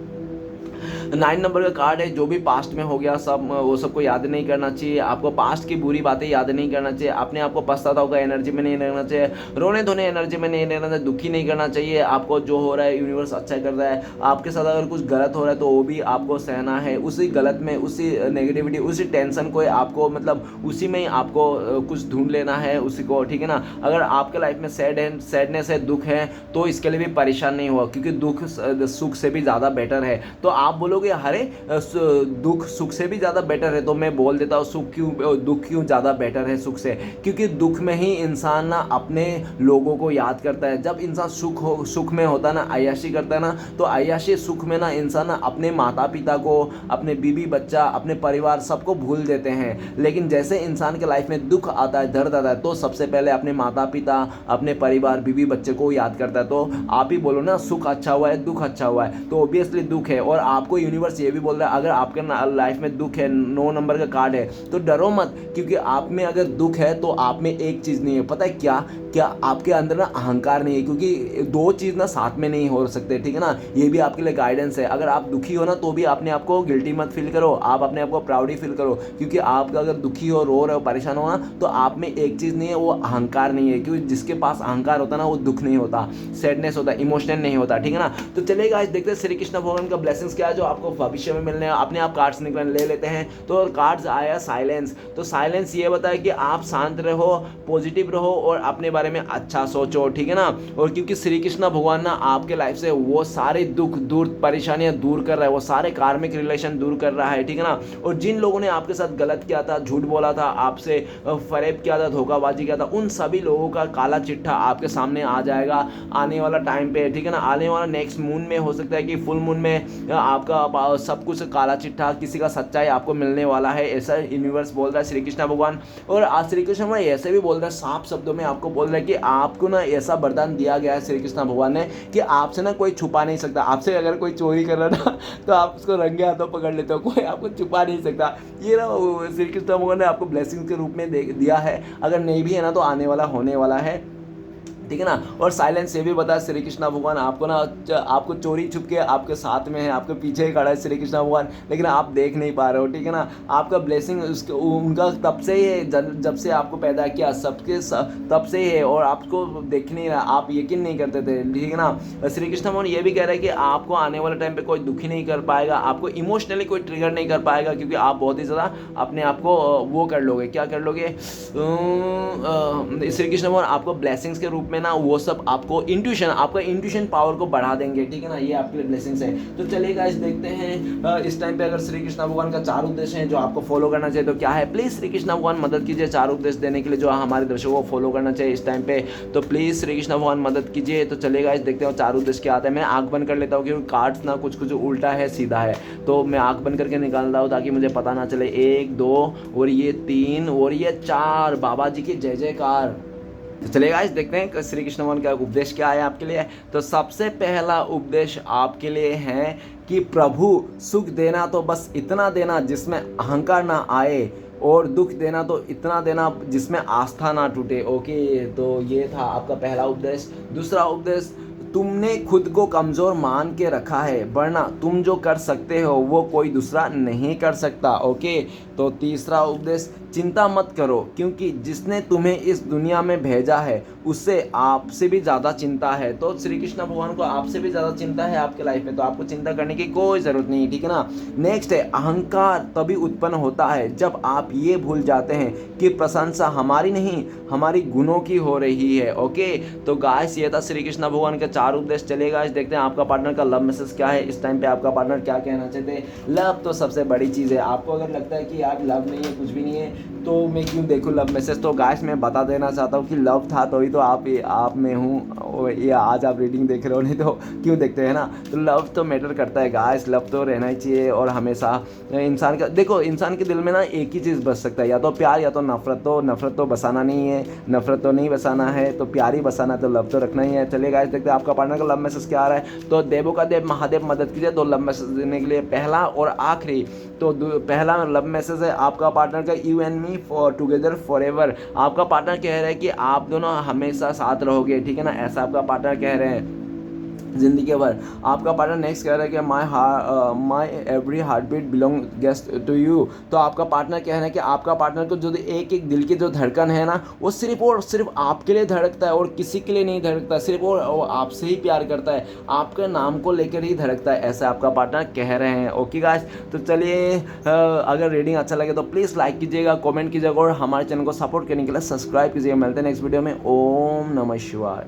9 नंबर का कार्ड है, जो भी पास्ट में हो गया सब वो सबको याद नहीं करना चाहिए। आपको पास्ट की बुरी बातें याद नहीं करना चाहिए, अपने आप को पछतावा का एनर्जी में नहीं रहना चाहिए, रोने धोने एनर्जी में नहीं रहना चाहिए, दुखी नहीं करना चाहिए। आपको जो हो रहा है यूनिवर्स अच्छा कर रहा है, आपके साथ अगर कुछ गलत हो रहा है तो वो भी आपको सहना है। उसी गलत में, उसी नेगेटिविटी, उसी टेंशन को आपको मतलब उसी में ही आपको कुछ ढूंढ लेना है उसी को, ठीक है ना। अगर आपके लाइफ में सैडनेस है, दुख है, तो इसके लिए भी परेशान नहीं हुआ, क्योंकि दुख सुख से भी ज़्यादा बेटर है। तो आप बोलोगे अरे दुख सुख से भी ज़्यादा बेटर है, तो मैं बोल देता हूँ दुख क्यों ज़्यादा बेटर है सुख से, क्योंकि दुख में ही इंसान ना अपने लोगों को याद करता है। जब इंसान सुख में होता है ना, अय्याशी करता है ना, तो अय्याशी सुख में ना इंसान ना अपने माता पिता को, अपने बीवी बच्चा, अपने परिवार सबको भूल देते हैं। लेकिन जैसे इंसान के लाइफ में दुख आता है, दर्द आता है, तो सबसे पहले अपने माता पिता, अपने परिवार, बीवी बच्चे को याद करता है। तो आप ही बोलो ना, सुख अच्छा हुआ है, दुख अच्छा हुआ है, तो ऑब्वियसली दुख है। और आपको यूनिवर्स ये भी बोल रहा है, अगर आपके लाइफ में दुख है, 9 नंबर का कार्ड है, तो डरो मत, क्योंकि आप में अगर दुख है तो आप में एक चीज़ नहीं है, पता है क्या? आपके अंदर ना अहंकार नहीं है, क्योंकि दो चीज़ ना साथ में नहीं हो सकते, ठीक है ना। ये भी आपके लिए गाइडेंस है। अगर आप दुखी हो ना, तो भी अपने आप को गिल्टी मत फील करो, आप अपने आप को प्राउड ही फील करो, क्योंकि आप अगर दुखी हो, रो रहे हो, परेशान हो ना, तो आप में एक चीज़ नहीं है, वो अहंकार नहीं है। क्योंकि जिसके पास अहंकार होता है ना, वो दुख नहीं होता, सैडनेस होता है, इमोशनल नहीं होता, ठीक है ना। तो चलिए गाइस, देखते हैं श्री कृष्ण भगवान का ब्लेसिंग्स क्या है जो आपको भविष्य में मिलने हैं। अपने आप कार्ड्स निकल ले लेते हैं। तो कार्ड्स आया साइलेंस। तो साइलेंस ये बताए कि आप शांत रहो, पॉजिटिव रहो और अपने बारे में अच्छा सोचो, ठीक है ना। और क्योंकि श्री कृष्ण भगवान ना आपके लाइफ से वो सारे दुख दूर, परेशानियां दूर कर रहा है, वो सारे कार्मिक रिलेशन दूर कर रहा है, ठीक है ना। और जिन लोगों ने आपके साथ गलत किया था, झूठ बोला था, आपसे फरेब किया था, धोखाबाजी किया था, उन सभी लोगों का काला चिट्ठा आपके सामने आ जाएगा आने वाला टाइम पे, ठीक है ना। आने वाला नेक्स्ट मून में, हो सकता है कि फुल मून में आपका सब कुछ काला चिट्ठा, किसी का सच्चाई आपको मिलने वाला है, ऐसा यूनिवर्स बोल रहा है श्री कृष्ण भगवान। और आज श्री कृष्ण भगवान ऐसे भी बोल रहे हैं, साफ शब्दों में आपको बोल रहे हैं कि आपको ना ऐसा वरदान दिया गया है श्री कृष्ण भगवान ने कि आपसे ना कोई छुपा नहीं सकता। आपसे अगर कोई चोरी कर रहा ना, तो आप उसको रंगे हाथों पकड़ लेते हो, कोई आपको छुपा नहीं सकता। ये ना श्री कृष्ण भगवान ने आपको ब्लेसिंग के रूप में दिया है। अगर नहीं भी है ना, तो आने वाला होने वाला है, ठीक है ना। और साइलेंस ये भी बताया श्री कृष्ण भगवान आपको ना, आपको चोरी छुप के आपके साथ में है, आपके पीछे ही खड़ा है श्री कृष्ण भगवान, लेकिन आप देख नहीं पा रहे हो, ठीक है ना। आपका ब्लेसिंग उनका तब से ही है, जब से आपको पैदा किया सबके तब से ही है, और आपको देख नहीं रहा, आप यकीन नहीं करते थे, ठीक है ना। श्री कृष्ण भगवान ये भी कह रहे हैं कि आपको आने वाले टाइम पे कोई दुखी नहीं कर पाएगा, आपको इमोशनली कोई ट्रिगर नहीं कर पाएगा, क्योंकि आप बहुत ही ज़्यादा अपने आप को वो कर लोगे, क्या कर लोगे। श्री कृष्ण भगवान आपको ब्लेसिंग्स के रूप में ना वो सब आपको इंट्यूशन, आपका इंट्यूशन पावर को बढ़ा देंगे, ठीक है ना। ये आपके लिए ब्लेसिंग्स है। तो चलिए गाइस, देखते हैं इस टाइम पे अगर श्री कृष्ण भगवान का 4 उद्देश्य हैं जो आपको फॉलो करना चाहिए, तो क्या है। प्लीज़ श्री कृष्ण भगवान मदद कीजिए 4 उद्देश्य देने के लिए जो हमारे दर्शकों को फॉलो करना चाहिए इस टाइम पे। तो प्लीज़ श्री कृष्ण भगवान मदद कीजिए। तो चलिए गाइस, देखते हैं 4 उद्देश्य क्या आता है। मैं आँख बंद कर लेता हूँ, क्योंकि कार्ड्स ना कुछ कुछ उल्टा है, सीधा है, तो मैं आँख बंद करके निकाल रहा हूँ ताकि मुझे पता ना चले। 1 2 और ये 3 और ये 4। बाबा जी की जय जयकार। तो चलिए गाइस, देखते हैं श्री कृष्ण भगवान का उपदेश क्या है आपके लिए। तो सबसे पहला उपदेश आपके लिए है कि प्रभु सुख देना तो बस इतना देना जिसमें अहंकार ना आए, और दुख देना तो इतना देना जिसमें आस्था ना टूटे। ओके, तो ये था आपका पहला उपदेश। दूसरा उपदेश, तुमने खुद को कमज़ोर मान के रखा है, वरना तुम जो कर सकते हो वो कोई दूसरा नहीं कर सकता। ओके, तो तीसरा उपदेश, चिंता मत करो, क्योंकि जिसने तुम्हें इस दुनिया में भेजा है उससे आपसे भी ज़्यादा चिंता है। तो श्री कृष्ण भगवान को आपसे भी ज़्यादा चिंता है आपके लाइफ में, तो आपको चिंता करने की कोई ज़रूरत नहीं, ठीक है ना। नेक्स्ट है, अहंकार तभी उत्पन्न होता है जब आप ये भूल जाते हैं कि प्रशंसा हमारी नहीं, हमारी गुणों की हो रही है। ओके, तो गाइस, ये था श्री कृष्ण भगवान के 4 उपदेश। चलिए गाइस, देखते हैं आपका पार्टनर का लव मैसेज क्या है इस टाइम पे, आपका पार्टनर क्या कहना चाहते हैं। लव तो सबसे बड़ी चीज़ है। आपको अगर लगता है कि यार लव नहीं है, कुछ भी नहीं है, तो मैं क्यों देखूँ लव मैसेज। तो गाइस, मैं बता देना चाहता हूँ कि लव था तो ही तो आप में हूँ, ये आज आप रीडिंग देख रहे हो, नहीं तो क्यों देखते हैं ना। तो लव तो मैटर करता है गाइस, लव तो रहना ही चाहिए। और हमेशा इंसान का देखो, इंसान के दिल में ना एक ही चीज़ बस सकता है, या तो प्यार या तो नफरत। तो नफरत तो बसाना नहीं है, नफरत तो नहीं बसाना है, तो प्यार ही बसाना है, तो लव तो रखना ही है। चलिए गाइस, देखते हैं आपका पार्टनर का लव मैसेज क्या आ रहा है। तो देवों का देव महादेव मदद कीजिए 2 लव मैसेज देने के लिए। पहला और आखिरी, तो पहला लव मैसेज है आपका पार्टनर का, you and me for together for ever. आपका पार्टनर कह रहा है कि आप दोनों हमेशा साथ रहोगे, ठीक है ना, ऐसा आपका पार्टनर कह रहे हैं। ज़िंदगी भर। आपका पार्टनर नेक्स्ट कह रहा है कि my every heartbeat belong गेस्ट टू यू। तो आपका पार्टनर कह रहा है कि आपका पार्टनर को जो एक एक दिल की जो धड़कन है ना, वो सिर्फ और सिर्फ आपके लिए धड़कता है और किसी के लिए नहीं धड़कता, सिर्फ और वो आपसे ही प्यार करता है, आपके नाम को लेकर ही धड़कता है, ऐसा आपका पार्टनर कह रहे हैं। ओके गाइस, तो चलिए अगर रीडिंग अच्छा लगे तो प्लीज़ लाइक कीजिएगा, कमेंट कीजिएगा और हमारे चैनल को सपोर्ट करने के लिए सब्सक्राइब कीजिएगा। मिलते हैं नेक्स्ट वीडियो में। ओम नमः शिवाय।